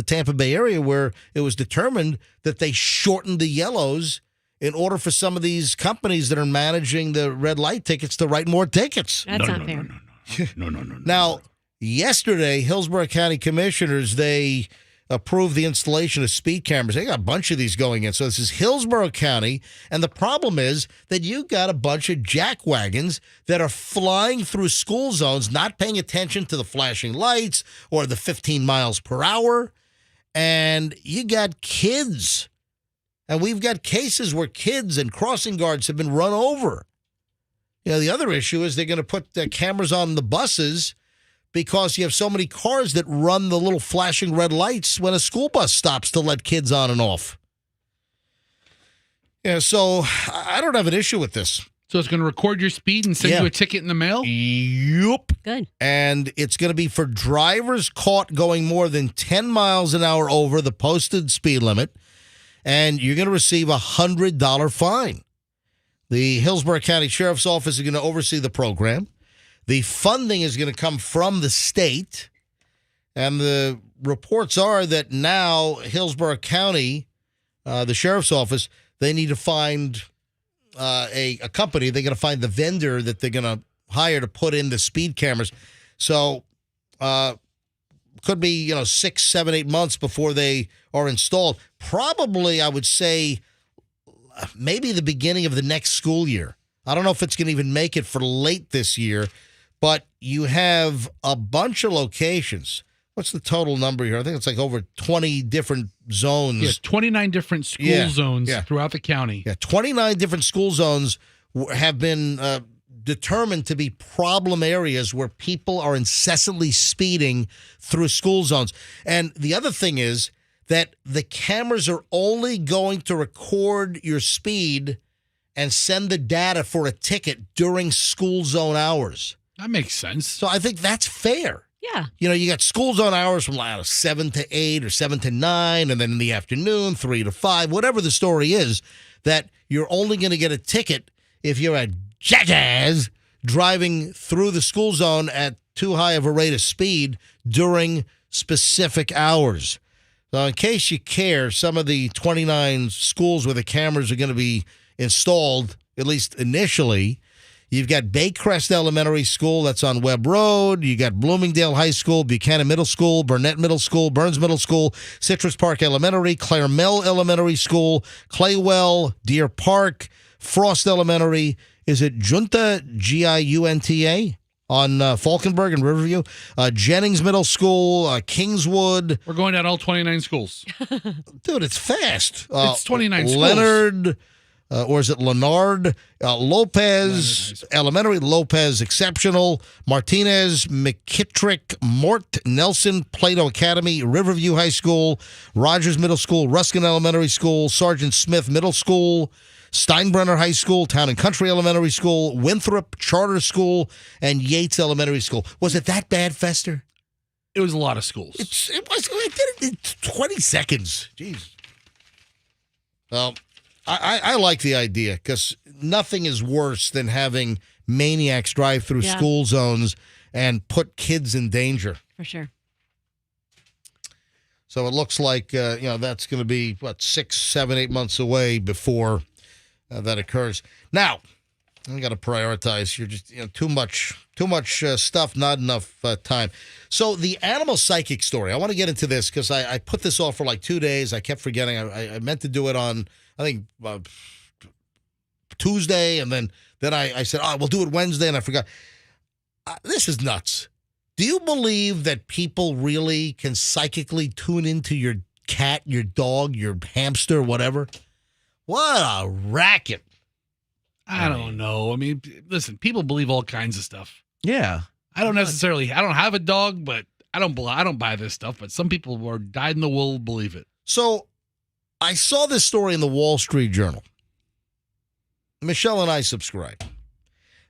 Tampa Bay area where it was determined that they shortened the yellows in order for some of these companies that are managing the red light tickets to write more tickets. That's not fair. No. Now, yesterday, Hillsborough County Commissioners, they approved the installation of speed cameras. They got a bunch of these going in. So this is Hillsborough County, and the problem is that you got a bunch of jackwagons that are flying through school zones, not paying attention to the flashing lights or the 15 miles per hour, and you got kids. And we've got cases where kids and crossing guards have been run over. The other issue is they're going to put the cameras on the buses because you have so many cars that run the little flashing red lights when a school bus stops to let kids on and off. So I don't have an issue with this. So it's going to record your speed and send you a ticket in the mail? Yup. Good. And it's going to be for drivers caught going more than 10 miles an hour over the posted speed limit, and you're going to receive a $100 fine. The Hillsborough County Sheriff's Office is going to oversee the program. The funding is going to come from the state, and the reports are that now Hillsborough County, the Sheriff's Office, they need to find a company. They're going to find the vendor that they're going to hire to put in the speed cameras. So could be 6, 7, 8 months before they are installed. Probably, I would say, maybe the beginning of the next school year. I don't know if it's going to even make it for late this year. But you have a bunch of locations. What's the total number here? I think it's like over 20 different zones. Yeah, 29 different school zones throughout the county. Yeah, 29 different school zones have been determined to be problem areas where people are incessantly speeding through school zones. And the other thing is that the cameras are only going to record your speed and send the data for a ticket during school zone hours. That makes sense. So I think that's fair. Yeah. You got school zone hours from 7 to 8 or 7 to 9, and then in the afternoon, 3 to 5, whatever the story is, that you're only going to get a ticket if you're a jackass driving through the school zone at too high of a rate of speed during specific hours. So in case you care, some of the 29 schools where the cameras are going to be installed, at least initially, you've got Baycrest Elementary School, that's on Webb Road. You got Bloomingdale High School, Buchanan Middle School, Burnett Middle School, Burns Middle School, Citrus Park Elementary, Claremelle Elementary School, Claywell, Deer Park, Frost Elementary. Is it Junta, Giunta, on Falkenberg and Riverview? Jennings Middle School, Kingswood. We're going down all 29 schools. Dude, it's fast. It's 29 schools. Leonard. Or is it Leonard? Lopez Elementary, Lopez Exceptional, Martinez, McKittrick, Mort, Nelson, Plato Academy, Riverview High School, Rogers Middle School, Ruskin Elementary School, Sergeant Smith Middle School, Steinbrenner High School, Town and Country Elementary School, Winthrop Charter School, and Yates Elementary School. Was it that bad, Fester? It was a lot of schools. It was. I did it in 20 seconds. Jeez. Well, I like the idea because nothing is worse than having maniacs drive through school zones and put kids in danger. For sure. So it looks like that's going to be 6, 7, 8 months away before that occurs. Now, I got to prioritize. You're just too much stuff, not enough time. So the animal psychic story. I want to get into this because I put this off for like 2 days. I kept forgetting. I meant to do it on I think Tuesday, and then I said, we'll do it Wednesday, and I forgot. This is nuts. Do you believe that people really can psychically tune into your cat, your dog, your hamster, whatever? What a racket. I don't know. I mean, listen, people believe all kinds of stuff. Yeah. I don't have a dog, but I don't buy this stuff, but some people who are dyed in the wool believe it. So I saw this story in the Wall Street Journal. Michelle and I subscribe.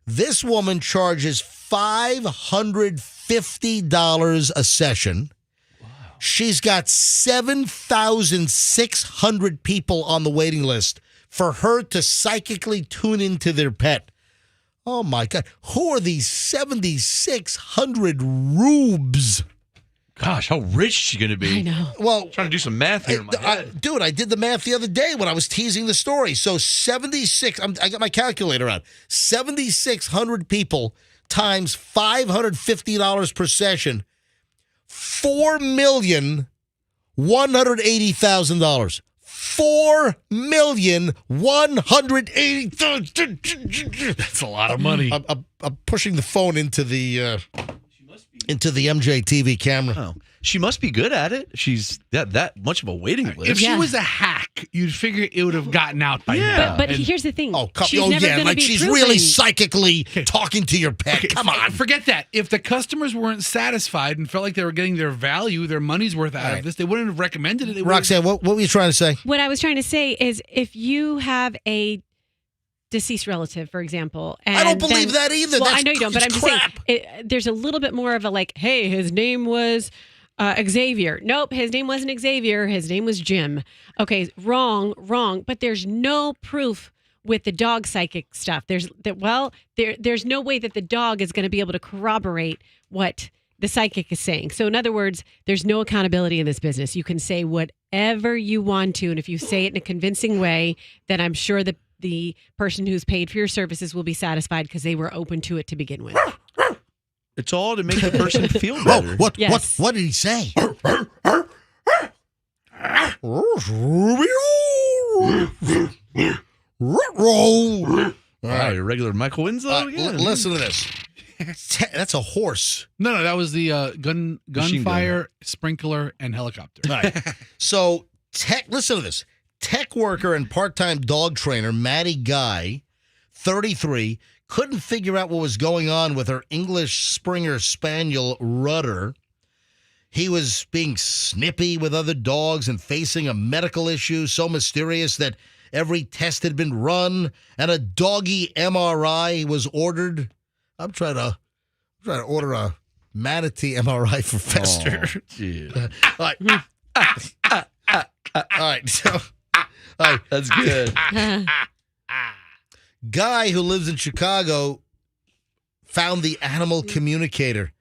This woman charges $550 a session. Wow. She's got 7,600 people on the waiting list for her to psychically tune into their pet. Oh, my God. Who are these 7,600 rubes? Gosh, how rich is she going to be? I know. Well, trying to do some math here in my head. Dude, I did the math the other day when I was teasing the story. So 76, I got my calculator out. 7,600 people times $550 per session, $4,180,000. $4,180,000. That's a lot of money. I'm pushing the phone into the MJTV camera. Oh, she must be good at it. She's that much of a waiting list. If she was a hack, you'd figure it would have gotten out by now. But here's the thing. She's she's really psychically talking to your pet. Okay, Come on. Forget that. If the customers weren't satisfied and felt like they were getting their value, their money's worth out of this, they wouldn't have recommended it. Roxanne, what were you trying to say? What I was trying to say is if you have a deceased relative, for example. And I don't believe that either. Well, That's, I know you don't, but I'm just saying there's a little bit more of a like, hey, his name was Xavier. Nope, his name wasn't Xavier. His name was Jim. Okay, wrong. But there's no proof with the dog psychic stuff. There's no way that the dog is going to be able to corroborate what the psychic is saying. So in other words, there's no accountability in this business. You can say whatever you want to, and if you say it in a convincing way, then I'm sure that the person who's paid for your services will be satisfied because they were open to it to begin with. It's all to make the person feel better. What did he say? Wow, your regular Michael Winslow again. Listen to this. That's a horse. No, that was the gunfire, sprinkler, and helicopter. Right. So, listen to this. Tech worker and part-time dog trainer Maddie Guy, 33, couldn't figure out what was going on with her English Springer Spaniel Rudder. He was being snippy with other dogs and facing a medical issue so mysterious that every test had been run and a doggy MRI was ordered. I'm trying to order a manatee MRI for Fester. All right. So, that's good. Guy who lives in Chicago found the animal communicator,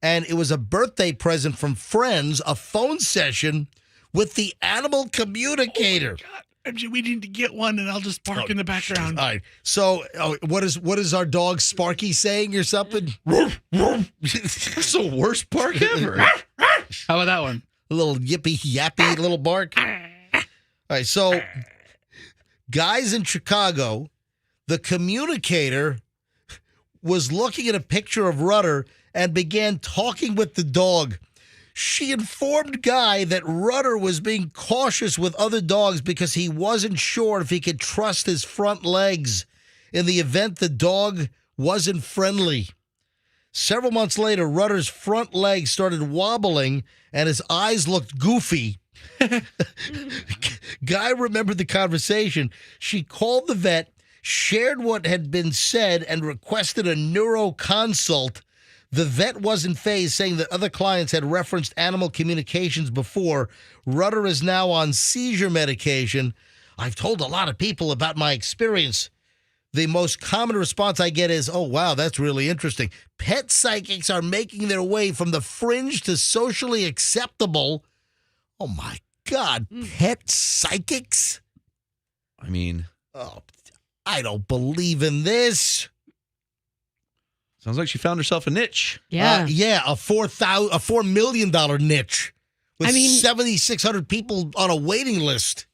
and it was a birthday present from friends, a phone session with the animal communicator. Oh my God. We need to get one, and I'll just bark in the background. All right. So, what is our dog Sparky saying or something? It's the worst bark ever. How about that one? A little yippy yappy little bark. All right. So, guys in Chicago, the communicator was looking at a picture of Rudder and began talking with the dog. She informed Guy that Rudder was being cautious with other dogs because he wasn't sure if he could trust his front legs in the event the dog wasn't friendly. Several months later, Rudder's front leg started wobbling and his eyes looked goofy. Guy remembered the conversation. She called the vet, shared what had been said, and requested a neuro consult. The vet wasn't fazed, saying that other clients had referenced animal communications before. Rudder is now on seizure medication. I've told a lot of people about my experience. The most common response I get is, oh, wow, that's really interesting. Pet psychics are making their way from the fringe to socially acceptable. Oh, my God. Pet psychics? I mean, Oh, I don't believe in this. sounds like she found herself a niche. Yeah. Yeah, a $4 million niche with I mean- 7,600 people on a waiting list.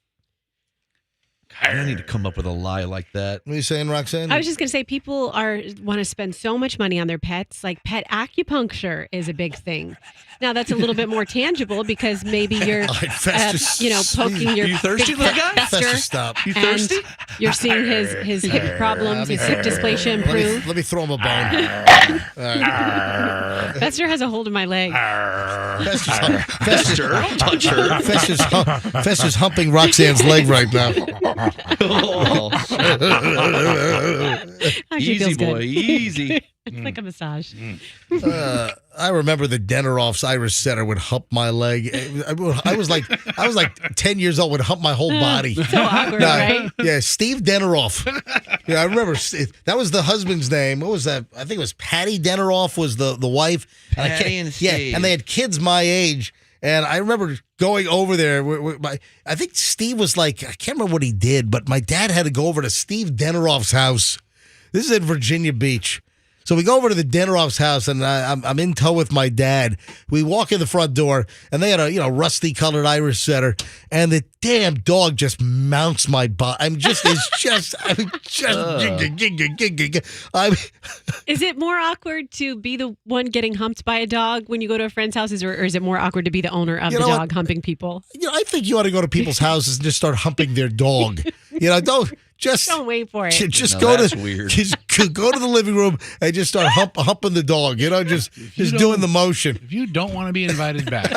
I need to come up with a lie like that. What are you saying, Roxanne? I was just going to say people want to spend so much money on their pets. Like pet acupuncture is a big thing. Now that's a little bit more tangible because maybe you're, All right, Festus, poking your You thirsty, big little pet guy? Fester, Festus, stop. You and thirsty? you're seeing his hip problems, his hip dysplasia improve. Let me throw him a bone. All right. Fester has a hold of my leg. Festus, Don't touch her. Festus humping Roxanne's leg right now. Actually Easy, feels good. boy. Easy. It's like a massage. I remember the Denneroff's Irish setter would hump my leg. I was like 10 years old, would hump my whole body. So awkward, right? Yeah, Steve Denneroff. Yeah, I remember that was the husband's name. What was that? I think it was Patty Denneroff was the wife. Patty and yeah, Steve. and they had kids my age. And I remember going over there. I think Steve was like, I can't remember what he did, but my dad had to go over to Steve Denneroff's house. This is in Virginia Beach. So we go over to the Denneroff's house, and I'm in tow with my dad. We walk in the front door, and they had a rusty colored Irish setter, and the damn dog just mounts my butt. Is it more awkward to be the one getting humped by a dog when you go to a friend's houses, or is it more awkward to be the owner of the dog humping people? I think you ought to go to people's houses and just start humping their dog. Don't wait for it. Just go to the living room and just start humping the dog. Just doing the motion. If you don't want to be invited back,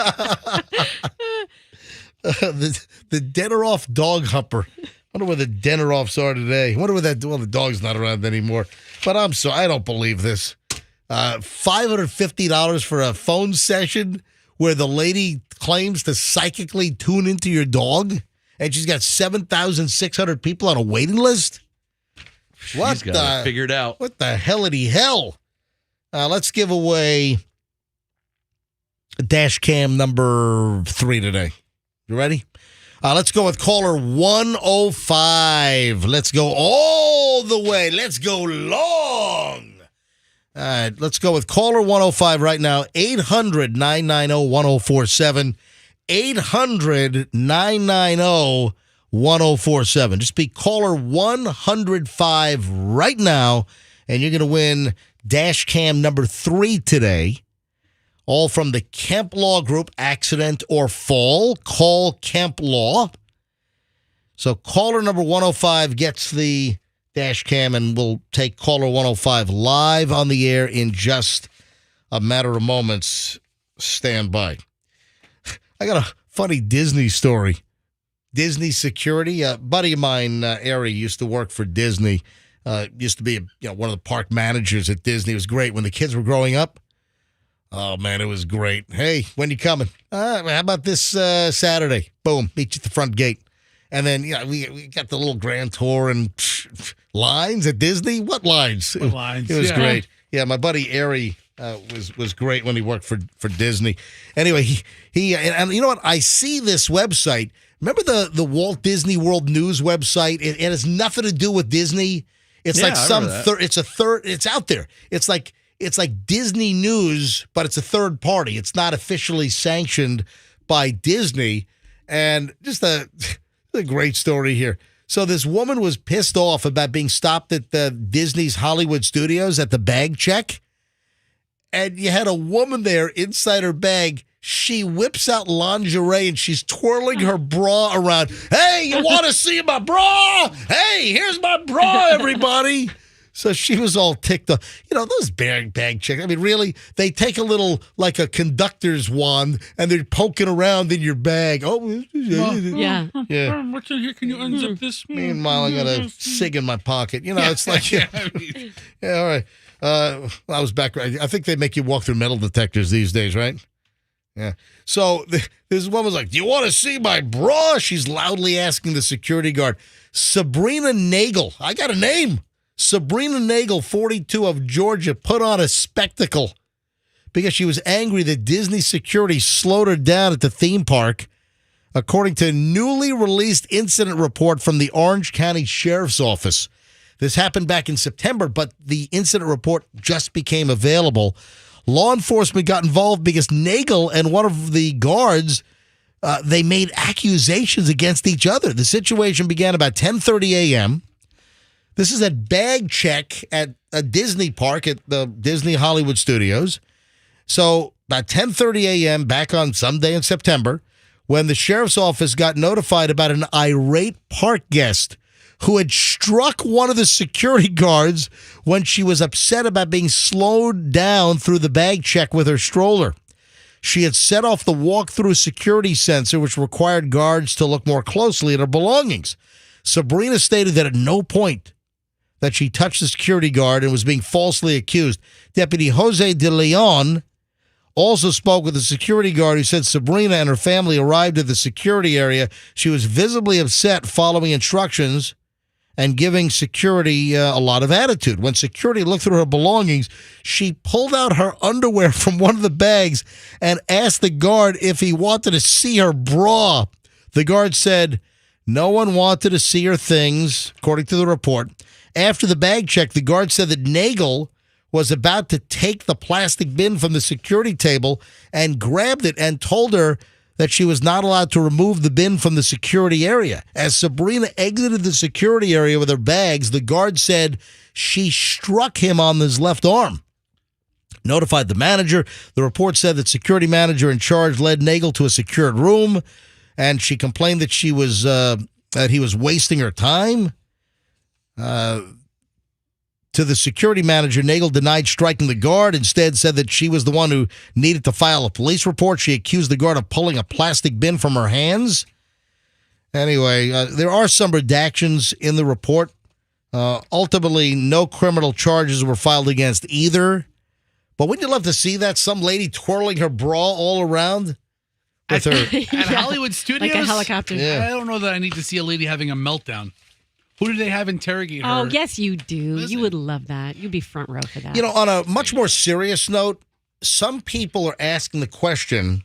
the Denneroff dog humper. I wonder where the Denneroffs are today. I wonder where the dog's not around anymore. But I'm sorry, I don't believe this. $550 for a phone session where the lady claims to psychically tune into your dog, and she's got 7,600 people on a waiting list. She's got it figured out. What the hellity hell? Let's give away dash cam number 3 today. You ready? Let's go with caller 105. Let's go all the way. Let's go long. All right, let's go with caller 105 right now. 800-990-1047. 800-990-1047. Just be caller 105 right now, and you're going to win dash cam number 3 today. All from the Kemp Law Group, accident or fall. Call Kemp Law. So caller number 105 gets the dash cam, and we'll take caller 105 live on the air in just a matter of moments. Stand by. I got a funny Disney story. Disney security. A buddy of mine, Ari, used to work for Disney. Used to be one of the park managers at Disney. It was great when the kids were growing up. Oh, man, it was great. Hey, when you coming? How about this Saturday? Boom, meet you at the front gate. And then we got the little grand tour and lines at Disney. What lines? What lines? It was great. Yeah, my buddy Ari was great when he worked for Disney. Anyway, he and you know what? I see this website. Remember the Walt Disney World News website? It has nothing to do with Disney. It's like some it's out there. It's like Disney News, but it's a third party. It's not officially sanctioned by Disney. And just a great story here. So this woman was pissed off about being stopped at the Disney's Hollywood Studios at the bag check. And you had a woman there inside her bag. She whips out lingerie and she's twirling her bra around. Hey, you want to see my bra? Hey, here's my bra, everybody. So she was all ticked off. You know, those bag checks. I mean, really? They take a little, like a conductor's wand, and they're poking around in your bag. Oh, Yeah. yeah. What's in here? Can you unzip this? Meanwhile, I got a cig in my pocket. You know, it's like, yeah, all right. I was back. I think they make you walk through metal detectors these days, right? Yeah. So this woman was like, "Do you want to see my bra?" She's loudly asking the security guard. Sabrina Nagel. I got a name. Sabrina Nagel, 42, of Georgia, put on a spectacle because she was angry that Disney security slowed her down at the theme park, according to a newly released incident report from the Orange County Sheriff's Office. This happened back in September, but the incident report just became available. Law enforcement got involved because Nagel and one of the guards, they made accusations against each other. The situation began about 10:30 a.m. This is a bag check at a Disney park at the Disney Hollywood Studios. So about 10:30 a.m. back on some day in September, when the sheriff's office got notified about an irate park guest who had struck one of the security guards when she was upset about being slowed down through the bag check with her stroller. She had set off the walk-through security sensor, which required guards to look more closely at her belongings. Sabrina stated that at no point that she touched the security guard and was being falsely accused. Deputy Jose de Leon also spoke with the security guard, who said Sabrina and her family arrived at the security area. She was visibly upset following instructions and giving security a lot of attitude. When security looked through her belongings, she pulled out her underwear from one of the bags and asked the guard if he wanted to see her bra. The guard said no one wanted to see her things, according to the report. After the bag check, the guard said that Nagel was about to take the plastic bin from the security table and grabbed it and told her that she was not allowed to remove the bin from the security area. As Sabrina exited the security area with her bags, the guard said she struck him on his left arm. Notified the manager. The report said that security manager in charge led Nagel to a secured room, and she complained that she was that he was wasting her time. To the security manager, Nagel denied striking the guard, instead said that she was the one who needed to file a police report. She accused the guard of pulling a plastic bin from her hands. Anyway, there are some redactions in the report. Ultimately, no criminal charges were filed against either. But wouldn't you love to see that? Some lady twirling her bra all around with her. At Hollywood Studios? Like a helicopter. Yeah. I don't know that I need to see a lady having a meltdown. Who do they have interrogate her? Oh, yes, you do. Listen. You would love that. You'd be front row for that. You know, on a much more serious note, some people are asking the question,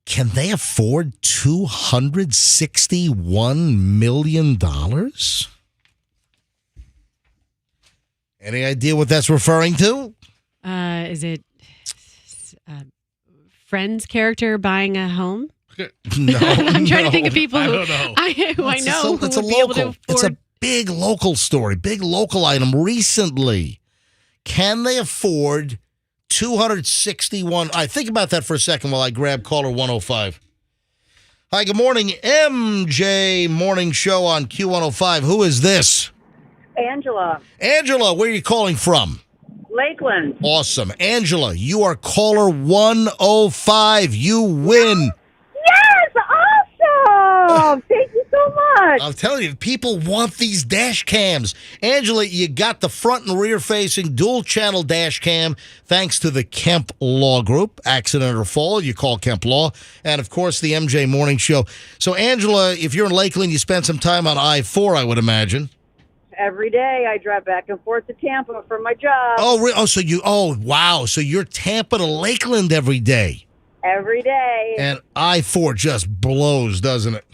can they afford $261 million? Any idea what that's referring to? Is it Friends character buying a home? No. I'm trying to think of people who I don't know. I know who It's a would be able to local. afford. It's a big local story, big local item. Recently, can they afford 261? I think about that for a second while I grab caller 105. Hi, good morning, MJ Morning Show on Q105. Who is this? Angela, Angela, where are you calling from? Lakeland. Awesome. Angela, you are caller 105. You win. Yes, awesome. Thank you so much. I'm telling you, people want these dash cams. Angela, you got the front and rear facing dual channel dash cam thanks to the Kemp Law Group. Accident or fall, you call Kemp Law. And of course, the MJ Morning Show. So, Angela, if you're in Lakeland, you spend some time on I-4, I would imagine. Every day I drive back and forth to Tampa for my job. Oh, wow. So you're Tampa to Lakeland every day. Every day. And I-4 just blows, doesn't it?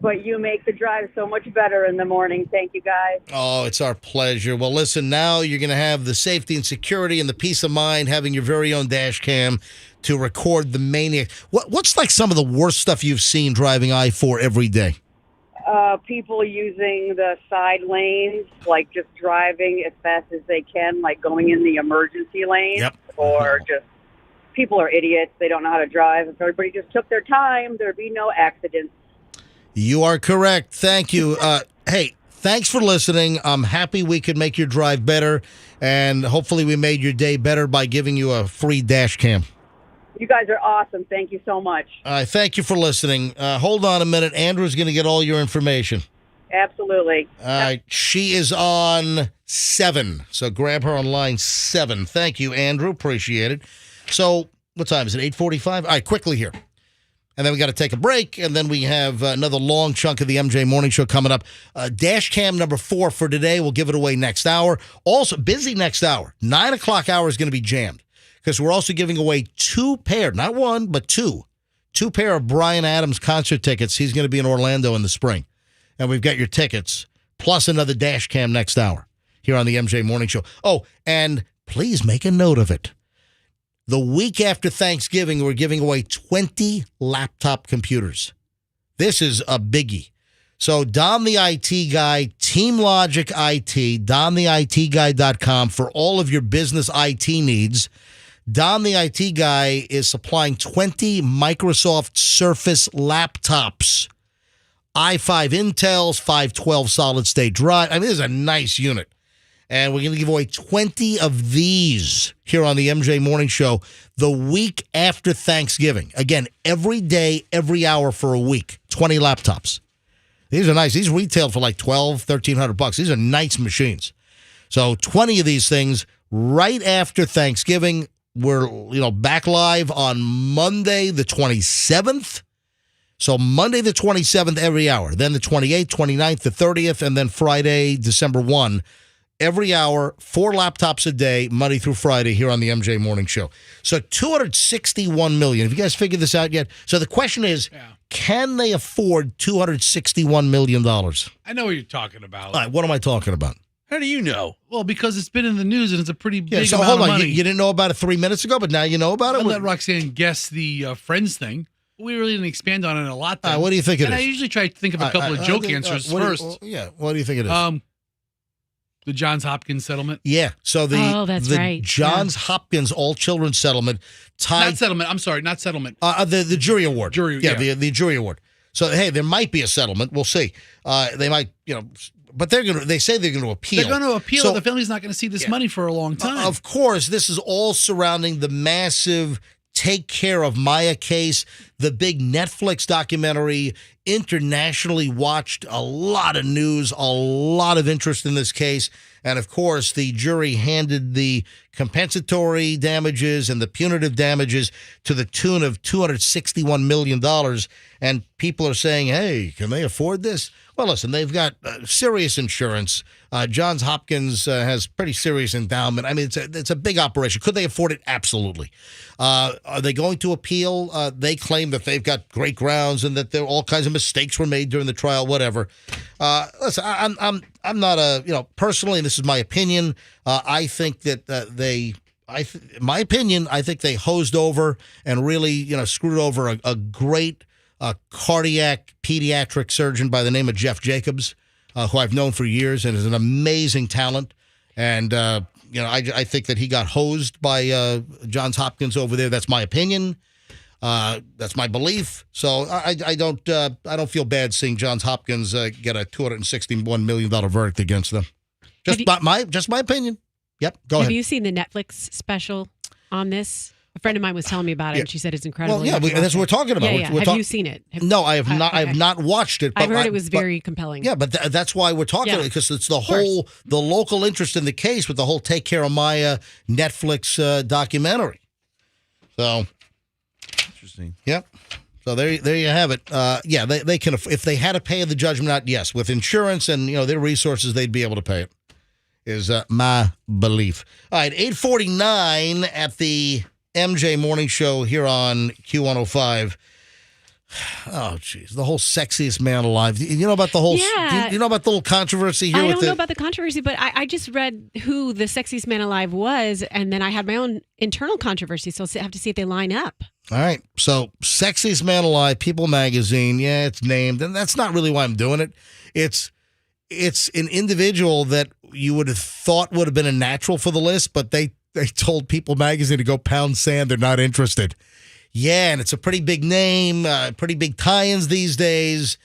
But you make the drive so much better in the morning. Thank you, guys. Oh, it's our pleasure. Well, listen, now you're going to have the safety and security and the peace of mind having your very own dash cam to record the maniac. What's like some of the worst stuff you've seen driving I-4 every day? People using the side lanes, like just driving as fast as they can, like going in the emergency lane. Yep. Or just, people are idiots. They don't know how to drive. If everybody just took their time, there'd be no accidents. You are correct. Thank you. Hey, thanks for listening. I'm happy we could make your drive better, and hopefully we made your day better by giving you a free dash cam. You guys are awesome. Thank you so much. All right, thank you for listening. Hold on a minute. Andrew's going to get all your information. Absolutely. All right, she is on 7, so grab her on line 7. Thank you, Andrew. Appreciate it. So what time is it, 8:45? All right, quickly here. And then we got to take a break, and then we have another long chunk of the MJ Morning Show coming up. Dash cam number 4 for today. We'll give it away next hour. Also, busy next hour. 9 o'clock hour is going to be jammed because we're also giving away 2 pair, not 1, but 2 pair of Bryan Adams concert tickets. He's going to be in Orlando in the spring. And we've got your tickets, plus another dash cam next hour here on the MJ Morning Show. Oh, and please make a note of it. The week after Thanksgiving, we're giving away 20 laptop computers. This is a biggie. So Don the IT Guy, Team Logic IT, dontheitguy.com for all of your business IT needs. Don the IT Guy is supplying 20 Microsoft Surface laptops. i5 Intels, 512 solid state drive. I mean, this is a nice unit. And we're going to give away 20 of these here on the MJ Morning Show the week after Thanksgiving. Again, every day, every hour for a week. 20 laptops. These are nice. These retail for like $1,200, $1,300. These are nice machines. So 20 of these things right after Thanksgiving. We're back live on Monday the 27th. So Monday the 27th every hour, then the 28th, 29th, the 30th, and then Friday, December 1. Every hour, 4 laptops a day, Monday through Friday here on the MJ Morning Show. So $261 million. Have you guys figured this out yet? So the question is, can they afford $261 million? I know what you're talking about. All right, what am I talking about? How do you know? Well, because it's been in the news and it's a pretty big so amount hold of on. money. You didn't know about it 3 minutes ago, but now you know about it? I let Roxanne guess the Friends thing. We really didn't expand on it a lot. What do you think it is? I usually try to think of a couple of joke answers first. What do you think it is? The Johns Hopkins settlement. Yeah. So the right. Johns Hopkins all children settlement tied. Not settlement. I'm sorry, not settlement. The jury award. The jury award. So hey, there might be a settlement. We'll see. They might, but they say they're going to appeal. They're going to appeal. So, the family's not going to see this money for a long time. Of course, this is all surrounding the massive Take Care of Maya case, the big Netflix documentary, internationally watched, a lot of news, a lot of interest in this case. And of course, the jury handed the compensatory damages and the punitive damages to the tune of $261 million. And people are saying, hey, can they afford this? Well, listen, they've got serious insurance. Johns Hopkins has pretty serious endowment. I mean, it's a big operation. Could they afford it? Absolutely. Are they going to appeal? They claim that they've got great grounds and that there all kinds of mistakes were made during the trial. Whatever. Listen, I'm not personally, and this is my opinion. I think that my opinion, I think they hosed over and really screwed over a great cardiac pediatric surgeon by the name of Jeff Jacobs, who I've known for years and is an amazing talent. And, I think that he got hosed by Johns Hopkins over there. That's my opinion. That's my belief. So I don't feel bad seeing Johns Hopkins get a $261 million verdict against them. Just my opinion. Yep. Go ahead. Have you seen the Netflix special on this? A friend of mine was telling me about it, and she said it's incredible. Well, that's what we're talking about. Yeah. Have you seen it? No, I have not. Okay. I have not watched it. But I've heard it was very compelling. Yeah, but that's why we're talking about it, because it's the local interest in the case with the whole Take Care of Maya Netflix documentary. So interesting. Yep. So there you have it. They can, if they had to pay the judgment out. Yes, with insurance and their resources, they'd be able to pay it. Is my belief. All right, 8:49 at the MJ Morning Show here on Q105. Oh, jeez. The whole sexiest man alive. You know about the whole, you know about the little controversy here? I don't know about the controversy, but I just read who the sexiest man alive was, and then I had my own internal controversy, so I'll have to see if they line up. All right. So, sexiest man alive, People Magazine. Yeah, it's named, and that's not really why I'm doing it. It's an individual that you would have thought would have been a natural for the list, but they told People Magazine to go pound sand. They're not interested. Yeah, and it's a pretty big name, pretty big tie-ins these days.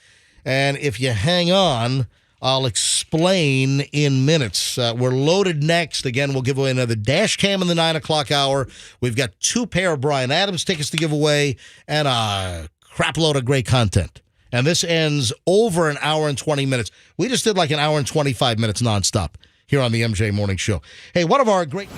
And if you hang on, I'll explain in minutes. We're loaded next. Again, we'll give away another dash cam in the 9 o'clock hour. We've got 2 pair of Bryan Adams tickets to give away and a crap load of great content. And this ends over an hour and 20 minutes. We just did like an hour and 25 minutes nonstop here on the MJ Morning Show. Hey, one of our great...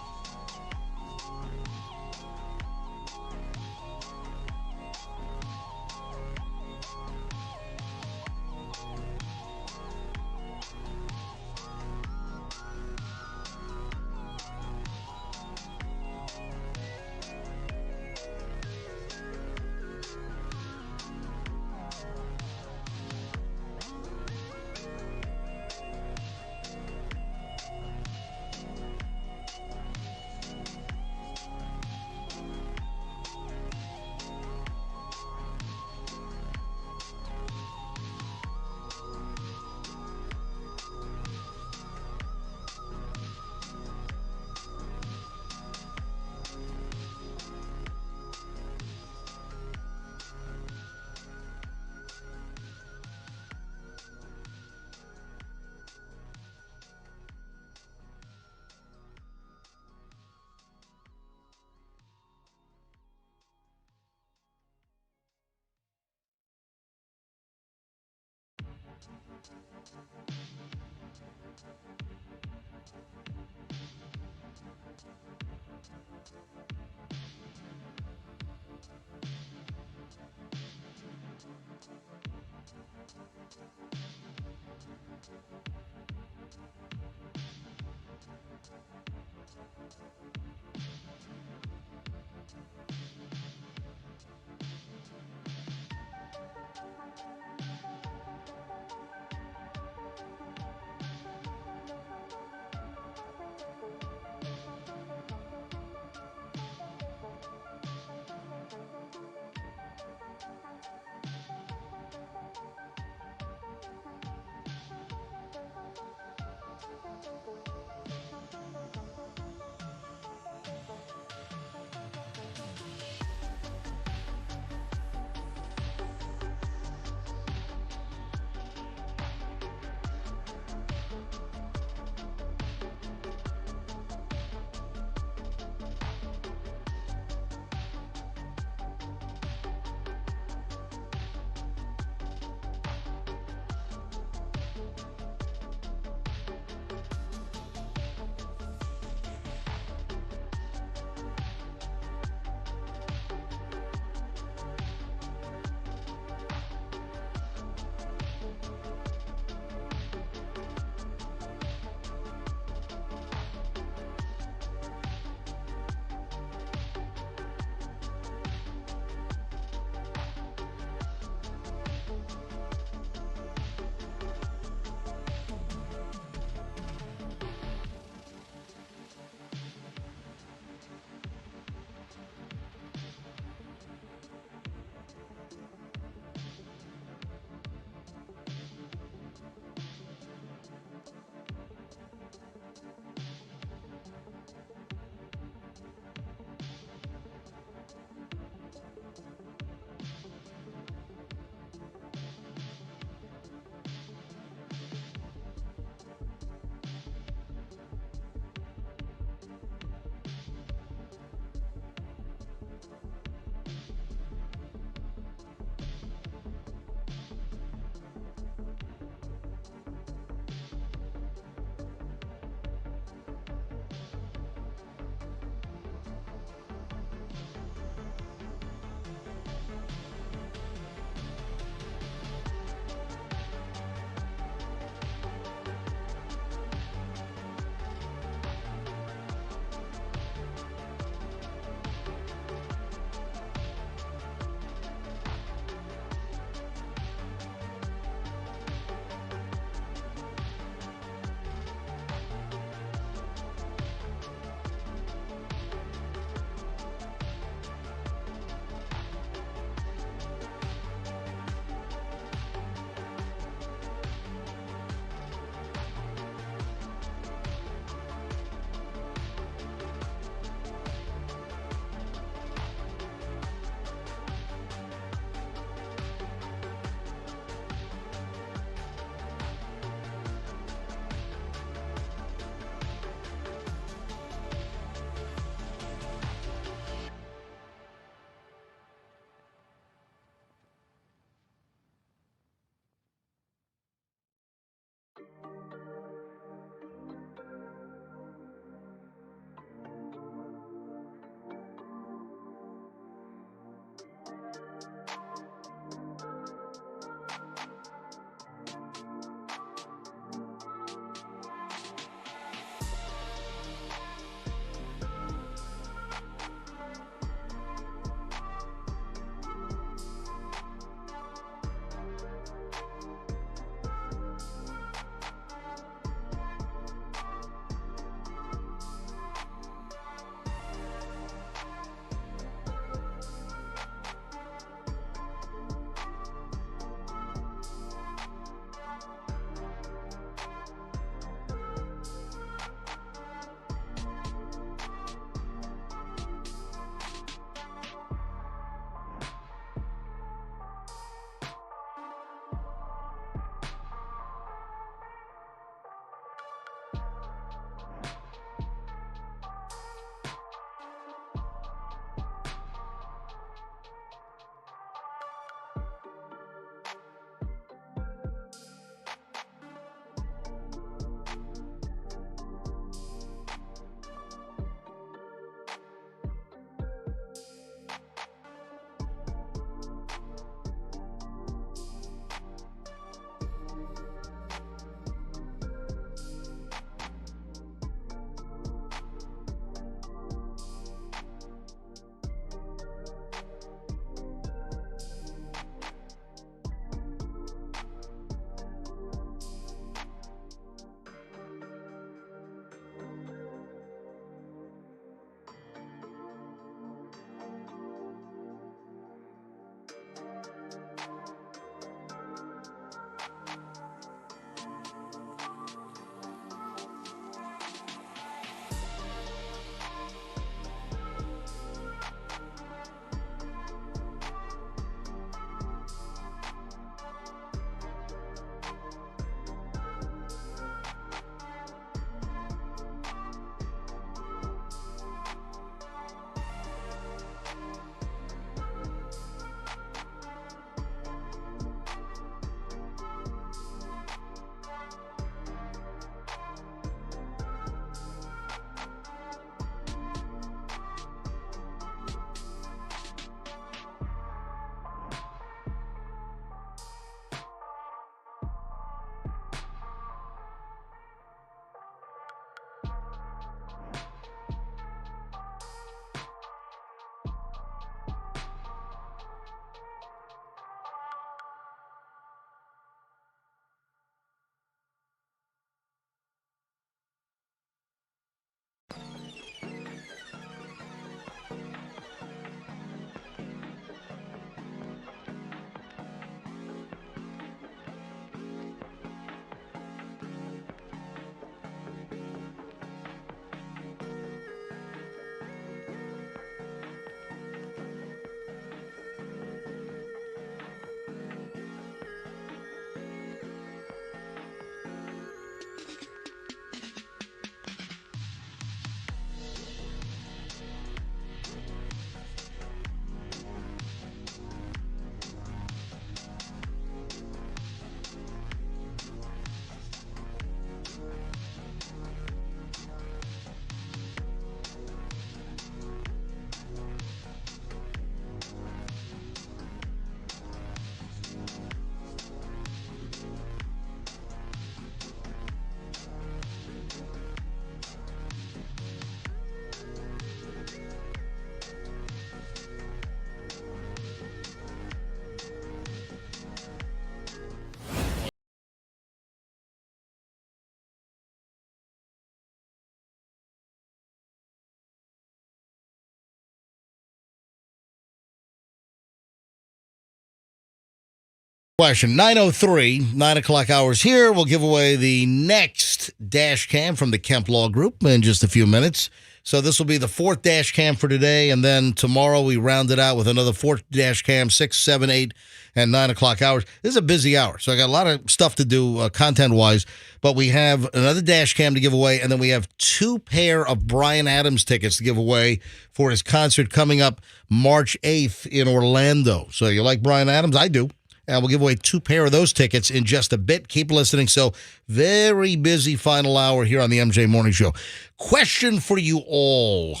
question. 9:03, 9 o'clock hours here. We'll give away the next dash cam from the Kemp Law Group in just a few minutes. So this will be the fourth dash cam for today, and then tomorrow we round it out with another fourth dash cam, 6, 7, 8, and 9 o'clock hours. This is a busy hour, so I got a lot of stuff to do content-wise, but we have another dash cam to give away, and then we have 2 pair of Bryan Adams tickets to give away for his concert coming up March 8th in Orlando. So you like Bryan Adams? I do. And we'll give away 2 pair of those tickets in just a bit. Keep listening. So very busy final hour here on the MJ Morning Show. Question for you all.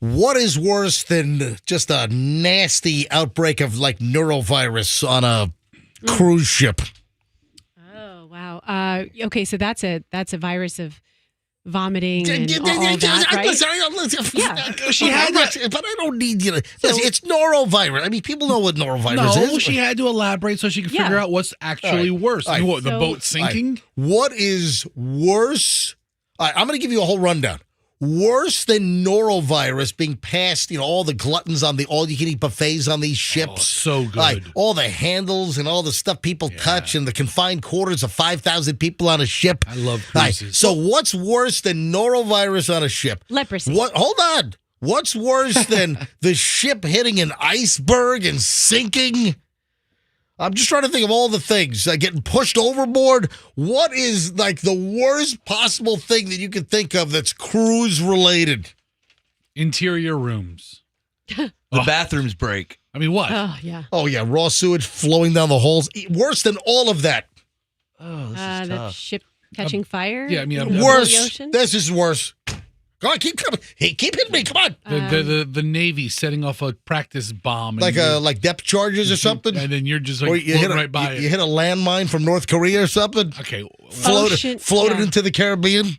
What is worse than just a nasty outbreak of like neurovirus on a cruise ship? Oh, wow. Okay, so that's a virus of vomiting and all that, right? Yeah. She had that, but I don't need you to. Listen, it's norovirus. I mean, people know what norovirus is. No, she had to elaborate so she could figure out what's actually worse. All right. What, the boat sinking? What is worse? All right, I'm going to give you a whole rundown. Worse than norovirus being passed, all the gluttons on the all-you-can-eat buffets on these ships. Oh, so good. Like, all the handles and all the stuff people touch and the confined quarters of 5,000 people on a ship. I love cruises. All right, so what's worse than norovirus on a ship? Leprosy. Hold on. What's worse than the ship hitting an iceberg and sinking? I'm just trying to think of all the things. Getting pushed overboard. What is like the worst possible thing that you can think of that's cruise related? Interior rooms. The bathrooms break. I mean, what? Oh, yeah. Oh, yeah. Raw sewage flowing down the holes. Worse than all of that. Oh, this is The tough. ship catching fire? Yeah, I mean, in the middle of the Worse. ocean? This is worse. Go on, keep coming. Hey, keep hitting me. Come on. The Navy setting off a practice bomb. And Like depth charges or something? And then you're just Or like you hit, floating right by you it. hit a landmine from North Korea or something? Okay. Floated into the Caribbean?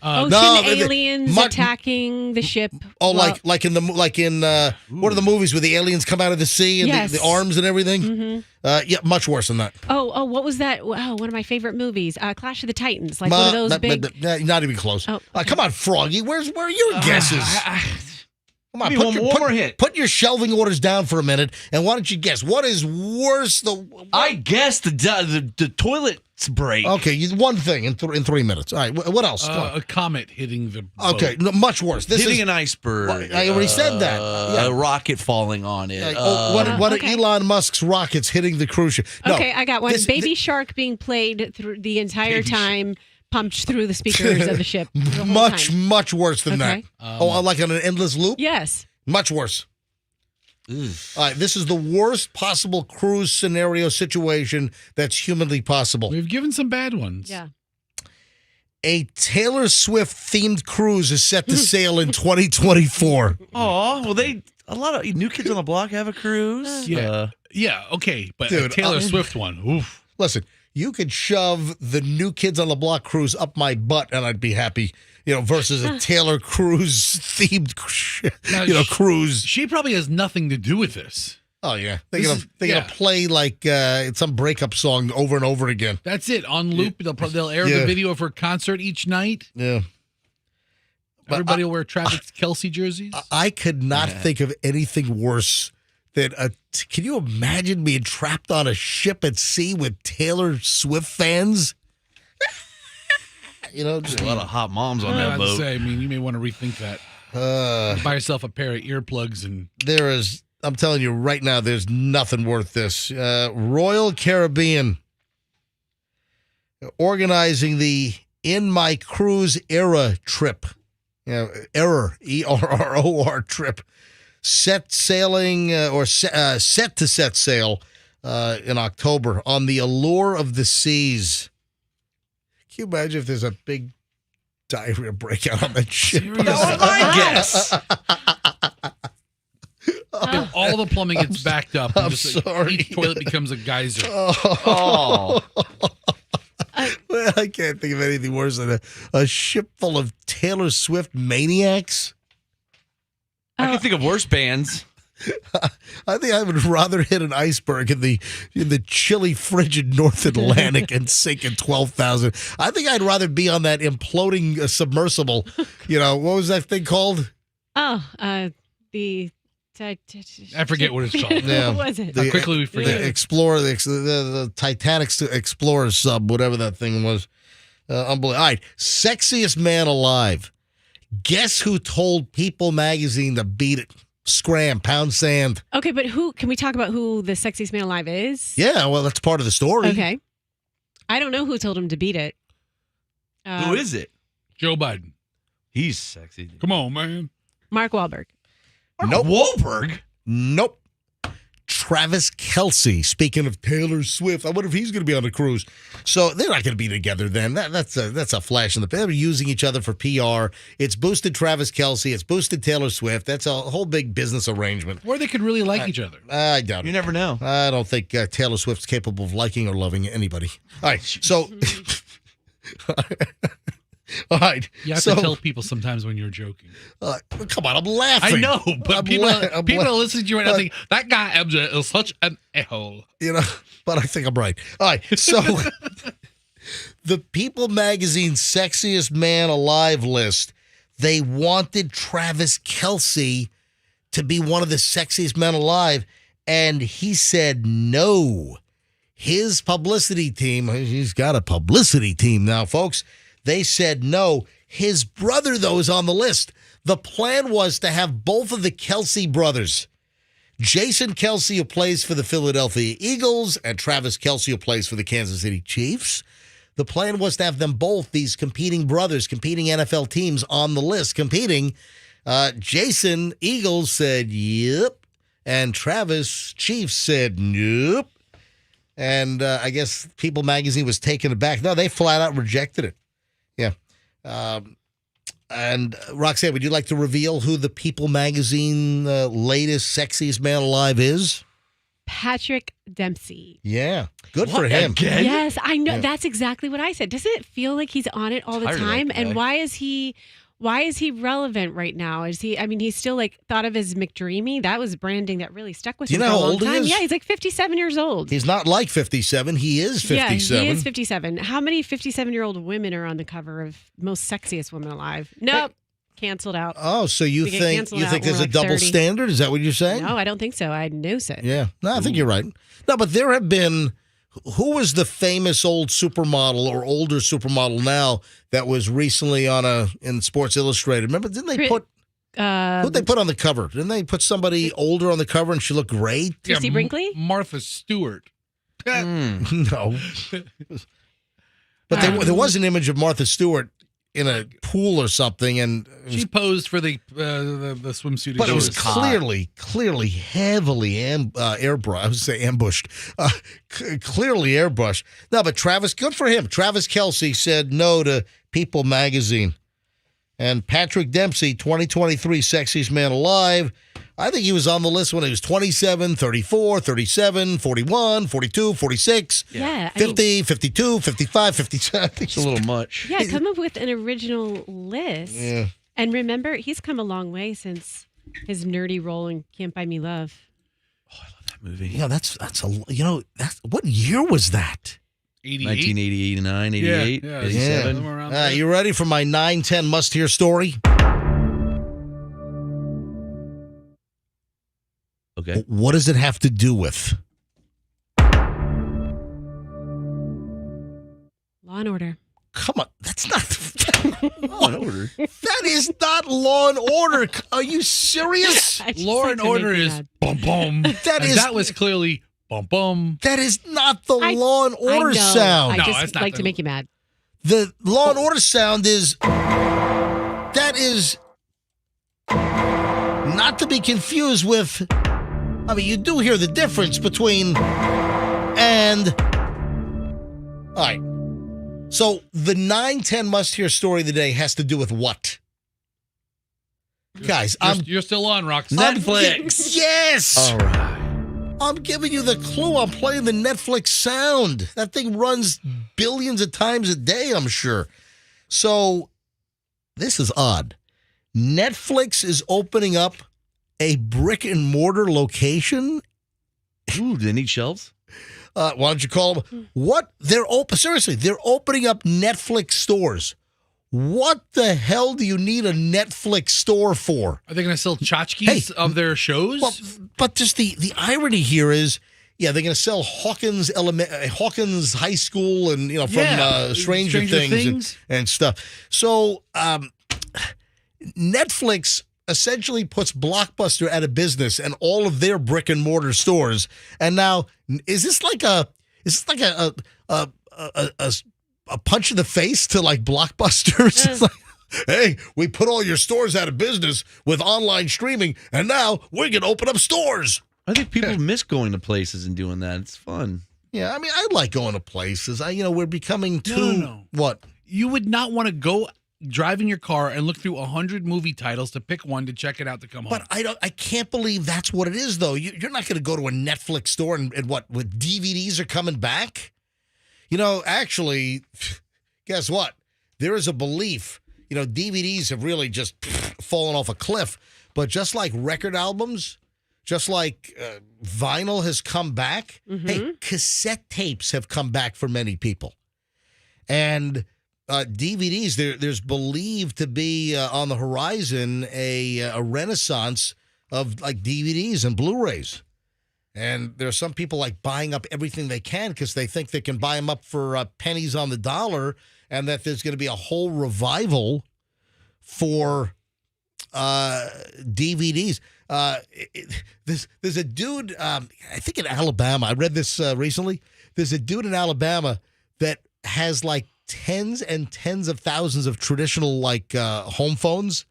Ocean no, aliens attacking the ship. Oh, like in what are the movies where the aliens come out of the sea and Yes. the arms and everything? Mm-hmm. Yeah, much worse than that. Oh, what was that? Wow, one of my favorite movies, Clash of the Titans. Like one of those big. Not even close. Oh, okay. Come on, Froggy. Where are your guesses? Come on, one more hit. Put your shelving orders down for a minute, and why don't you guess? What is worse? I guess the toilets break. Okay, one thing in 3 minutes. All right, what else? A comet hitting the boat. Okay, no, much worse. Hitting an iceberg. I already said that. A rocket falling on it. One of Elon Musk's rockets hitting the cruise ship. No, Okay, I got one. Baby shark being played through the entire time, pumped through the speakers of the ship. The whole time. much worse than that. Like on an endless loop? Yes. Much worse. All right, this is the worst possible cruise scenario situation that's humanly possible. We've given some bad ones. Yeah. A Taylor Swift themed cruise is set to sail in 2024. Oh, well, a lot of New Kids on the Block have a cruise. Yeah. Okay, but Dude, a Taylor Swift one. Oof. Listen, you could shove the New Kids on the Block cruise up my butt and I'd be happy, versus a Taylor Cruise themed, cruise. She probably has nothing to do with this. Oh, yeah. They're gonna play like some breakup song over and over again. That's it. On loop. They'll air the video of her concert each night. Yeah. Everybody will wear Travis Kelce jerseys. I could not think of anything worse than can you imagine being trapped on a ship at sea with Taylor Swift fans? Just a lot of hot moms on that boat. You may want to rethink that. Buy yourself a pair of earplugs and. I'm telling you right now, there's nothing worth this. Royal Caribbean organizing the In My Cruise Era trip. Error, ERROR trip. Set sailing set to set sail in October on the Allure of the Seas. Can you imagine if there's a big diarrhea breakout on that ship? I guess. If all the plumbing gets backed up. I'm sorry. Each toilet becomes a geyser. Oh. Well, I can't think of anything worse than a ship full of Taylor Swift maniacs. I can think of worse bands. I think I would rather hit an iceberg in the chilly, frigid North Atlantic and sink in 12,000. I think I'd rather be on that imploding submersible. What was that thing called? Oh, the I forget what it's called. Yeah. What was it? How quickly we forget. The Explorer, the Titanic Explorer sub, whatever that thing was. Unbelievable. All right, sexiest man alive. Guess who told People magazine to beat it? Scram, pound sand. Okay, but can we talk about who the sexiest man alive is? Yeah, well, that's part of the story. Okay. I don't know who told him to beat it. Who is it? Joe Biden. He's sexy. Come on, man. Mark Wahlberg. Nope. Wahlberg? Nope. Travis Kelce. Speaking of Taylor Swift, I wonder if he's going to be on the cruise. So they're not going to be together then. That's a flash in the pan. They're using each other for PR. It's boosted Travis Kelce. It's boosted Taylor Swift. That's a whole big business arrangement. Or they could really like each other. I doubt it. You never know. I don't think Taylor Swift's capable of liking or loving anybody. All right, so... All right. You have to tell people sometimes when you're joking. Come on, I'm laughing. I know, but people I'm listen to you and I think, that guy MJ is such an a-hole. You know, but I think I'm right. All right, so the People magazine Sexiest Man Alive list, they wanted Travis Kelce to be one of the sexiest men alive, and he said no. His publicity team, he's got a publicity team now, folks. They said no. His brother, though, is on the list. The plan was to have both of the Kelce brothers, Jason Kelce, who plays for the Philadelphia Eagles, and Travis Kelce, who plays for the Kansas City Chiefs. The plan was to have them both, these competing brothers, competing NFL teams, on the list, competing. Jason, Eagles, said yep, and Travis, Chiefs, said nope. And I guess People magazine was taken aback. No, they flat out rejected it. Yeah. And Roxanne, would you like to reveal who the People magazine latest sexiest man alive is? Patrick Dempsey. Yeah. Good for him. Again? Yes, I know. Yeah. That's exactly what I said. Doesn't it feel like he's on it all the Tired of that time? guy. And why is he relevant right now? He's still like thought of as McDreamy. That was branding that really stuck with Do you him know for a how long old he time. is? Yeah, he's like 57 years old. He's not like 57. He is 57. Yeah, he is 57. How many 57-year-old women are on the cover of Most Sexiest Woman Alive? Nope. Canceled out. Oh, so you We get think canceled out when there's we're a like double 30. standard? Is that what you're saying? No, I don't think so. I know it. Yeah. No, I think you're right. No, but there have been... Who was the famous old supermodel or older supermodel now that was recently in Sports Illustrated? Remember, didn't they put... who'd they put on the cover? Didn't they put somebody older on the cover and she looked great? Christy Brinkley? Martha Stewart. No. But there was an image of Martha Stewart in a pool or something, and She posed for the swimsuit. but it was exhibit. clearly heavily airbrushed. I would say ambushed. Clearly airbrushed. No, but Travis, good for him. Travis Kelce said no to People magazine. And Patrick Dempsey, 2023 Sexiest Man Alive. I think he was on the list when he was 27, 34, 37, 41, 42, 46, Yeah. 50, 52, 55, 57. I think It's a little much. Yeah, come up with an original list. Yeah. And remember, he's come a long way since his nerdy role in Can't Buy Me Love. That movie. Yeah, that's what year was that? 88. 1980, 89, 88, Yeah, 87. somewhere around there. You ready for my 9-10 must-hear story? Okay. What does it have to do with? Law and Order. Come on, that's not. Law and Order. That is not Law and Order. Are you serious? I just Law like and to make Order you is mad. bum bum. That was clearly bum bum. That is not the Law and I Order know. sound. I No, just it's not like to the- make you mad. The Law and Order sound is. That is not to be confused with. I mean, you do hear the difference between and. All right. So the 9-10 must-hear story of the day has to do with what? Guys, You're still on, Roxanne. Netflix. Yes. All right. I'm giving you the clue. I'm playing the Netflix sound. That thing runs billions of times a day, I'm sure. So this is odd. Netflix is opening up a brick and mortar location. Ooh, do they need shelves? Why don't you call them? What? They're open. Seriously, they're opening up Netflix stores. What the hell do you need a Netflix store for? Are they going to sell tchotchkes of their shows? Well, but just the irony here is, yeah, they're going to sell Hawkins High School and from Stranger Things. And stuff. So Netflix essentially puts Blockbuster out of business and all of their brick and mortar stores. And now, is this like a punch in the face to like Blockbusters? It's like, hey, we put all your stores out of business with online streaming, and now we're going to open up stores. I think people miss going to places and doing that. It's fun. Yeah, I mean, I like going to places. We're becoming too... No. What? You would not want to go drive in your car and look through 100 movie titles to pick one to check it out to come home. But I can't believe that's what it is, though. You're not going to go to a Netflix store and what, with DVDs are coming back? Actually, guess what? There is a belief, DVDs have really just fallen off a cliff. But just like record albums, just like vinyl has come back, hey, cassette tapes have come back for many people. And DVDs, there's believed to be on the horizon a renaissance of like DVDs and Blu-rays. And there are some people like buying up everything they can because they think they can buy them up for pennies on the dollar, and that there's going to be a whole revival for DVDs. There's a dude, I think in Alabama, I read this recently. There's a dude in Alabama that has like tens and tens of thousands of traditional like home phones.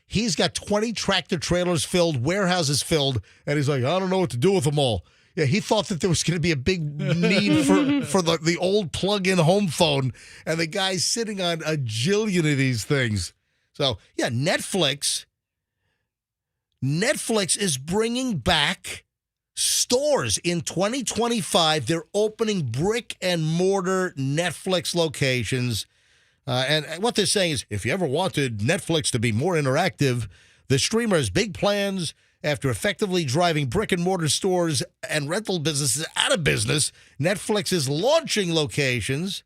He's got 20 tractor trailers filled, warehouses filled, and he's like, I don't know what to do with them all. Yeah, he thought that there was going to be a big need for the old plug-in home phone, and the guy's sitting on a jillion of these things. So, yeah, Netflix is bringing back stores in 2025. They're opening brick and mortar Netflix locations. And what they're saying is, if you ever wanted Netflix to be more interactive, the streamer has big plans. After effectively driving brick and mortar stores and rental businesses out of business, Netflix is launching locations,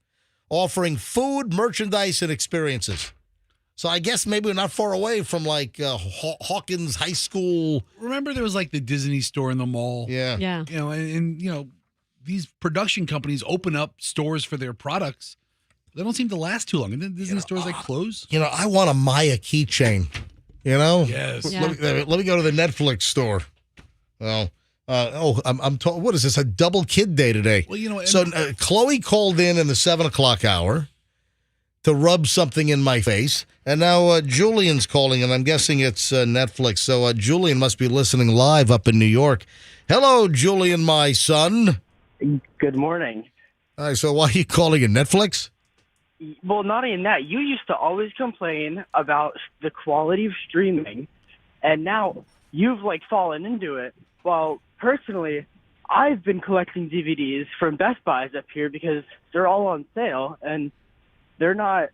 offering food, merchandise, and experiences. So I guess maybe we're not far away from like Hawkins High School. Remember there was like the Disney store in the mall? Yeah. Yeah. And these production companies open up stores for their products. They don't seem to last too long. And then Disney stores like close. I want a Maya keychain. Yes. Yeah. Let me go to the Netflix store. Well, I'm told. What is this? A double kid day today? Well, so Khloe called in the 7:00 hour to rub something in my face, and now Julian's calling, and I'm guessing it's Netflix. So Julian must be listening live up in New York. Hello, Julian, my son. Good morning. All right. So why are you calling it Netflix? Well, not even that. You used to always complain about the quality of streaming, and now you've fallen into it. Well, personally, I've been collecting DVDs from Best Buys up here because they're all on sale, and they're not.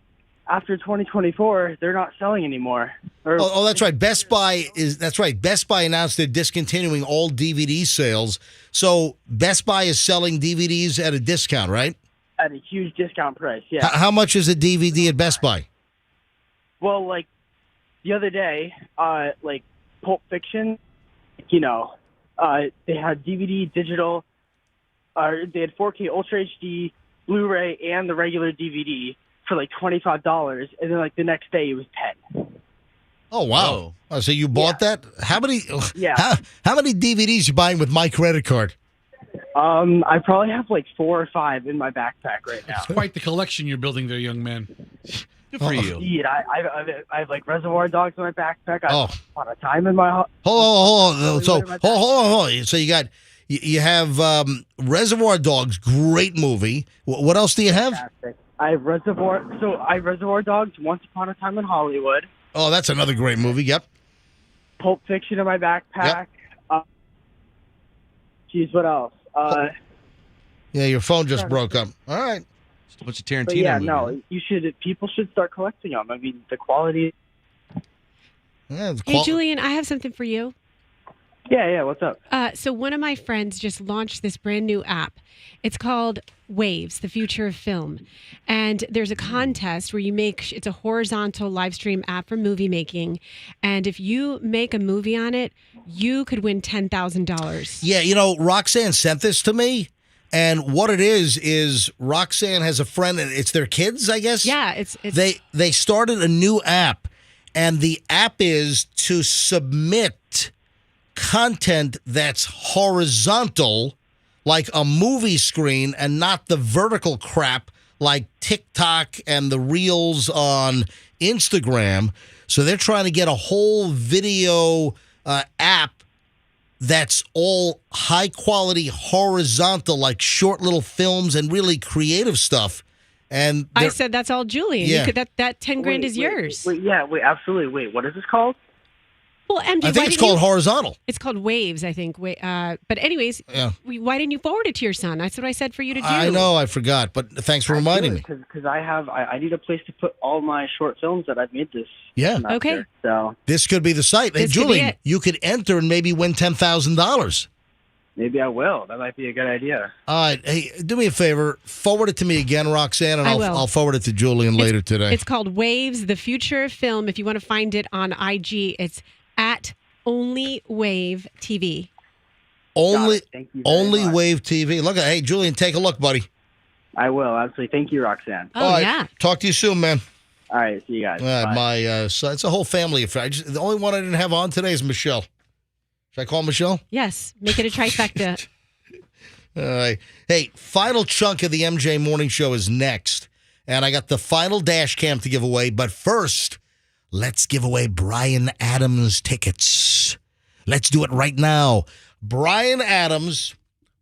After 2024, they're not selling anymore. Oh, that's right. Best Buy announced they're discontinuing all DVD sales. So Best Buy is selling DVDs at a discount, right? At a huge discount price, yeah. How much is a DVD at Best Buy? Well, the other day, Pulp Fiction, they had DVD, digital, they had 4K Ultra HD, Blu-ray, and the regular DVD for $25, and then the next day it was $10. Oh wow! Oh, so you bought that? How many? Yeah. How many DVDs you buying with my credit card? I probably have 4 or 5 in my backpack right now. It's quite the collection you're building there, young man. Good for you. Indeed, I have Reservoir Dogs in my backpack. I have Upon a Time in my Hold on. So you have Reservoir Dogs, great movie. What else do you have? Fantastic. I have Reservoir Dogs, Once Upon a Time in Hollywood. Oh, that's another great movie. Yep. Pulp Fiction in my backpack. Yep. What else? Yeah, your phone just broke up. All right. Just a bunch of Tarantino But yeah, movies. people should start collecting them. I mean, the quality. Yeah, Hey, Julian, I have something for you. Yeah, what's up? So one of my friends just launched this brand new app. It's called Waves, the future of film. And there's a contest where it's a horizontal live stream app for movie making. And if you make a movie on it, you could win $10,000. Yeah, Roxanne sent this to me. And what it is Roxanne has a friend, and it's their kids, I guess? Yeah, it's They started a new app, and the app is to submit content that's horizontal, like a movie screen, and not the vertical crap like TikTok and the reels on Instagram. So they're trying to get a whole video app that's all high quality horizontal, like short little films and really creative stuff. And I said that's all Julian. Yeah. You could, that 10 grand is yours. Wait, absolutely. Wait, what is this called? Well, MJ, I think it's called horizontal. It's called Waves, I think. But anyways, Yeah. Why didn't you forward it to your son? That's what I said for you to do. I know, I forgot, but thanks for reminding me. Because I need a place to put all my short films that I've made this semester. Okay. So This could be the site. Hey, This could be Julie, it. you could enter and maybe win $10,000. maybe I will. That might be a good idea. All right. Hey, do me a favor. Forward it to me again, Roxanne, and I will. I'll forward it to Julian later today. It's called Waves, the future of film. If you want to find it on IG, it's at Only Wave TV. Only Thank you very much. Wave TV. Look at, hey, Julian, take a look, buddy. I will, absolutely. Thank you, Roxanne. Oh, All right. yeah. Talk to you soon, man. All right, see you guys. Bye. So it's a whole family affair. The only one I didn't have on today is Michelle. Should I call Michelle? Yes. Make it a trifecta. All right. Hey, final chunk of the MJ Morning Show is next. And I got the final dash cam to give away. But first, let's give away Bryan Adams tickets. Let's do it right now. Bryan Adams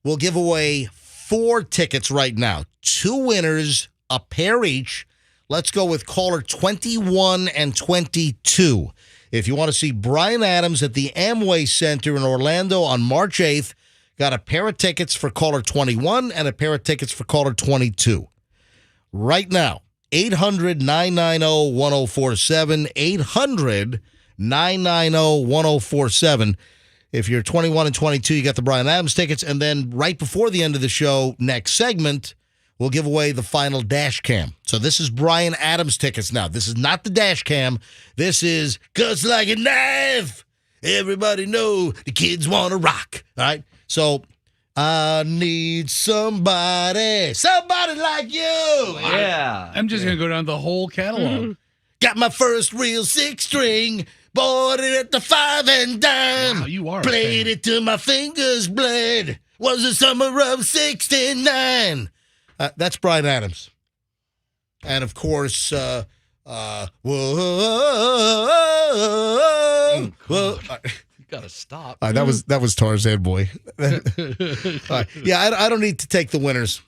will give away 4 tickets right now. 2 winners, a pair each. Let's go with caller 21 and 22. If you want to see Bryan Adams at the Amway Center in Orlando on March 8th, got a pair of tickets for caller 21 and a pair of tickets for caller 22. Right now, 800-990-1047, 800-990-1047. If you're 21 and 22, you got the Bryan Adams tickets. And then right before the end of the show, next segment, we'll give away the final dash cam. So this is Bryan Adams tickets now. This is not the dash cam. This is Cuts Like a Knife. Everybody know the kids want to rock. All right? So I need somebody like you. Yeah. I'm just going to go down the whole catalog. Got my first real 6-string. Bought it at the 5 and dime. Wow, you are a Played fan. it till my fingers bled. Was the summer of 69. That's Bryan Adams. And of course, whoa. You gotta stop. That was Tarzan Boy. Yeah, I don't need to take the winners.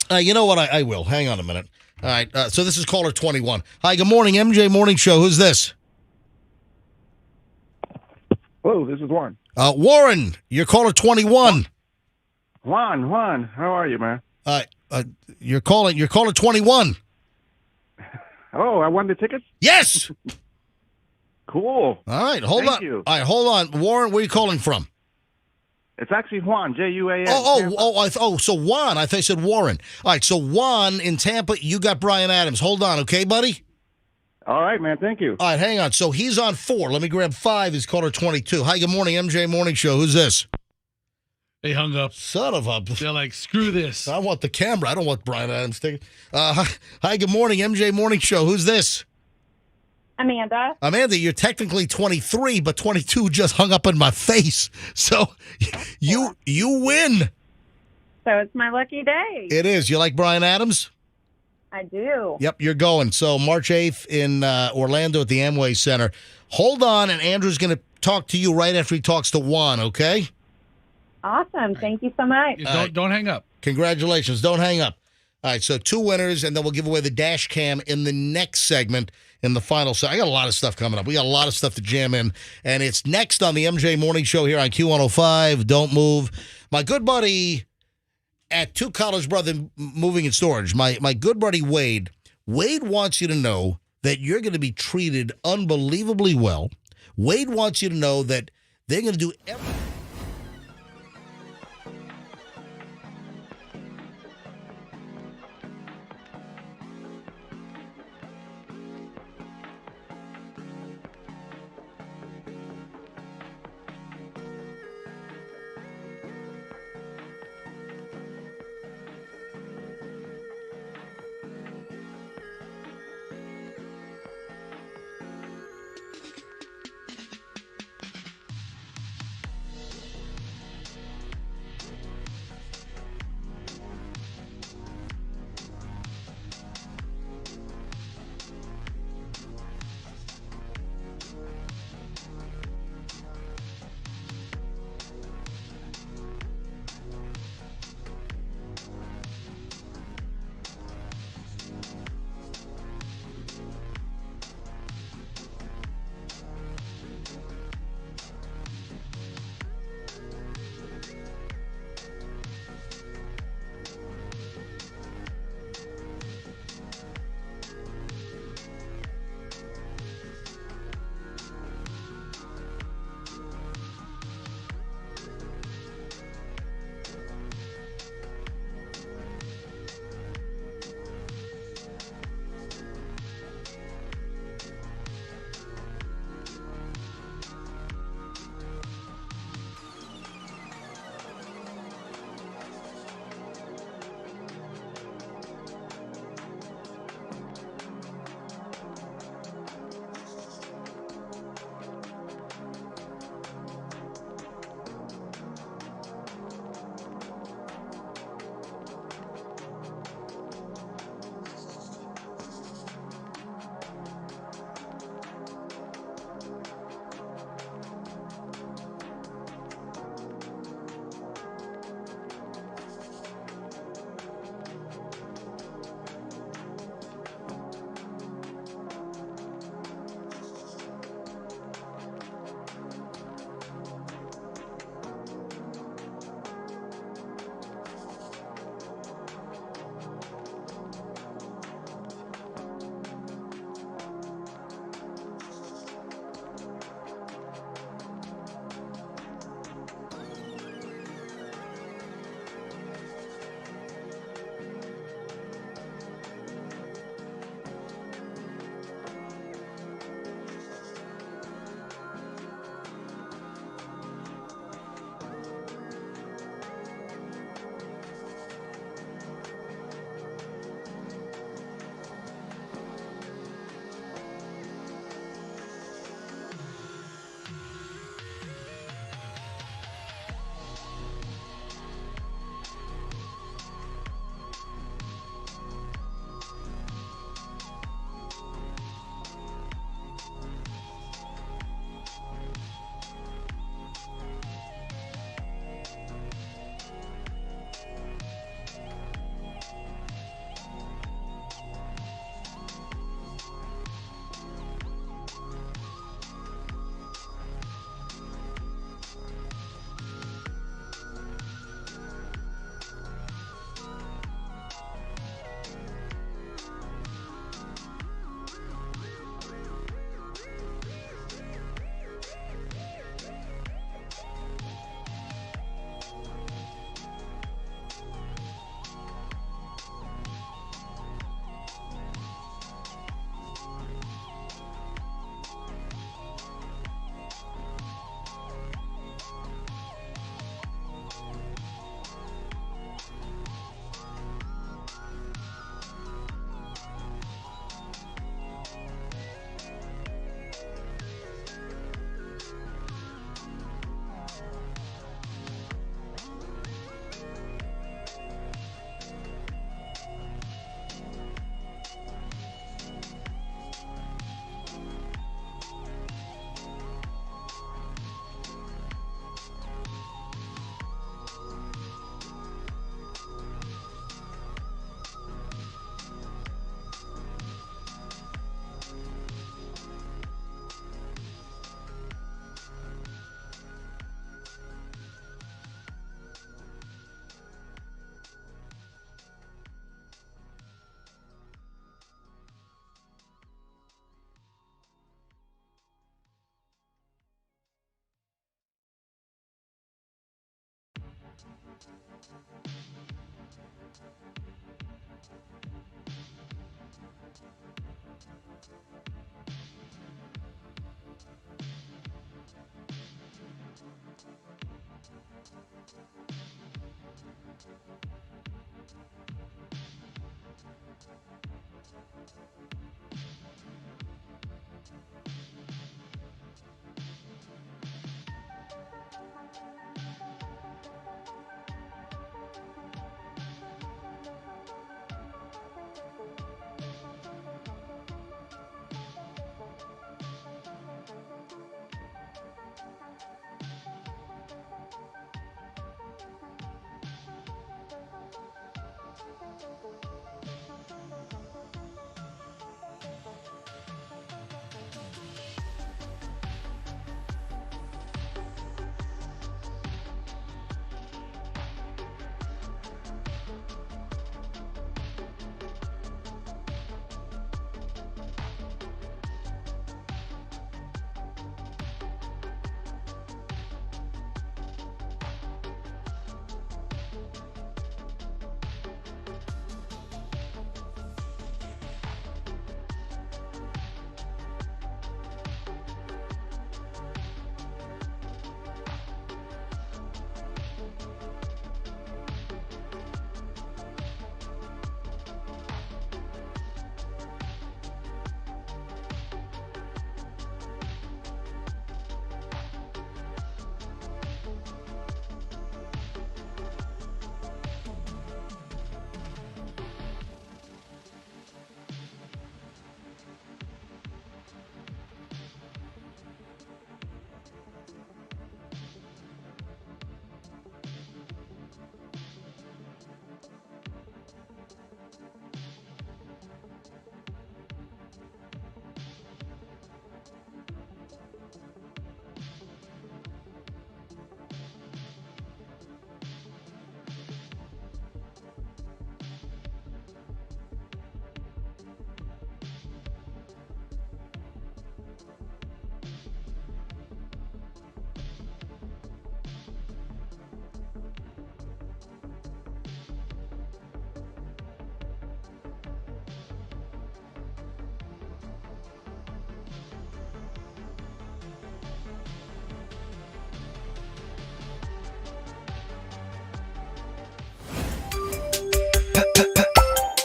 You know what? I will. Hang on a minute. All right. So this is caller 21. Hi, good morning, MJ Morning Show. Who's this? Hello, this is Warren. Warren, you're caller 21. Juan, how are you, man? You're caller 21. Oh, I won the tickets? Yes. Cool. All right, hold Thank on. you. All right, hold on. Warren, where are you calling from? It's actually Juan, Juan. So Juan. I thought you said Warren. All right, so Juan in Tampa, you got Bryan Adams. Hold on, okay, buddy? All right, man. Thank you. All right, hang on. So he's on 4. Let me grab 5. He's caller 22. Hi, good morning, MJ Morning Show. Who's this? They hung up. Son of a... They're like, screw this. I want the camera. I don't want Bryan Adams ticket. Hi, good morning, MJ Morning Show. Who's this? Amanda. Amanda, you're technically 23, but 22 just hung up in my face. So you win. So it's my lucky day. It is. You like Bryan Adams? I do. Yep, you're going. So March 8th in Orlando at the Amway Center. Hold on, and Andrew's going to talk to you right after he talks to Juan, okay? Awesome. Thank you so much. Don't hang up. Congratulations. Don't hang up. All right, so 2 winners, and then we'll give away the dash cam in the next segment in the final. So I got a lot of stuff coming up. We got a lot of stuff to jam in, and it's next on the MJ Morning Show here on Q105. Don't move. My good buddy at Two College Brother Moving and Storage, my good buddy Wade wants you to know that you're going to be treated unbelievably well. Wade wants you to know that They're going to do everything.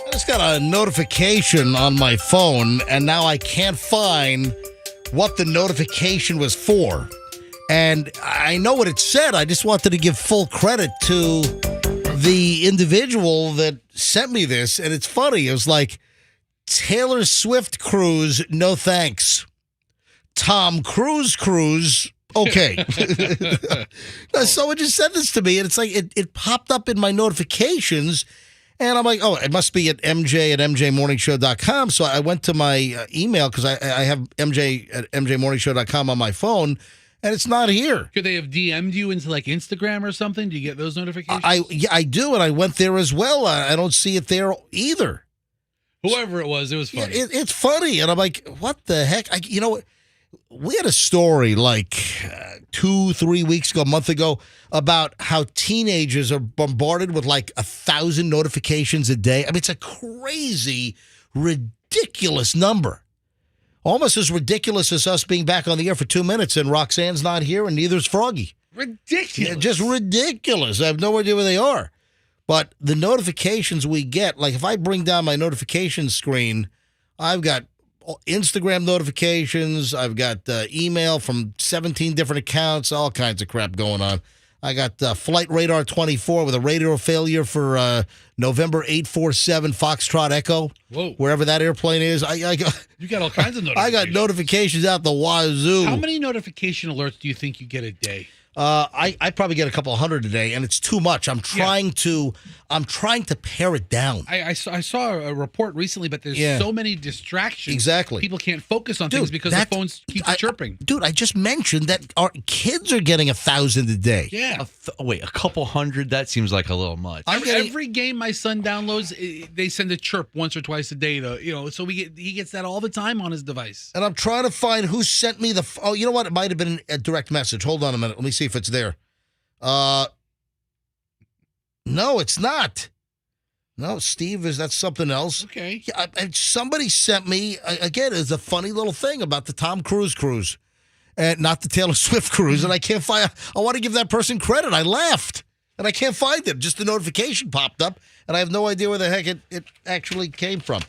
I just got a notification on my phone, and now I can't find what the notification was for. And I know what it said. I just wanted to give full credit to the individual that sent me this. And it's funny. It was like, Taylor Swift cruise, no thanks. Tom Cruise cruise, okay. No, someone just sent this to me, and it's like it popped up in my notifications, and I'm like, oh, it must be at mj@mjmorningshow.com. So I went to my email because I have mj@mjmorningshow.com on my phone, and it's not here. Could they have DM'd you into like Instagram or something? Do you get those notifications? I do, and I went there as well. I don't see it there either. Whoever it was funny. Yeah, it's funny, and I'm like, what the heck? You know what? We had a story like 2-3 weeks ago, a month ago, about how teenagers are bombarded with like 1,000 notifications a day. I mean, it's a crazy, ridiculous number. Almost as ridiculous as us being back on the air for 2 minutes and Roxanne's not here and neither is Froggy. Ridiculous. Yeah, just ridiculous. I have no idea where they are. But the notifications we get, like if I bring down my notification screen, I've got Instagram notifications. I've got email from 17 different accounts, all kinds of crap going on. I got Flight Radar 24 with a radar failure for November 847 Foxtrot Echo. Whoa. Wherever that airplane is. You got all kinds of notifications. I got notifications out the wazoo. How many notification alerts do you think you get a day? I probably get a couple hundred a day, and it's too much. I'm trying to pare it down. I saw a report recently, but there's so many distractions. Exactly. People can't focus on things because the phones keep chirping. Dude, I just mentioned that our kids are getting 1,000 a day. Yeah. Wait, a couple hundred? That seems like a little much. Every game my son downloads, they send a chirp once or twice a day so he gets that all the time on his device. And I'm trying to find who sent me oh, you know what? It might have been a direct message. Hold on a minute. Let me see if it's there. No, it's not. No, Steve, that's something else. Okay. Yeah, and somebody sent me, again, it's a funny little thing about the Tom Cruise cruise and not the Taylor Swift cruise, and I can't find, I want to give that person credit. I laughed, and I can't find it. Just the notification popped up, and I have no idea where the heck it actually came from.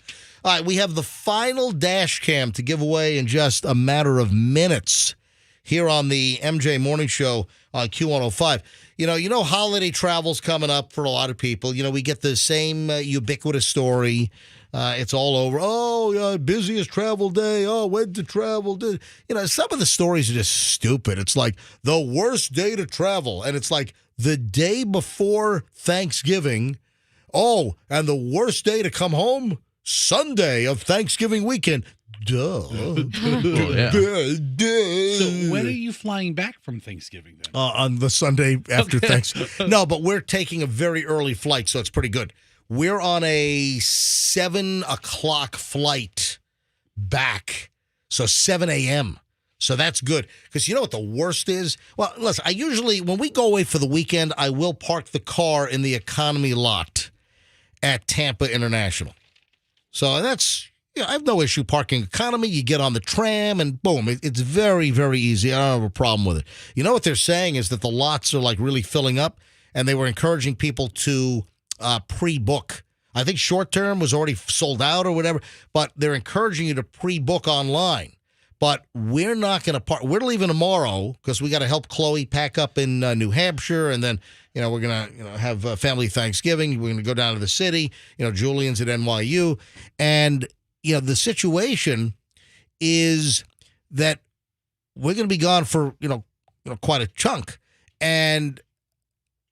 All right, we have the final dash cam to give away in just a matter of minutes here on the MJ Morning Show on Q105. You know, holiday travel's coming up for a lot of people. You know, we get the same ubiquitous story. It's all over. Oh, yeah, busiest travel day. Oh, went to travel. You know, some of the stories are just stupid. It's like the worst day to travel. And it's like the day before Thanksgiving. Oh, and the worst day to come home? Sunday of Thanksgiving weekend. Duh. yeah. So when are you flying back from Thanksgiving then? On the Sunday after Thanksgiving. No, but we're taking a very early flight, so it's pretty good. We're on a 7 o'clock flight back, so 7 a.m. So that's good. Because you know what the worst is? Well, listen, I usually, when we go away for the weekend, I will park the car in the economy lot at Tampa International. So that's, I have no issue parking economy. You get on the tram and boom, it's very, very easy. I don't have a problem with it. You know what they're saying is that the lots are like really filling up, and they were encouraging people to pre-book. I think short term was already sold out or whatever, but they're encouraging you to pre-book online. But we're not going to park. We're leaving tomorrow because we got to help Khloe pack up in New Hampshire, and then we're going to have family Thanksgiving. We're going to go down to the city. Julian's at NYU, and the situation is that we're going to be gone for quite a chunk, and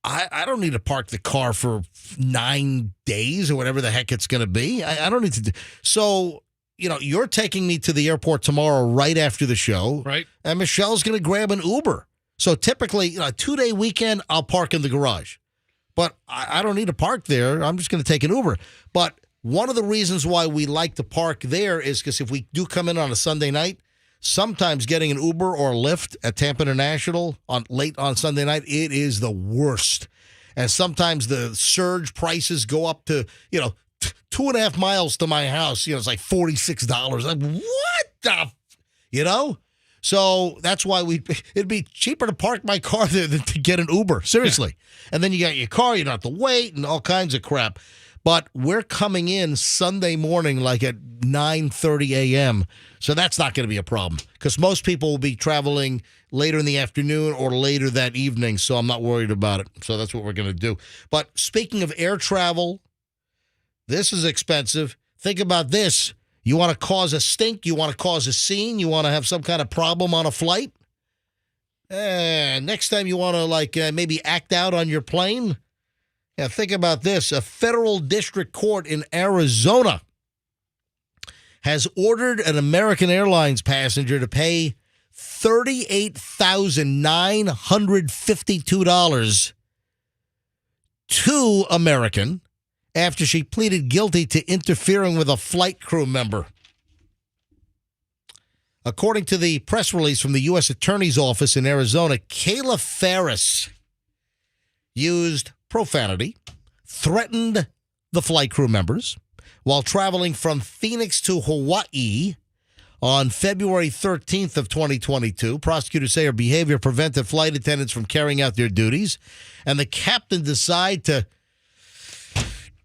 I don't need to park the car for 9 days or whatever the heck it's going to be. I don't need to. So. You're taking me to the airport tomorrow right after the show. Right. And Michelle's going to grab an Uber. So typically, a 2-day weekend, I'll park in the garage. But I don't need to park there. I'm just going to take an Uber. But one of the reasons why we like to park there is because if we do come in on a Sunday night, sometimes getting an Uber or a Lyft at Tampa International late on Sunday night, it is the worst. And sometimes the surge prices go up to, 2.5 miles to my house, it's like $46. Like, what the, So that's why it'd be cheaper to park my car there than to get an Uber. Seriously. And then you got your car, you don't have to wait and all kinds of crap. But we're coming in Sunday morning like at 9:30 a.m. So that's not going to be a problem because most people will be traveling later in the afternoon or later that evening. So I'm not worried about it. So that's what we're going to do. But speaking of air travel, this is expensive. Think about this. You want to cause a stink? You want to cause a scene? You want to have some kind of problem on a flight? Next time you want to maybe act out on your plane? Yeah, think about this. A federal district court in Arizona has ordered an American Airlines passenger to pay $38,952 to American after she pleaded guilty to interfering with a flight crew member. According to the press release from the U.S. Attorney's Office in Arizona, Kayla Ferris used profanity, threatened the flight crew members while traveling from Phoenix to Hawaii on February 13th of 2022. Prosecutors say her behavior prevented flight attendants from carrying out their duties, and the captain decided to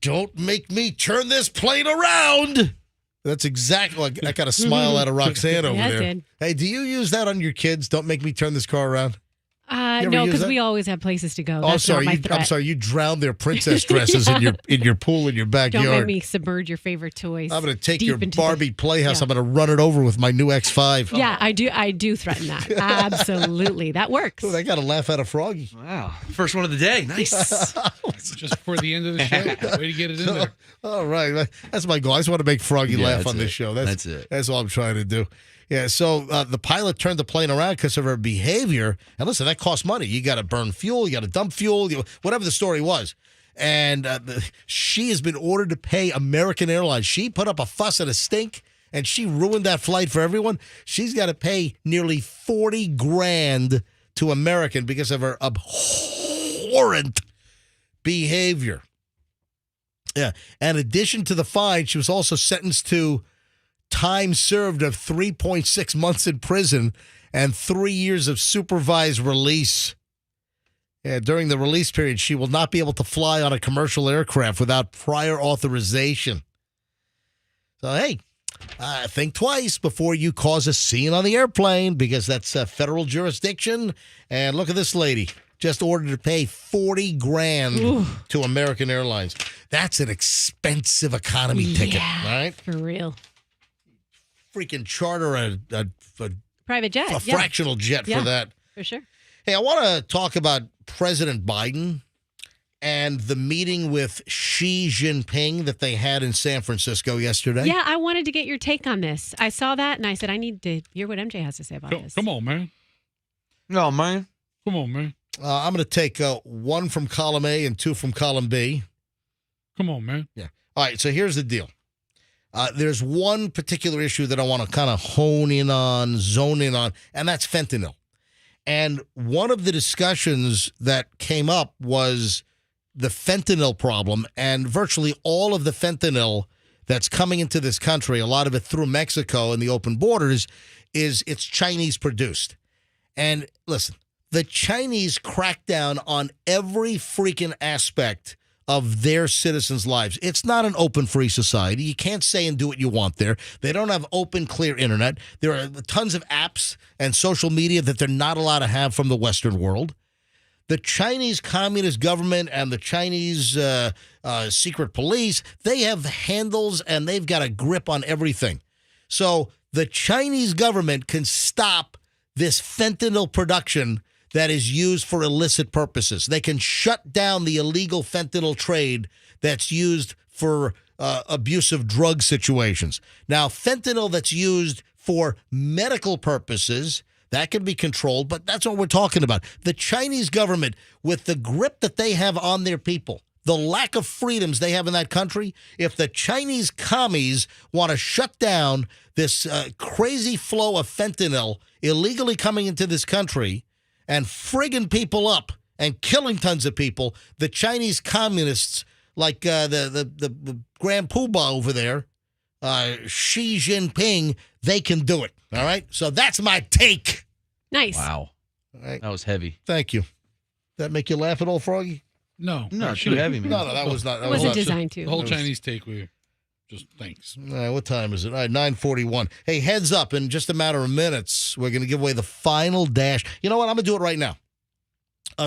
don't make me turn this plane around. That's exactly. I got a smile out of Roxanne over there. Did. Hey, do you use that on your kids? Don't make me turn this car around. No, because we always have places to go. That's sorry. not my threat. I'm sorry. You drowned their princess dresses in your pool in your backyard. Don't make me submerge your favorite toys. I'm going to take your Barbie Playhouse. I'm going to run it over with my new X5. Yeah, I do threaten that. Absolutely. That works. Oh, I got to laugh out of Froggy. Wow. First one of the day. Nice. Just before the end of the show. Way to get it in there. All right. That's my goal. I just want to make Froggy laugh on this show. That's it. That's all I'm trying to do. Yeah, so the pilot turned the plane around because of her behavior. And listen, that costs money. You got to burn fuel. You got to dump fuel, whatever the story was. And she has been ordered to pay American Airlines. She put up a fuss and a stink, and she ruined that flight for everyone. She's got to pay nearly $40,000 to American because of her abhorrent behavior. Yeah. In addition to the fine, she was also sentenced to time served of 3.6 months in prison and 3 years of supervised release. Yeah, during the release period, she will not be able to fly on a commercial aircraft without prior authorization. So, hey, think twice before you cause a scene on the airplane, because that's federal jurisdiction. And look at this lady. Just ordered to pay $40,000 to American Airlines. That's an expensive economy ticket, right? For real. Freaking charter a Private jet. a fractional jet for that. For sure. Hey, I want to talk about President Biden and the meeting with Xi Jinping that they had in San Francisco yesterday. Yeah, I wanted to get your take on this. I saw that and I said, I need to hear what MJ has to say about this. Come on, man. No, man. Come on, man. I'm going to take one from column A and two from column B. Come on, man. Yeah. All right, so here's the deal. There's one particular issue that I want to kind of zone in on, and that's fentanyl. And one of the discussions that came up was the fentanyl problem, and virtually all of the fentanyl that's coming into this country, a lot of it through Mexico and the open borders, it's Chinese produced. And listen, the Chinese crack down on every freaking aspect of their citizens' lives. It's not an open, free society. You can't say and do what you want there. They don't have open, clear internet. There are tons of apps and social media that they're not allowed to have from the Western world. The Chinese Communist government and the Chinese secret police, they have handles and they've got a grip on everything. So the Chinese government can stop this fentanyl production that is used for illicit purposes. They can shut down the illegal fentanyl trade that's used for abusive drug situations. Now, fentanyl that's used for medical purposes, that can be controlled, but that's what we're talking about. The Chinese government, with the grip that they have on their people, the lack of freedoms they have in that country, if the Chinese commies want to shut down this crazy flow of fentanyl illegally coming into this country and frigging people up and killing tons of people, the Chinese communists, like the Grand Poobah over there, Xi Jinping, they can do it. All right? So that's my take. Nice. Wow. All right. That was heavy. Thank you. That make you laugh at all, Froggy? No, too heavy, man. No, that was not. That It wasn't was not- designed to. The whole Chinese take, we just thanks. All right, what time is it? All right, 9:41. Hey, heads up, in just a matter of minutes, we're going to give away the final dash. You know what? I'm going to do it right now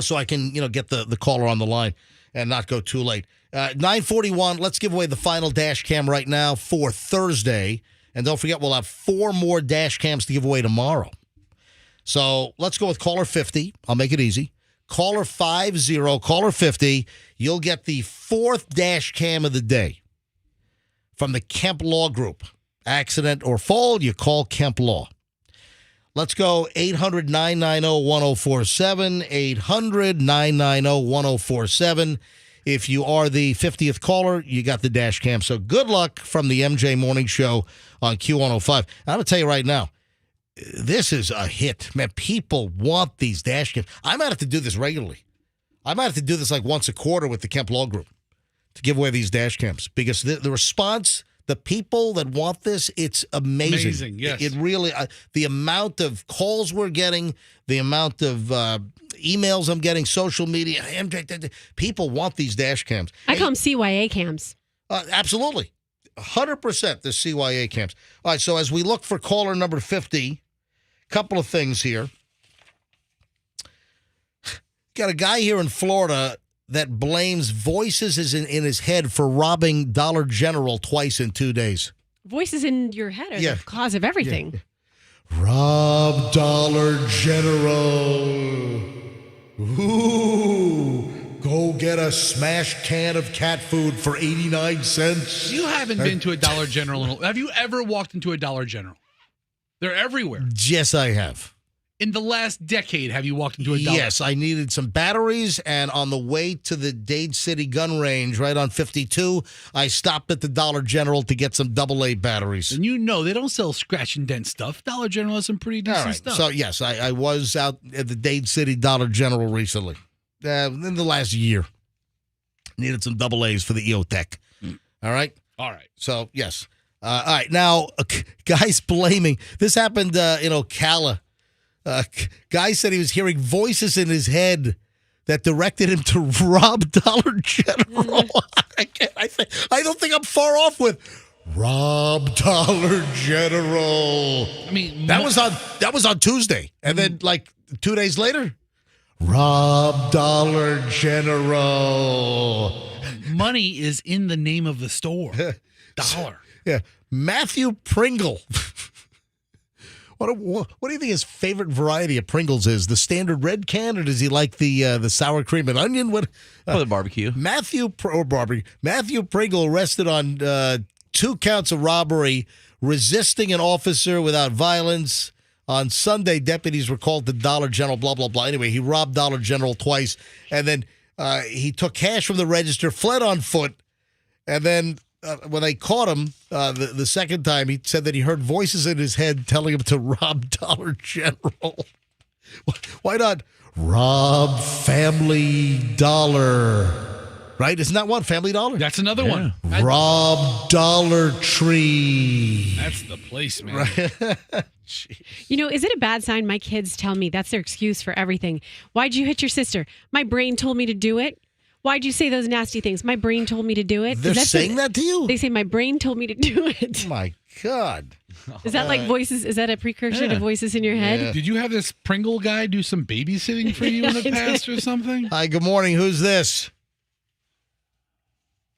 so I can, get the caller on the line and not go too late. 9:41, let's give away the final dash cam right now for Thursday. And don't forget, we'll have 4 more dash cams to give away tomorrow. So let's go with caller 50. I'll make it easy. Caller 50, caller 50, you'll get the 4th dash cam of the day from the Kemp Law Group. Accident or fall, you call Kemp Law. Let's go 800-990-1047, 800-990-1047. If you are the 50th caller, you got the dash cam. So good luck from the MJ Morning Show on Q105. I'm going to tell you right now, this is a hit. Man, people want these dash cams. I might have to do this regularly. I might have to do this like once a quarter with the Kemp Law Group to give away these dash cams, because the response, the people that want this, it's amazing. Amazing, yes. It really, the amount of calls we're getting, the amount of emails I'm getting, social media, people want these dash cams. I call them CYA cams. Absolutely. 100% the CYA cams. All right, so as we look for caller number 50, couple of things here. Got a guy here in Florida that blames voices in his head for robbing Dollar General twice in 2 days. Voices in your head are Yeah. the cause of everything. Rob Dollar General. Ooh. Go get a smashed can of cat food for 89 cents. You haven't been to a Dollar General. Have you ever walked into a Dollar General? They're everywhere. Yes, I have. In the last decade, have you walked into a Dollar? Yes, I needed some batteries, and on the way to the Dade City gun range right on 52, I stopped at the Dollar General to get some AA batteries. And they don't sell scratch and dent stuff. Dollar General has some pretty decent All right, stuff. so yes, I was out at the Dade City Dollar General recently, in the last year. Needed some double A's for the EOTech. All right? All right. So, yes. All right. Now, guys blaming. This happened in Ocala. Guy said he was hearing voices in his head that directed him to rob Dollar General. I don't think I'm far off with rob Dollar General. I mean, that was on Tuesday, and then like 2 days later, rob Dollar General. Money is in the name of the store. Dollar. Yeah, Matthew Pringle. What do you think his favorite variety of Pringles is? The standard red can, or does he like the sour cream and onion? What? Or the barbecue. Matthew Pringle arrested on 2 counts of robbery, resisting an officer without violence. On Sunday, deputies were called to Dollar General, blah, blah, blah. Anyway, he robbed Dollar General twice, and then he took cash from the register, fled on foot, and then when they caught him the second time, he said that he heard voices in his head telling him to rob Dollar General. Why not rob Family Dollar? Right? Isn't that one? Family Dollar? That's another one. Rob Dollar Tree. That's the place, man. Right? You know, is it a bad sign? My kids tell me that's their excuse for everything. Why'd you hit your sister? My brain told me to do it. Why'd you say those nasty things? My brain told me to do it. They're saying that to you? They say my brain told me to do it. Oh my God. Is that like voices? Is that a precursor to voices in your head? Yeah. Did you have this Pringle guy do some babysitting for you in the past or something? Hi, good morning. Who's this?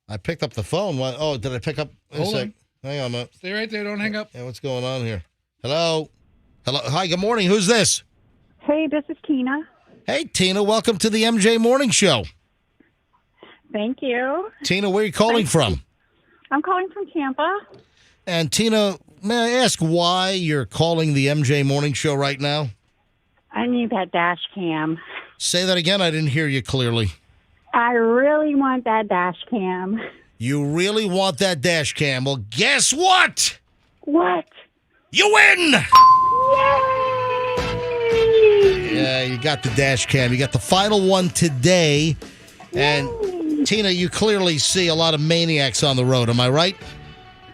I picked up the phone. Oh, did I pick up? Hold on. Hang on a minute. Stay right there. Don't hang up. Yeah, what's going on here? Hello? Hi, good morning. Who's this? Hey, this is Tina. Hey, Tina. Welcome to the MJ Morning Show. Thank you. Tina, where are you calling from? I'm calling from Tampa. And Tina, may I ask why you're calling the MJ Morning Show right now? I need that dash cam. Say that again. I didn't hear you clearly. I really want that dash cam. You really want that dash cam. Well, guess what? What? You win! Yay! Yeah, you got the dash cam. You got the final one today. And Tina, you clearly see a lot of maniacs on the road. Am I right?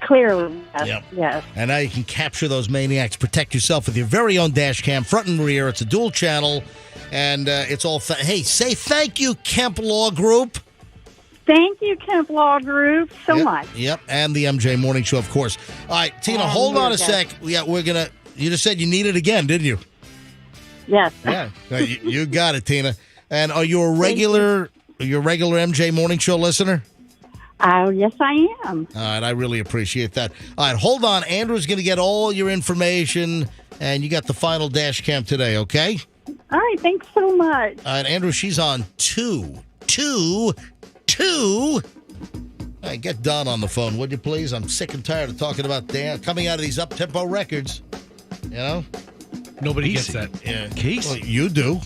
Clearly, yes. Yep. Yes. And now you can capture those maniacs. Protect yourself with your very own dash cam, front and rear. It's a dual channel. And it's all... Hey, say thank you, Kemp Law Group. Thank you, Kemp Law Group, so much. Yep, and the MJ Morning Show, of course. All right, Tina, hold on a sec. Yeah, we're going to... You just said you need it again, didn't you? Yes. Yeah. You got it, Tina. And are you a regular MJ Morning Show listener? Oh, yes, I am. All right, I really appreciate that. All right, hold on. Andrew's going to get all your information, and you got the final dash cam today, okay? All right, thanks so much. All right, Andrew, she's on two. All right, get Don on the phone, would you please? I'm sick and tired of talking about coming out of these up-tempo records, you know? Nobody gets that. Yeah. Case? Well, you do.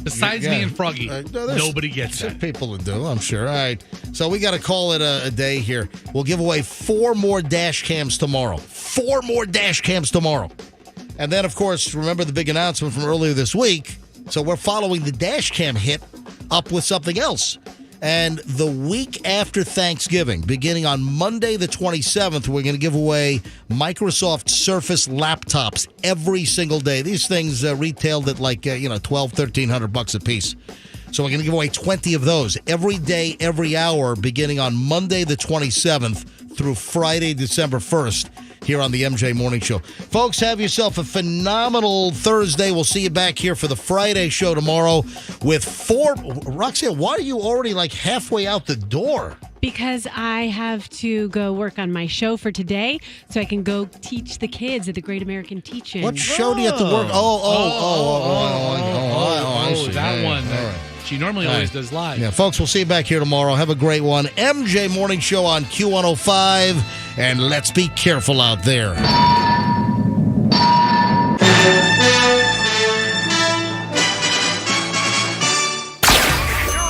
Besides me and Froggy, nobody gets that. People that do, I'm sure. All right. So we got to call it a day here. We'll give away 4 more dash cams tomorrow. 4 more dash cams tomorrow. And then, of course, remember the big announcement from earlier this week. So we're following the dash cam hit up with something else. And the week after Thanksgiving, beginning on Monday the 27th, we're going to give away Microsoft Surface laptops every single day. These things retailed at like, $1,200-$1,300 a piece. So we're going to give away 20 of those every day, every hour, beginning on Monday the 27th through Friday, December 1st. Here on the MJ Morning Show. Folks, have yourself a phenomenal Thursday. We'll see you back here for the Friday show tomorrow with 4... Roxanne, why are you already like halfway out the door? Because I have to go work on my show for today so I can go teach the kids at the Great American Teach-In. What show do you have to work? I see. That one. All right. She normally always does live. Yeah, folks, we'll see you back here tomorrow. Have a great one. MJ Morning Show on Q105, and let's be careful out there.